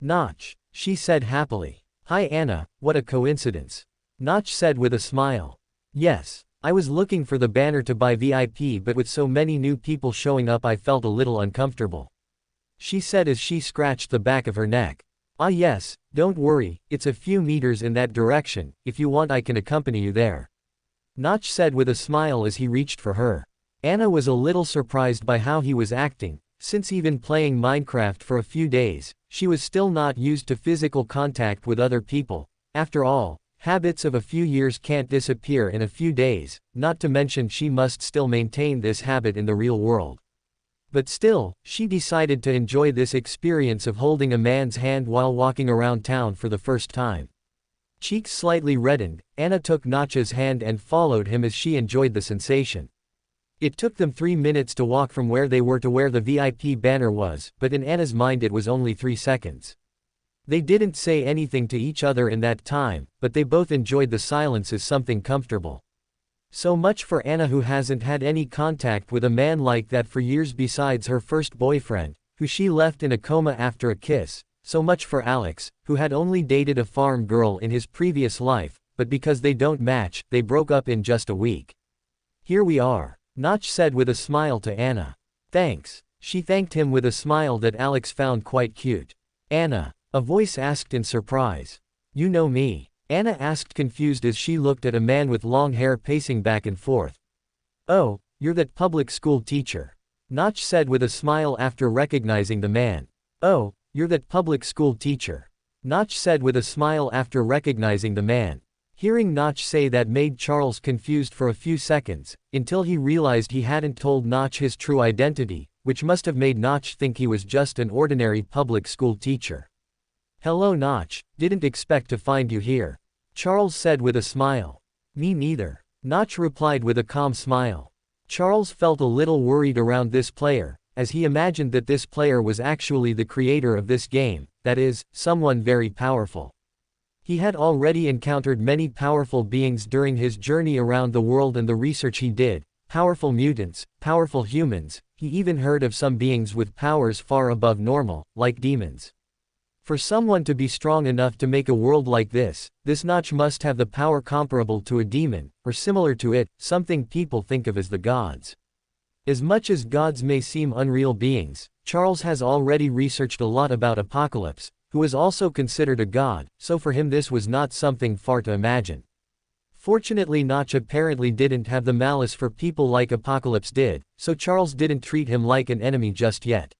"Notch," she said happily. "Hi Anna, what a coincidence." Notch said with a smile. "Yes, I was looking for the banner to buy VIP, but with so many new people showing up I felt a little uncomfortable," she said as she scratched the back of her neck. "Ah yes, don't worry, it's a few meters in that direction, if you want I can accompany you there," Notch said with a smile as he reached for her. Anna was a little surprised by how he was acting. Since even playing Minecraft for a few days, she was still not used to physical contact with other people. After all, habits of a few years can't disappear in a few days, not to mention she must still maintain this habit in the real world. But still, she decided to enjoy this experience of holding a man's hand while walking around town for the first time. Cheeks slightly reddened, Anna took Notch's hand and followed him as she enjoyed the sensation. It took them 3 minutes to walk from where they were to where the VIP banner was, but in Anna's mind it was only 3 seconds. They didn't say anything to each other in that time, but they both enjoyed the silence as something comfortable. So much for Anna, who hasn't had any contact with a man like that for years besides her first boyfriend, who she left in a coma after a kiss. So much for Alex, who had only dated a farm girl in his previous life, but because they don't match, they broke up in just a week. "Here we are," Notch said with a smile to Anna. "Thanks." She thanked him with a smile that Alex found quite cute. "Anna," a voice asked in surprise. "You know me?" Anna asked, confused as she looked at a man with long hair pacing back and forth. "Oh, you're that public school teacher," Notch said with a smile after recognizing the man. "Oh, you're that public school teacher," Notch said with a smile after recognizing the man. Hearing Notch say that made Charles confused for a few seconds, until he realized he hadn't told Notch his true identity, which must have made Notch think he was just an ordinary public school teacher. "Hello Notch, didn't expect to find you here," Charles said with a smile. "Me neither," Notch replied with a calm smile. Charles felt a little worried around this player, as he imagined that this player was actually the creator of this game, that is, someone very powerful. He had already encountered many powerful beings during his journey around the world and the research he did: powerful mutants, powerful humans. He even heard of some beings with powers far above normal, like demons. For someone to be strong enough to make a world like this Notch must have the power comparable to a demon, or similar to it, something people think of as the gods. As much as gods may seem unreal beings, Charles has already researched a lot about Apocalypse, who is also considered a god, so for him this was not something far to imagine. Fortunately Notch apparently didn't have the malice for people like Apocalypse did, so Charles didn't treat him like an enemy just yet.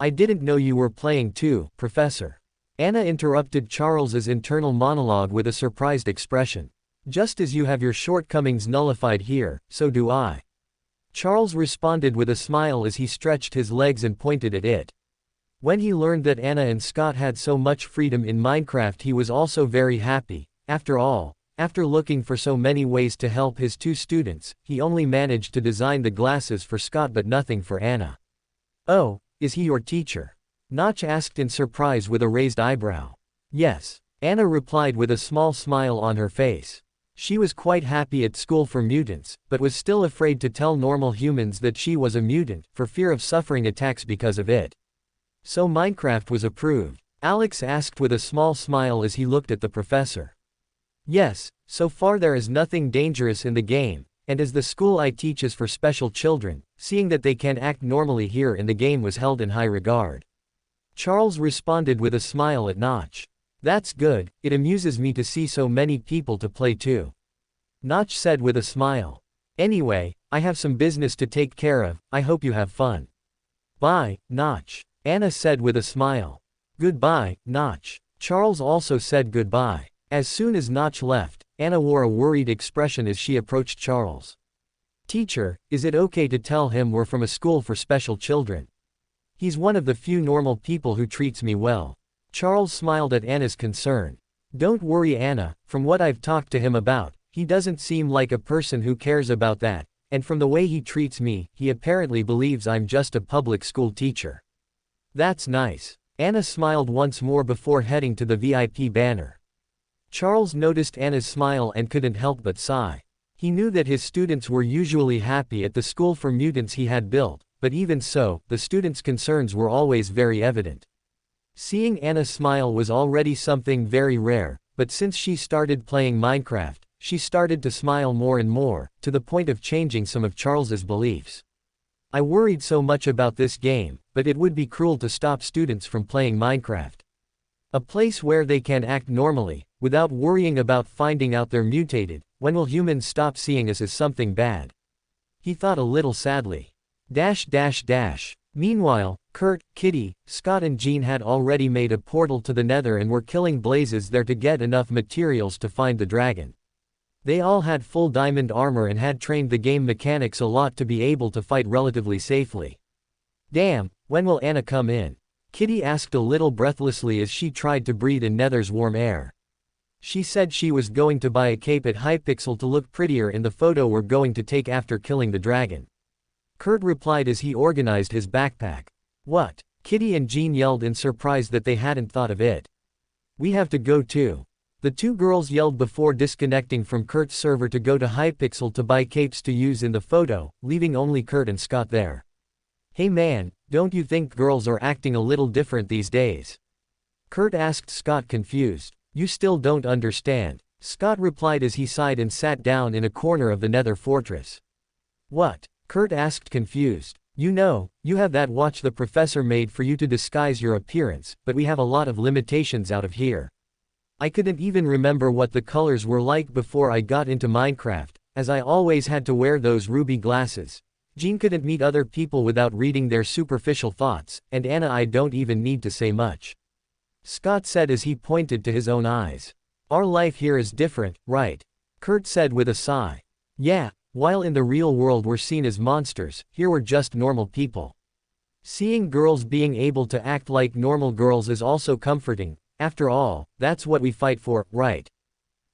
"I didn't know you were playing too, Professor." Anna interrupted Charles's internal monologue with a surprised expression. Just as you have your shortcomings nullified here, so do I. Charles responded with a smile as he stretched his legs and pointed at it. When he learned that Anna and Scott had so much freedom in Minecraft, he was also very happy. After all, after looking for so many ways to help his two students, he only managed to design the glasses for Scott but nothing for Anna. "Oh, is he your teacher?" Notch asked in surprise with a raised eyebrow. "Yes," Anna replied with a small smile on her face. She was quite happy at school for mutants, but was still afraid to tell normal humans that she was a mutant, for fear of suffering attacks because of it. "So Minecraft was approved?" Alex asked with a small smile as he looked at the professor. "Yes, so far there is nothing dangerous in the game, and as the school I teach is for special children, seeing that they can act normally here in the game was held in high regard." Charles responded with a smile at Notch. "That's good, it amuses me to see so many people to play too." Notch said with a smile. "Anyway, I have some business to take care of, I hope you have fun." "Bye, Notch," Anna said with a smile. "Goodbye, Notch." Charles also said goodbye. As soon as Notch left, Anna wore a worried expression as she approached Charles. "Teacher, is it okay to tell him we're from a school for special children? He's one of the few normal people who treats me well." Charles smiled at Anna's concern. "Don't worry, Anna, from what I've talked to him about, he doesn't seem like a person who cares about that, and from the way he treats me, he apparently believes I'm just a public school teacher." "That's nice." Anna smiled once more before heading to the VIP banner. Charles noticed Anna's smile and couldn't help but sigh. He knew that his students were usually happy at the school for mutants he had built, but even so, the students' concerns were always very evident. Seeing Anna smile was already something very rare, but since she started playing Minecraft, she started to smile more and more, to the point of changing some of Charles's beliefs. "I worried so much about this game, but it would be cruel to stop students from playing Minecraft. A place where they can act normally, without worrying about finding out they're mutated. When will humans stop seeing us as something bad?" He thought a little sadly. Meanwhile, Kurt, Kitty, Scott and Jean had already made a portal to the Nether and were killing blazes there to get enough materials to find the dragon. They all had full diamond armor and had trained the game mechanics a lot to be able to fight relatively safely. "Damn, when will Anna come in?" Kitty asked a little breathlessly as she tried to breathe in Nether's warm air. She said she was going to buy a cape at Hypixel to look prettier in the photo we're going to take after killing the dragon. Kurt replied as he organized his backpack. "What?" Kitty and Jean yelled in surprise that they hadn't thought of it. "We have to go too." The two girls yelled before disconnecting from Kurt's server to go to Hypixel to buy capes to use in the photo, leaving only Kurt and Scott there. "Hey man, don't you think girls are acting a little different these days?" Kurt asked Scott, confused. "You still don't understand," Scott replied as he sighed and sat down in a corner of the Nether fortress. "What?" Kurt asked, confused. "You know, you have that watch the professor made for you to disguise your appearance, but we have a lot of limitations out of here. I couldn't even remember what the colors were like before I got into Minecraft, as I always had to wear those ruby glasses. Jean couldn't meet other people without reading their superficial thoughts, and Anna I don't even need to say much," Scott said as he pointed to his own eyes. "Our life here is different, right?" Kurt said with a sigh. "Yeah, while in the real world we're seen as monsters, here we're just normal people. Seeing girls being able to act like normal girls is also comforting. After all, that's what we fight for, right?"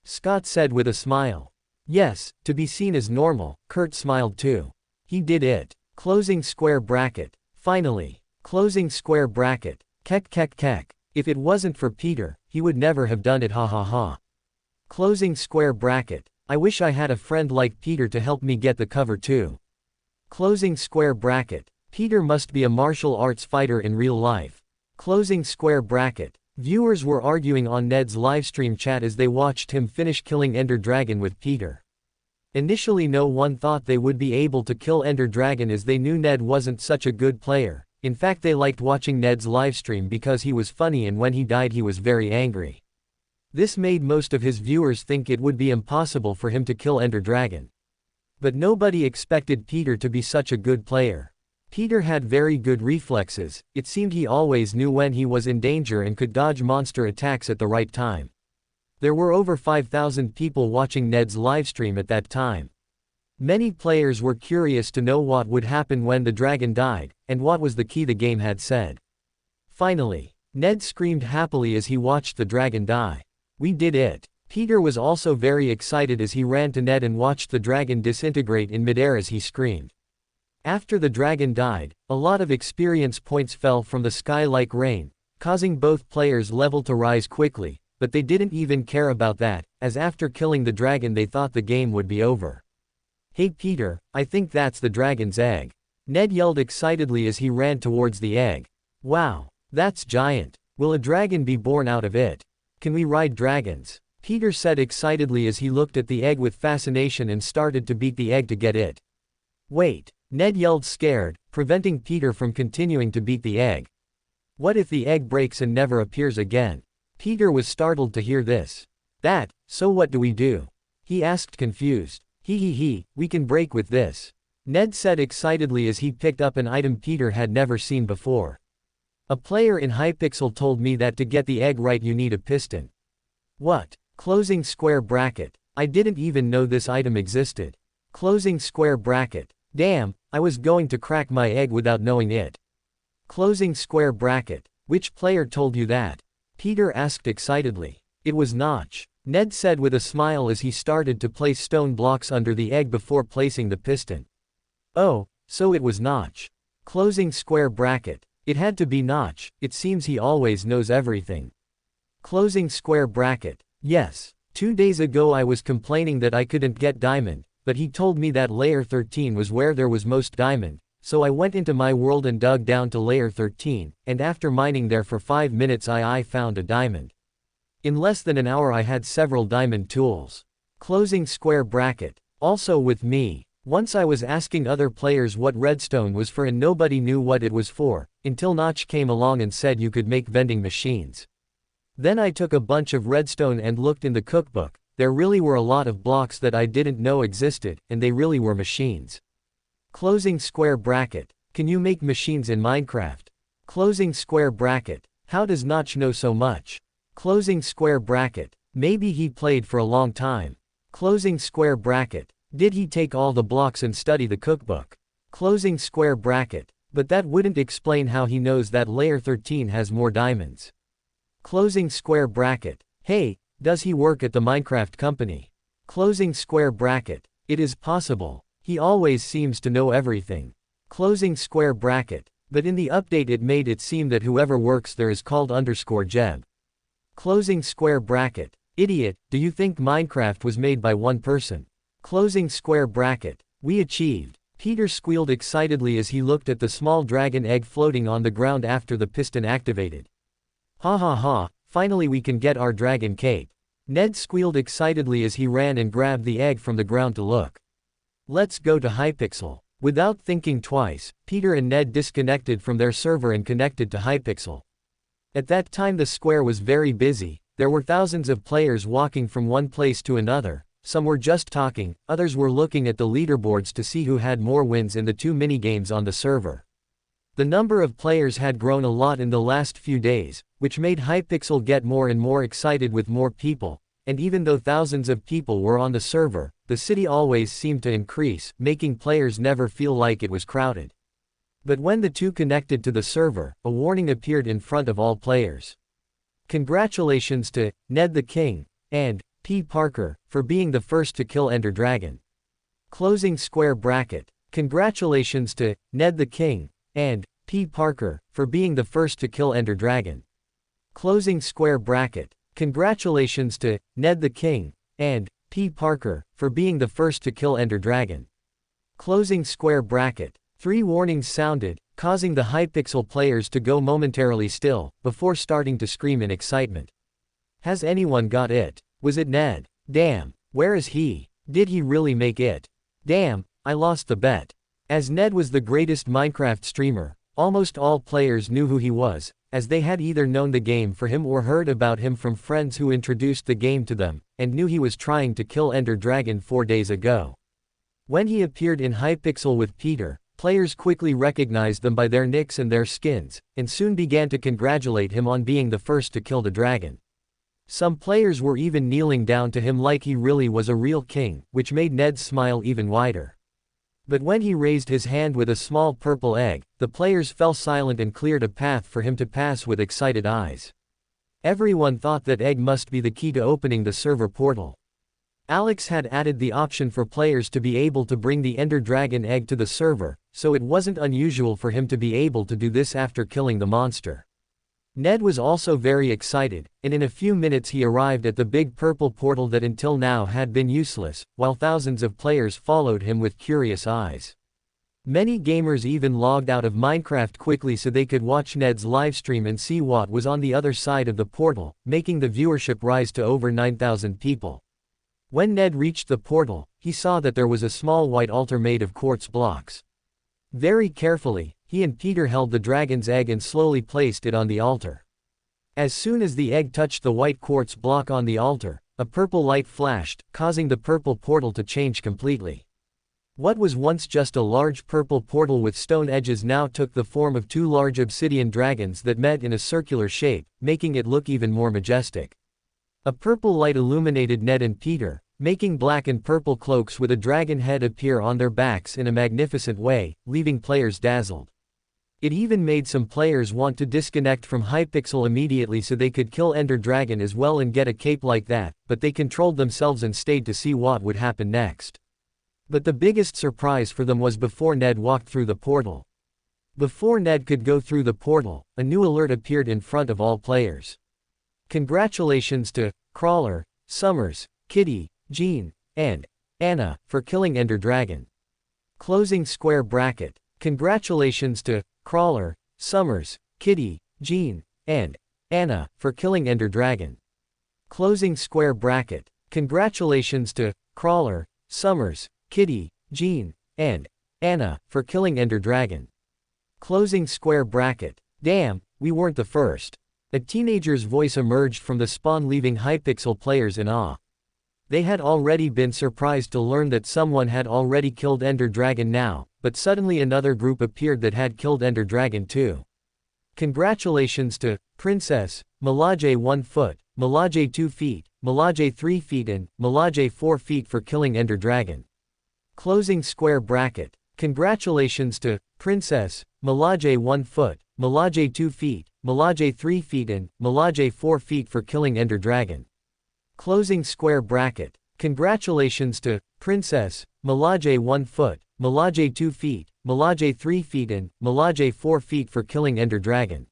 Scott said with a smile. "Yes, to be seen as normal." Kurt smiled too. He did it. Closing square bracket. Finally. Closing square bracket. Kek. If it wasn't for Peter, he would never have done it, ha ha ha. Closing square bracket. I wish I had a friend like Peter to help me get the cover too. Closing square bracket. Peter must be a martial arts fighter in real life. Closing square bracket. Viewers were arguing on Ned's livestream chat as they watched him finish killing Ender Dragon with Peter. Initially no one thought they would be able to kill Ender Dragon as they knew Ned wasn't such a good player. In fact, they liked watching Ned's livestream because he was funny and when he died he was very angry. This made most of his viewers think it would be impossible for him to kill Ender Dragon. But nobody expected Peter to be such a good player. Peter had very good reflexes. It seemed he always knew when he was in danger and could dodge monster attacks at the right time. There were over 5,000 people watching Ned's livestream at that time. Many players were curious to know what would happen when the dragon died, and what was the key the game had said. Finally, Ned screamed happily as he watched the dragon die. We did it. Peter was also very excited as he ran to Ned and watched the dragon disintegrate in midair as he screamed. After the dragon died, a lot of experience points fell from the sky like rain, causing both players' level to rise quickly, but they didn't even care about that, as after killing the dragon they thought the game would be over. Hey Peter, I think that's the dragon's egg. Ned yelled excitedly as he ran towards the egg. Wow, that's giant. Will a dragon be born out of it? Can we ride dragons? Peter said excitedly as he looked at the egg with fascination and started to beat the egg to get it. Wait, Ned yelled scared, preventing Peter from continuing to beat the egg. What if the egg breaks and never appears again? Peter was startled to hear this. So what do we do? He asked confused. We can break with this. Ned said excitedly as he picked up an item Peter had never seen before. A player in Hypixel told me that to get the egg right you need a piston. What? Closing square bracket. I didn't even know this item existed. Closing square bracket. Damn, I was going to crack my egg without knowing it. Closing square bracket. Which player told you that? Peter asked excitedly. It was Notch. Ned said with a smile as he started to place stone blocks under the egg before placing the piston. Oh, so it was Notch. Closing square bracket. It had to be Notch, it seems he always knows everything. Closing square bracket. Yes. 2 days ago I was complaining that I couldn't get diamond, but he told me that layer 13 was where there was most diamond, so I went into my world and dug down to layer 13, and after mining there for 5 minutes I found a diamond. In less than an hour I had several diamond tools. Closing square bracket. Also with me. Once I was asking other players what redstone was for and nobody knew what it was for, until Notch came along and said you could make vending machines. Then I took a bunch of redstone and looked in the cookbook. There really were a lot of blocks that I didn't know existed, and they really were machines. Closing square bracket. Can you make machines in Minecraft? Closing square bracket. How does Notch know so much? Closing square bracket. Maybe he played for a long time. Closing square bracket. Did he take all the blocks and study the cookbook? Closing square bracket. But that wouldn't explain how he knows that layer 13 has more diamonds. Closing square bracket. Hey, does he work at the Minecraft company? Closing square bracket. It is possible. He always seems to know everything. Closing square bracket. But in the update it made it seem that whoever works there is called _Jeb. Closing square bracket. Idiot, do you think Minecraft was made by one person? Closing square bracket. We achieved. Peter squealed excitedly as he looked at the small dragon egg floating on the ground after the piston activated. Ha, finally we can get our dragon cape. Ned squealed excitedly as he ran and grabbed the egg from the ground to look. Let's go to Hypixel. Without thinking twice, Peter and Ned disconnected from their server and connected to Hypixel. At that time the square was very busy, there were thousands of players walking from one place to another, some were just talking, others were looking at the leaderboards to see who had more wins in the 2 minigames on the server. The number of players had grown a lot in the last few days, which made Hypixel get more and more excited with more people, and even though thousands of people were on the server, the city always seemed to increase, making players never feel like it was crowded. But when the two connected to the server, a warning appeared in front of all players. Congratulations to Ned the King and P. Parker for being the first to kill Ender Dragon. Closing square bracket. Congratulations to Ned the King and P. Parker for being the first to kill Ender Dragon. Closing square bracket. Congratulations to Ned the King and P. Parker for being the first to kill Ender Dragon. Closing square bracket. 3 warnings sounded, causing the Hypixel players to go momentarily still, before starting to scream in excitement. Has anyone got it? Was it Ned? Damn, where is he? Did he really make it? Damn, I lost the bet. As Ned was the greatest Minecraft streamer, almost all players knew who he was, as they had either known the game for him or heard about him from friends who introduced the game to them, and knew he was trying to kill Ender Dragon 4 days ago. When he appeared in Hypixel with Peter, players quickly recognized them by their nicks and their skins, and soon began to congratulate him on being the first to kill the dragon. Some players were even kneeling down to him like he really was a real king, which made Ned's smile even wider. But when he raised his hand with a small purple egg, the players fell silent and cleared a path for him to pass with excited eyes. Everyone thought that egg must be the key to opening the server portal. Alex had added the option for players to be able to bring the Ender Dragon egg to the server, so it wasn't unusual for him to be able to do this after killing the monster. Ned was also very excited, and in a few minutes he arrived at the big purple portal that until now had been useless, while thousands of players followed him with curious eyes. Many gamers even logged out of Minecraft quickly so they could watch Ned's livestream and see what was on the other side of the portal, making the viewership rise to over 9,000 people. When Ned reached the portal, he saw that there was a small white altar made of quartz blocks. Very carefully, he and Peter held the dragon's egg and slowly placed it on the altar. As soon as the egg touched the white quartz block on the altar, a purple light flashed, causing the purple portal to change completely. What was once just a large purple portal with stone edges now took the form of two large obsidian dragons that met in a circular shape, making it look even more majestic. A purple light illuminated Ned and Peter, making black and purple cloaks with a dragon head appear on their backs in a magnificent way, leaving players dazzled. It even made some players want to disconnect from Hypixel immediately so they could kill Ender Dragon as well and get a cape like that, but they controlled themselves and stayed to see what would happen next. But the biggest surprise for them was before Ned walked through the portal. Before Ned could go through the portal, a new alert appeared in front of all players. Congratulations to Crawler, Summers, Kitty, Jean, and Anna for killing Ender Dragon. Closing square bracket. Congratulations to Crawler, Summers, Kitty, Jean, and Anna for killing Ender Dragon. Closing square bracket. Congratulations to Crawler, Summers, Kitty, Jean, and Anna for killing Ender Dragon. Closing square bracket. Damn, we weren't the first. A teenager's voice emerged from the spawn, leaving Hypixel players in awe. They had already been surprised to learn that someone had already killed Ender Dragon now, but suddenly another group appeared that had killed Ender Dragon too. Congratulations to Princess, Melage 1 foot, Melage 2 feet, Melage 3 feet and Melage 4 feet for killing Ender Dragon. Closing square bracket. Congratulations to Princess, Melage 1 foot, Melage 2 feet, Melage 3 feet and Melage 4 feet for killing Ender Dragon. Closing square bracket. Congratulations to Princess, Melage 1 foot, Melage 2 feet, Melage 3 feet and Melage 4 feet for killing Ender Dragon.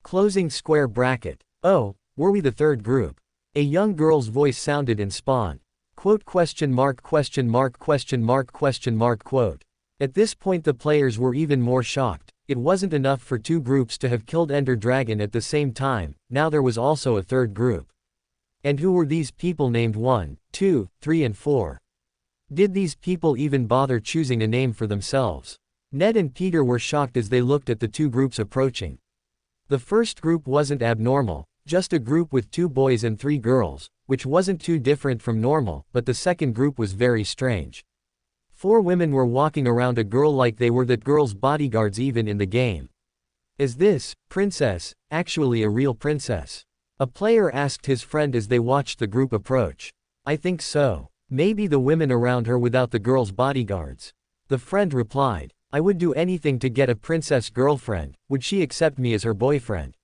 Closing square bracket. Oh, were we the third group? A young girl's voice sounded in spawn. Quote question mark question mark question mark question mark quote. At this point the players were even more shocked. It wasn't enough for two groups to have killed Ender Dragon at the same time, now there was also a third group. And who were these people named 1, 2, 3 and 4? Did these people even bother choosing a name for themselves? Ned and Peter were shocked as they looked at the two groups approaching. The first group wasn't abnormal, just a group with 2 boys and 3 girls, which wasn't too different from normal, but the second group was very strange. 4 women were walking around a girl like they were that girl's bodyguards even in the game. Is this princess actually a real princess? A player asked his friend as they watched the group approach. I think so. Maybe the women around her without the girl's bodyguards. The friend replied, I would do anything to get a princess girlfriend, would she accept me as her boyfriend?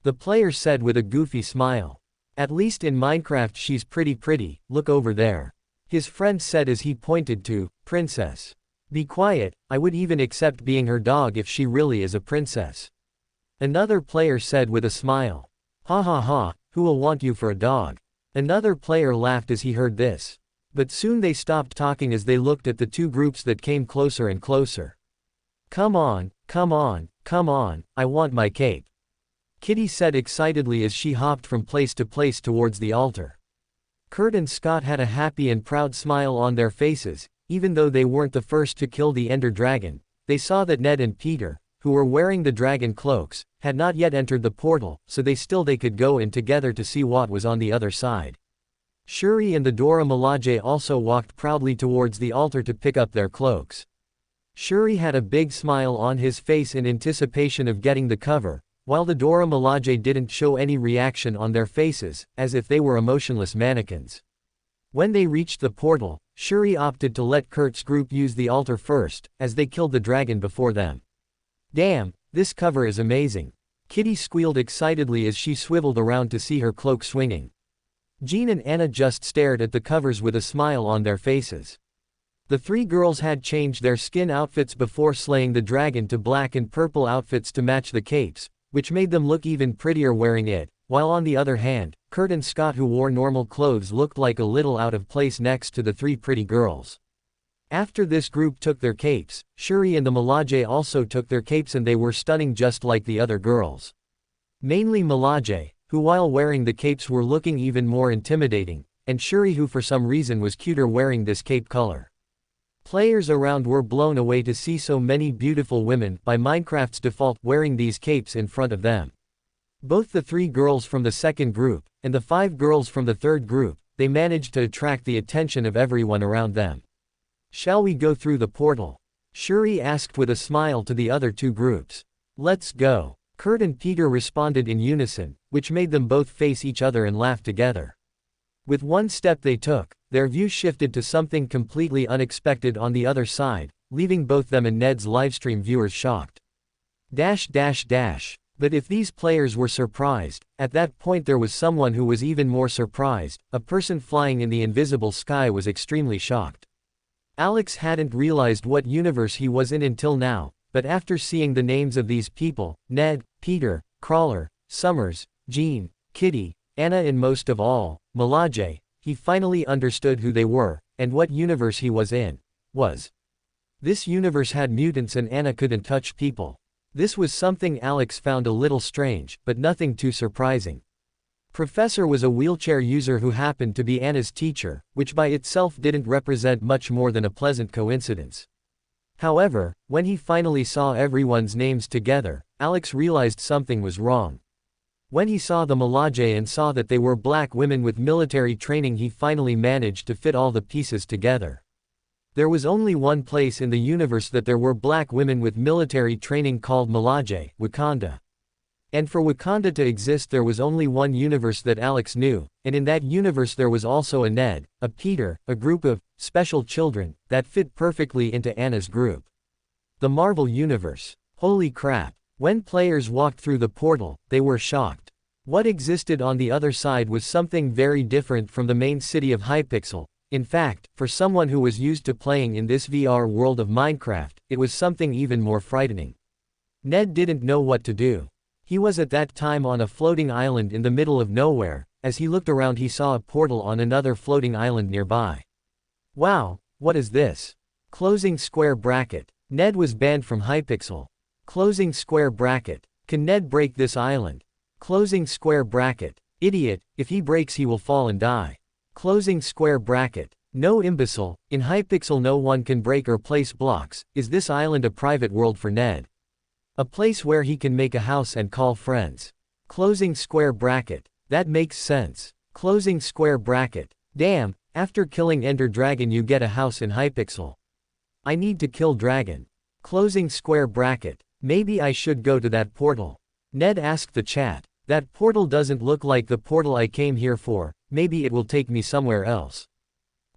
The player said with a goofy smile. At least in Minecraft she's pretty, look over there. His friend said as he pointed to princess. Be quiet, I would even accept being her dog if she really is a princess. Another player said with a smile. Ha ha ha, who will want you for a dog? Another player laughed as he heard this. But soon they stopped talking as they looked at the two groups that came closer and closer. Come on, come on, come on, I want my cape. Kitty said excitedly as she hopped from place to place towards the altar. Kurt and Scott had a happy and proud smile on their faces, even though they weren't the first to kill the Ender Dragon. They saw that Ned and Peter, who were wearing the dragon cloaks, had not yet entered the portal, so they could go in together to see what was on the other side. Shuri and the Dora Milaje also walked proudly towards the altar to pick up their cloaks. Shuri had a big smile on his face in anticipation of getting the cover, while the Dora Milaje didn't show any reaction on their faces, as if they were emotionless mannequins. When they reached the portal, Shuri opted to let Kurt's group use the altar first, as they killed the dragon before them. Damn, this cover is amazing. Kitty squealed excitedly as she swiveled around to see her cloak swinging. Jean and Anna just stared at the covers with a smile on their faces. The three girls had changed their skin outfits before slaying the dragon to black and purple outfits to match the capes, which made them look even prettier wearing it, while on the other hand, Kurt and Scott who wore normal clothes looked like a little out of place next to the three pretty girls. After this group took their capes, Shuri and the Milaje also took their capes and they were stunning just like the other girls. Mainly Milaje, who while wearing the capes were looking even more intimidating, and Shuri who for some reason was cuter wearing this cape color. Players around were blown away to see so many beautiful women by Minecraft's default wearing these capes in front of them. Both the three girls from the second group, and the 5 girls from the third group, they managed to attract the attention of everyone around them. Shall we go through the portal? Shuri asked with a smile to the other 2 groups. Let's go. Kurt and Peter responded in unison, which made them both face each other and laugh together. With one step they took, their view shifted to something completely unexpected on the other side, leaving both them and Ned's livestream viewers shocked. But if these players were surprised, at that point there was someone who was even more surprised. A person flying in the invisible sky was extremely shocked. Alex hadn't realized what universe he was in until now, but after seeing the names of these people, Ned, Peter, Crawler, Summers, Jean, Kitty, Anna and most of all, Milaje, he finally understood who they were, and what universe he was in. This universe had mutants and Anna couldn't touch people. This was something Alex found a little strange, but nothing too surprising. Professor was a wheelchair user who happened to be Anna's teacher, which by itself didn't represent much more than a pleasant coincidence. However, when he finally saw everyone's names together, Alex realized something was wrong. When he saw the Milaje and saw that they were black women with military training, he finally managed to fit all the pieces together. There was only one place in the universe that there were black women with military training called Milaje, Wakanda. And for Wakanda to exist there was only one universe that Alex knew, and in that universe there was also a Ned, a Peter, a group of special children that fit perfectly into Anna's group. The Marvel Universe. Holy crap. When players walked through the portal, they were shocked. What existed on the other side was something very different from the main city of Hypixel. In fact, for someone who was used to playing in this VR world of Minecraft, it was something even more frightening. Ned didn't know what to do. He was at that time on a floating island in the middle of nowhere. As he looked around he saw a portal on another floating island nearby. Wow, what is this? Closing square bracket. Ned was banned from Hypixel. Closing square bracket. Can Ned break this island? Closing square bracket. Idiot, if he breaks he will fall and die. Closing square bracket. No imbecile, in Hypixel no one can break or place blocks. Is this island a private world for Ned? A place where he can make a house and call friends. Closing square bracket. That makes sense. Closing square bracket. Damn, after killing Ender Dragon you get a house in Hypixel. I need to kill Dragon. Closing square bracket. Maybe I should go to that portal. Ned asked the chat. That portal doesn't look like the portal I came here for. Maybe it will take me somewhere else.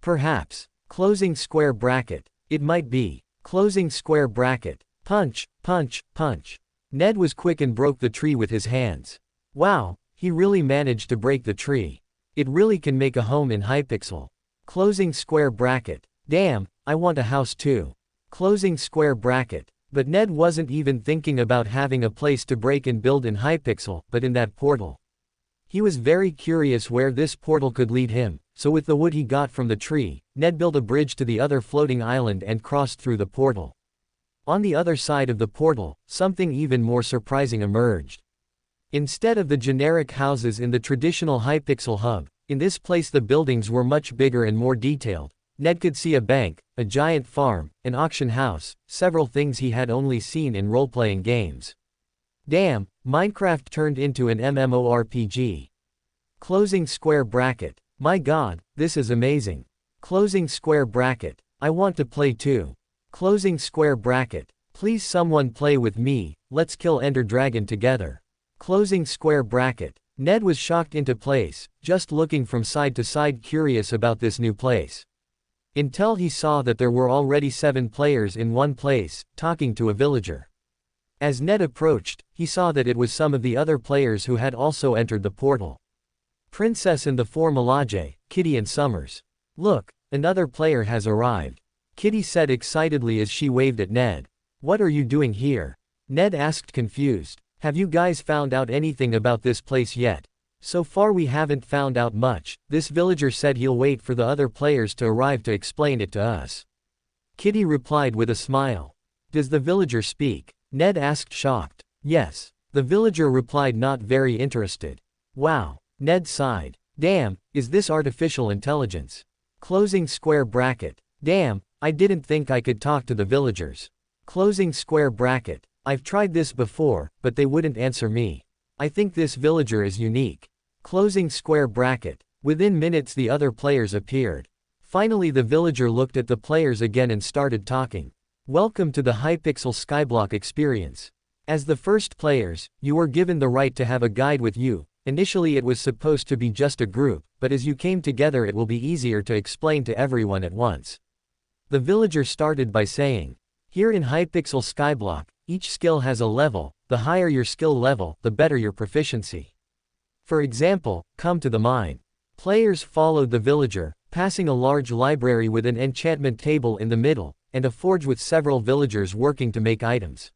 Perhaps. Closing square bracket. It might be. Closing square bracket. Punch, punch, punch. Ned was quick and broke the tree with his hands. Wow, he really managed to break the tree. It really can make a home in Hypixel. Closing square bracket. Damn, I want a house too. Closing square bracket. But Ned wasn't even thinking about having a place to break and build in Hypixel, but in that portal. He was very curious where this portal could lead him, so with the wood he got from the tree, Ned built a bridge to the other floating island and crossed through the portal. On the other side of the portal, something even more surprising emerged. Instead of the generic houses in the traditional Hypixel hub, in this place the buildings were much bigger and more detailed. Ned could see a bank, a giant farm, an auction house, several things he had only seen in role-playing games. Damn, Minecraft turned into an MMORPG. Closing square bracket. My god, this is amazing. Closing square bracket. I want to play too. Closing square bracket. Please someone play with me, let's kill Ender Dragon together. Closing square bracket. Ned was shocked into place, just looking from side to side curious about this new place. Until he saw that there were already 7 players in one place, talking to a villager. As Ned approached, he saw that it was some of the other players who had also entered the portal. Princess and the 4 Melage, Kitty and Summers. Look, another player has arrived. Kitty said excitedly as she waved at Ned. What are you doing here? Ned asked confused. Have you guys found out anything about this place yet? So far we haven't found out much. This villager said he'll wait for the other players to arrive to explain it to us. Kitty replied with a smile. Does the villager speak? Ned asked shocked. Yes. The villager replied not very interested. Wow. Ned sighed. Damn, is this artificial intelligence? Closing square bracket. Damn, I didn't think I could talk to the villagers. Closing square bracket. I've tried this before, but they wouldn't answer me. I think this villager is unique. Closing square bracket. Within minutes the other players appeared. Finally the villager looked at the players again and started talking. Welcome to the Hypixel Skyblock experience. As the first players, you were given the right to have a guide with you. Initially it was supposed to be just a group, but as you came together it will be easier to explain to everyone at once. The villager started by saying, here in Hypixel Skyblock, each skill has a level. The higher your skill level, the better your proficiency. For example, come to the mine. Players followed the villager, passing a large library with an enchantment table in the middle, and a forge with several villagers working to make items.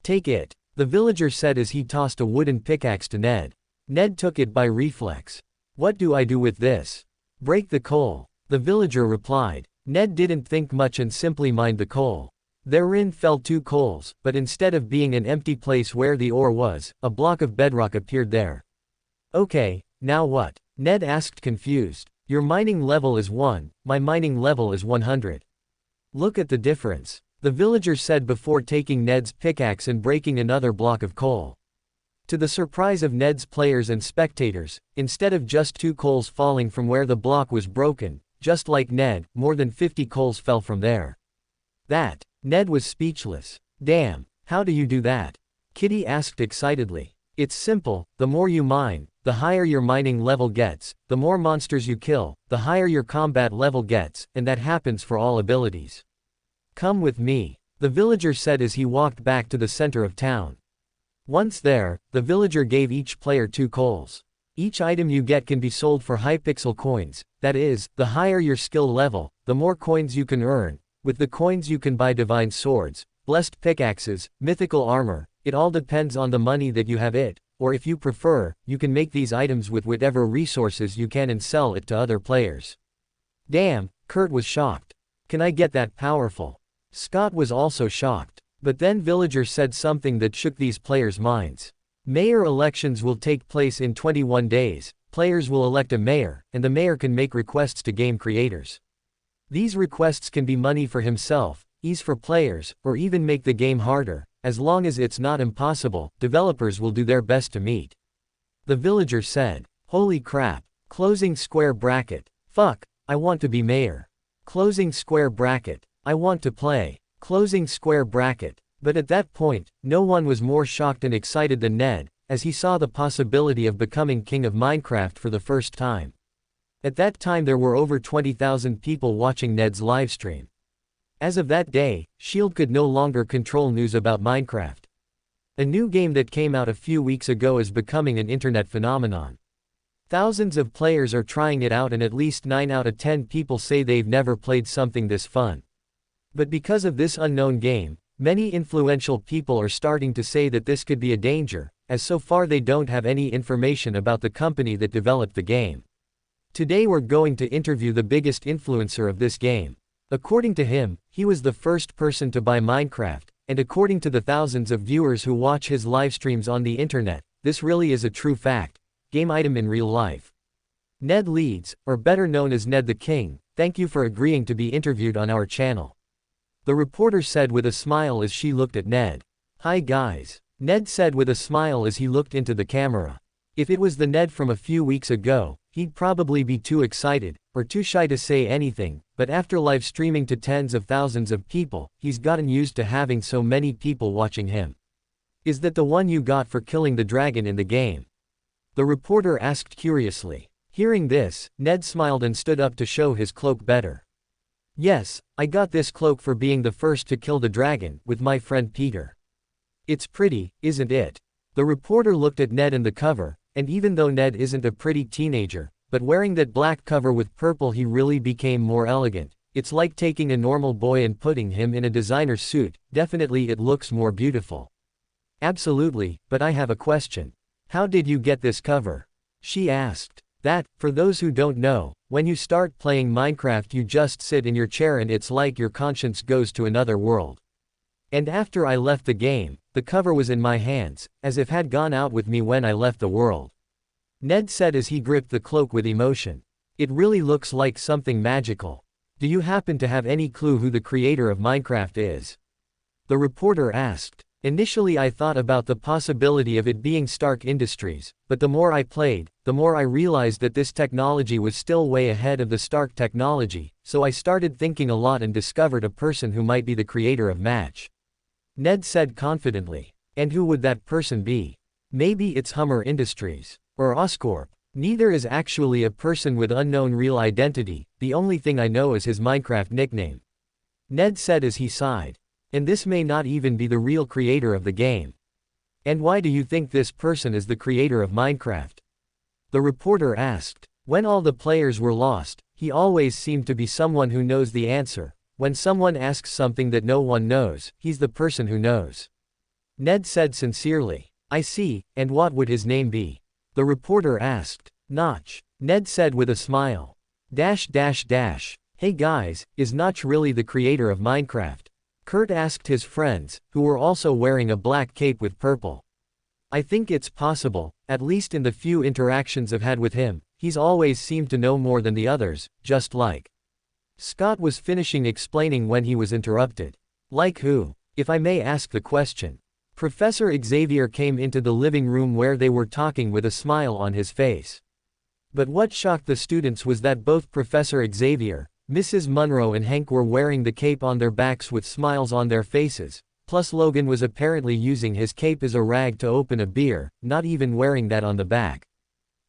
Take it, the villager said as he tossed a wooden pickaxe to Ned. Ned took it by reflex. What do I do with this? Break the coal, the villager replied. Ned didn't think much and simply mined the coal. Therein fell 2 coals, but instead of being an empty place where the ore was, a block of bedrock appeared there. Okay, now what? Ned asked confused. Your mining level is 1, my mining level is 100. Look at the difference, the villager said before taking Ned's pickaxe and breaking another block of coal. To the surprise of Ned's players and spectators, instead of just 2 coals falling from where the block was broken, just like Ned, more than 50 coals fell from there. Ned was speechless. Damn, how do you do that? Kitty asked excitedly. It's simple, the more you mine, the higher your mining level gets, the more monsters you kill, the higher your combat level gets, and that happens for all abilities. Come with me, the villager said as he walked back to the center of town. Once there, the villager gave each player 2 coals. Each item you get can be sold for Hypixel coins, that is, the higher your skill level, the more coins you can earn. With the coins you can buy divine swords, blessed pickaxes, mythical armor. It all depends on the money that you have or if you prefer, you can make these items with whatever resources you can and sell it to other players. Damn, Kurt was shocked. Can I get that powerful? Scott was also shocked. But then villager said something that shook these players' minds. Mayor elections will take place in 21 days, players will elect a mayor, and the mayor can make requests to game creators. These requests can be money for himself, ease for players, or even make the game harder. As long as it's not impossible, developers will do their best to meet. The villager said, holy crap, closing square bracket. Fuck, I want to be mayor. Closing square bracket. I want to play. Closing square bracket. But at that point, no one was more shocked and excited than Ned, as he saw the possibility of becoming king of Minecraft for the first time. At that time there were over 20,000 people watching Ned's livestream. As of that day, Shield could no longer control news about Minecraft. A new game that came out a few weeks ago is becoming an internet phenomenon. Thousands of players are trying it out and at least 9 out of 10 people say they've never played something this fun. But because of this unknown game, many influential people are starting to say that this could be a danger, as so far they don't have any information about the company that developed the game. Today we're going to interview the biggest influencer of this game. According to him, he was the first person to buy Minecraft, and according to the thousands of viewers who watch his live streams on the internet, this really is a true fact. Game item in real life. Ned Leeds, or better known as Ned the King, thank you for agreeing to be interviewed on our channel. The reporter said with a smile as she looked at Ned. Hi guys. Ned said with a smile as he looked into the camera. If it was the Ned from a few weeks ago, he'd probably be too excited, or too shy to say anything, but after live streaming to tens of thousands of people, he's gotten used to having so many people watching him. Is that the one you got for killing the dragon in the game? The reporter asked curiously. Hearing this, Ned smiled and stood up to show his cloak better. Yes, I got this cloak for being the first to kill the dragon, with my friend Peter. It's pretty, isn't it? The reporter looked at Ned and the cover, and even though Ned isn't a pretty teenager, but wearing that black cover with purple he really became more elegant. It's like taking a normal boy and putting him in a designer suit, definitely it looks more beautiful. Absolutely, but I have a question. How did you get this cover? She asked. That, for those who don't know, when you start playing Minecraft you just sit in your chair and it's like your conscience goes to another world. And after I left the game, the cover was in my hands, as if had gone out with me when I left the world. Ned said as he gripped the cloak with emotion. It really looks like something magical. Do you happen to have any clue who the creator of Minecraft is? The reporter asked. Initially I thought about the possibility of it being Stark Industries, but the more I played, the more I realized that this technology was still way ahead of the Stark technology, so I started thinking a lot and discovered a person who might be the creator of Match. Ned said confidently. And who would that person be? Maybe it's Hummer Industries. Or Oscorp. Neither is actually a person with unknown real identity, the only thing I know is his Minecraft nickname. Ned said as he sighed. And this may not even be the real creator of the game. And why do you think this person is the creator of Minecraft? The reporter asked. When all the players were lost, he always seemed to be someone who knows the answer. When someone asks something that no one knows, he's the person who knows. Ned said sincerely. I see, and what would his name be? The reporter asked. Notch. Ned said with a smile. Hey guys, is Notch really the creator of Minecraft? Kurt asked his friends, who were also wearing a black cape with purple. I think it's possible, at least in the few interactions I've had with him, he's always seemed to know more than the others, just like. Scott was finishing explaining when he was interrupted. Like who? If I may ask the question. Professor Xavier came into the living room where they were talking with a smile on his face. But what shocked the students was that both Professor Xavier, Mrs. Munro and Hank were wearing the cape on their backs with smiles on their faces, plus Logan was apparently using his cape as a rag to open a beer, not even wearing that on the back.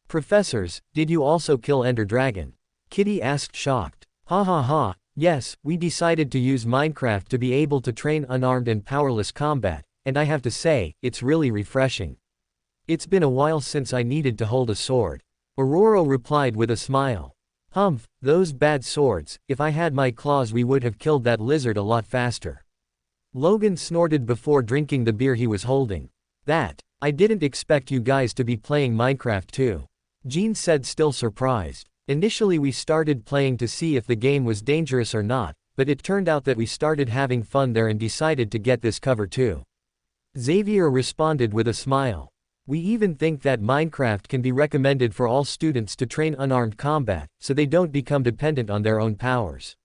Professors, did you also kill Ender Dragon? Kitty asked shocked. Ha ha ha, yes, we decided to use Minecraft to be able to train unarmed and powerless combat, and I have to say, it's really refreshing. It's been a while since I needed to hold a sword. Aurora replied with a smile. Humph, those bad swords, if I had my claws we would have killed that lizard a lot faster. Logan snorted before drinking the beer he was holding. I didn't expect you guys to be playing Minecraft too. Jean said still surprised. Initially we started playing to see if the game was dangerous or not, but it turned out that we started having fun there and decided to get this cover too. Xavier responded with a smile. We even think that Minecraft can be recommended for all students to train unarmed combat, so they don't become dependent on their own powers.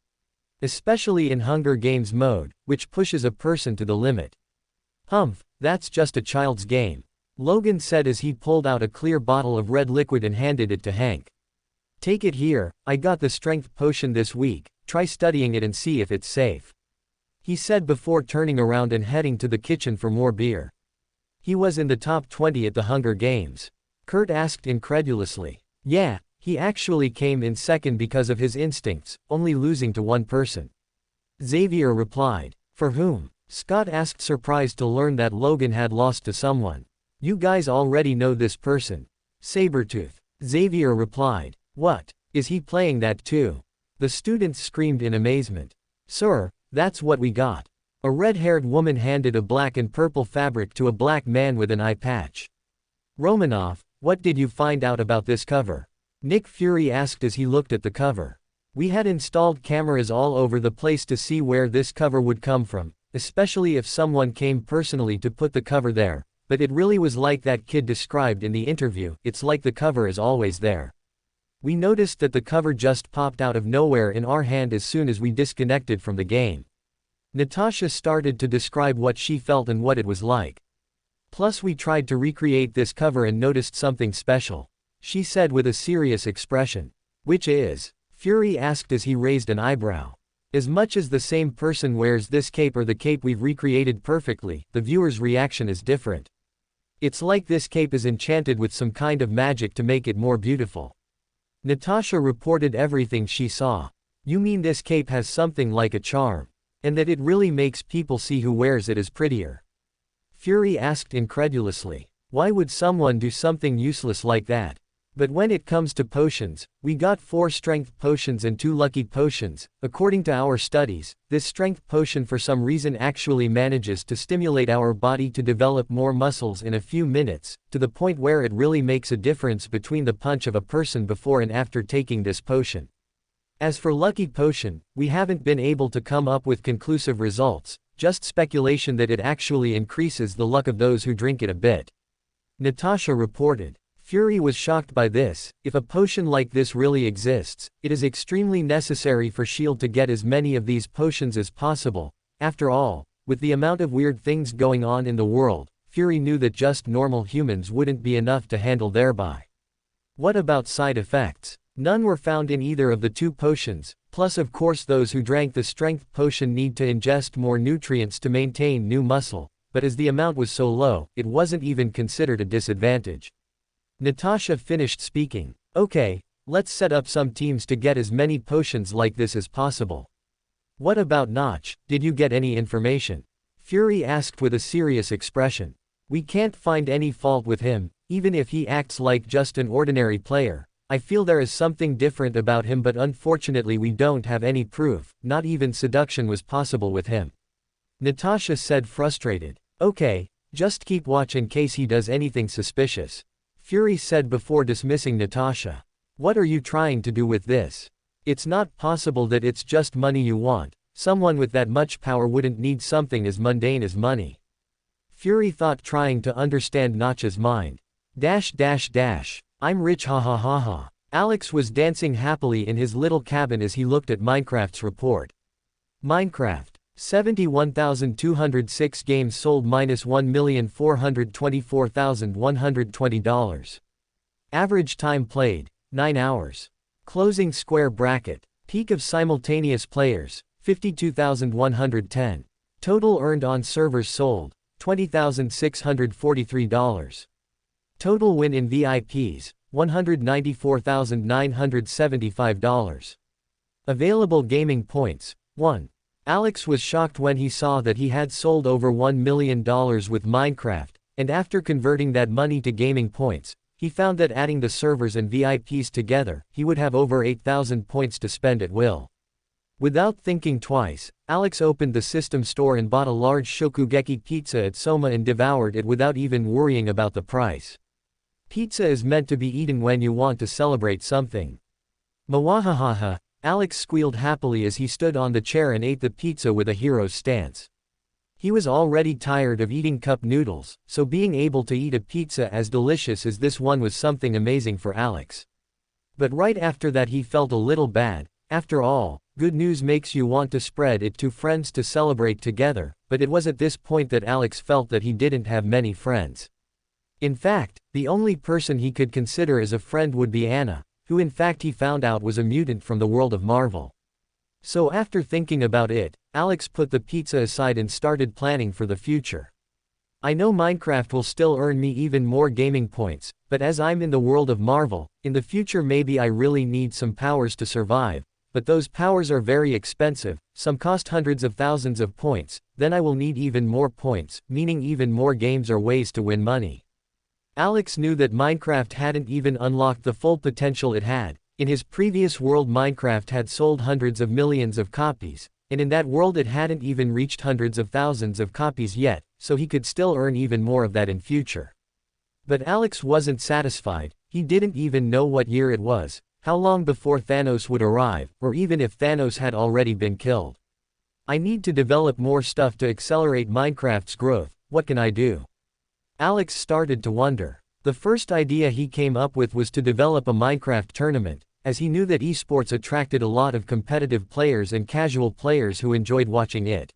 Especially in Hunger Games mode, which pushes a person to the limit. Humph, that's just a child's game. Logan said as he pulled out a clear bottle of red liquid and handed it to Hank. Take it here, I got the strength potion this week, try studying it and see if it's safe. He said before turning around and heading to the kitchen for more beer. He was in the top 20 at the Hunger Games. Kurt asked incredulously. Yeah, he actually came in second because of his instincts, only losing to one person. Xavier replied. For whom? Scott asked surprised to learn that Logan had lost to someone. You guys already know this person. Sabretooth. Xavier replied. What? Is he playing that too? The students screamed in amazement. Sir, that's what we got. A red-haired woman handed a black and purple fabric to a black man with an eye patch. Romanoff, what did you find out about this cover? Nick Fury asked as he looked at the cover. We had installed cameras all over the place to see where this cover would come from, especially if someone came personally to put the cover there, but it really was like that kid described in the interview, it's like the cover is always there. We noticed that the cover just popped out of nowhere in our hand as soon as we disconnected from the game. Natasha started to describe what she felt and what it was like. Plus we tried to recreate this cover and noticed something special. She said with a serious expression. Which is? Fury asked as he raised an eyebrow. As much as the same person wears this cape or the cape we've recreated perfectly, the viewer's reaction is different. It's like this cape is enchanted with some kind of magic to make it more beautiful. Natasha reported everything she saw. You mean this cape has something like a charm? And that it really makes people see who wears it as prettier? Fury asked incredulously. Why would someone do something useless like that? But when it comes to potions, we got 4 strength potions and 2 lucky potions. According to our studies, this strength potion for some reason actually manages to stimulate our body to develop more muscles in a few minutes, to the point where it really makes a difference between the punch of a person before and after taking this potion. As for lucky potion, we haven't been able to come up with conclusive results, just speculation that it actually increases the luck of those who drink it a bit. Natasha reported. Fury was shocked by this. If a potion like this really exists, it is extremely necessary for S.H.I.E.L.D. to get as many of these potions as possible. After all, with the amount of weird things going on in the world, Fury knew that just normal humans wouldn't be enough to handle thereby. What about side effects? None were found in either of the 2 potions, plus of course those who drank the strength potion need to ingest more nutrients to maintain new muscle, but as the amount was so low, it wasn't even considered a disadvantage. Natasha finished speaking. Okay, let's set up some teams to get as many potions like this as possible. What about Notch? Did you get any information? Fury asked with a serious expression. We can't find any fault with him, even if he acts like just an ordinary player. I feel there is something different about him, but unfortunately we don't have any proof. Not even seduction was possible with him. Natasha said, frustrated. Okay, just keep watch in case he does anything suspicious. Fury said before dismissing Natasha. What are you trying to do with this? It's not possible that it's just money you want. Someone with that much power wouldn't need something as mundane as money. Fury thought, trying to understand Notch's mind. I'm rich, ha ha ha ha. Alex was dancing happily in his little cabin as he looked at Minecraft's report. Minecraft. 71,206 games sold $1,424,120. Average time played, 9 hours. Closing square bracket. Peak of simultaneous players, 52,110. Total earned on servers sold, $20,643. Total win in VIPs, $194,975. Available gaming points, 1. Alex was shocked when he saw that he had sold over $1 million with Minecraft, and after converting that money to gaming points, he found that adding the servers and VIPs together, he would have over 8,000 points to spend at will. Without thinking twice, Alex opened the system store and bought a large shokugeki pizza at Soma and devoured it without even worrying about the price. Pizza is meant to be eaten when you want to celebrate something. Mwahahaha. Alex squealed happily as he stood on the chair and ate the pizza with a hero's stance. He was already tired of eating cup noodles, so being able to eat a pizza as delicious as this one was something amazing for Alex. But right after that he felt a little bad. After all, good news makes you want to spread it to friends to celebrate together, but it was at this point that Alex felt that he didn't have many friends. In fact, the only person he could consider as a friend would be Anna, who in fact he found out was a mutant from the world of Marvel. So after thinking about it, Alex put the pizza aside and started planning for the future. I know Minecraft will still earn me even more gaming points, but as I'm in the world of Marvel, in the future maybe I really need some powers to survive, but those powers are very expensive, some cost hundreds of thousands of points, then I will need even more points, meaning even more games or ways to win money. Alex knew that Minecraft hadn't even unlocked the full potential it had. In his previous world Minecraft had sold hundreds of millions of copies, and in that world it hadn't even reached hundreds of thousands of copies yet, so he could still earn even more of that in future. But Alex wasn't satisfied. He didn't even know what year it was, how long before Thanos would arrive, or even if Thanos had already been killed. I need to develop more stuff to accelerate Minecraft's growth. What can I do? Alex started to wonder. The first idea he came up with was to develop a Minecraft tournament, as he knew that esports attracted a lot of competitive players and casual players who enjoyed watching it.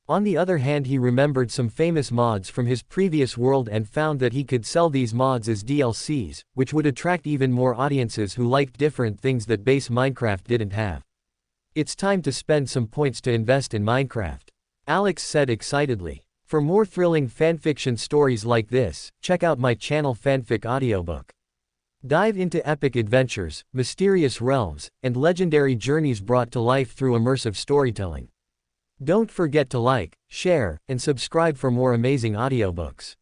On the other hand, he remembered some famous mods from his previous world and found that he could sell these mods as DLCs, which would attract even more audiences who liked different things that base Minecraft didn't have. It's time to spend some points to invest in Minecraft. Alex said excitedly. For more thrilling fanfiction stories like this, check out my channel Fanfic Audiobook. Dive into epic adventures, mysterious realms, and legendary journeys brought to life through immersive storytelling. Don't forget to like, share, and subscribe for more amazing audiobooks.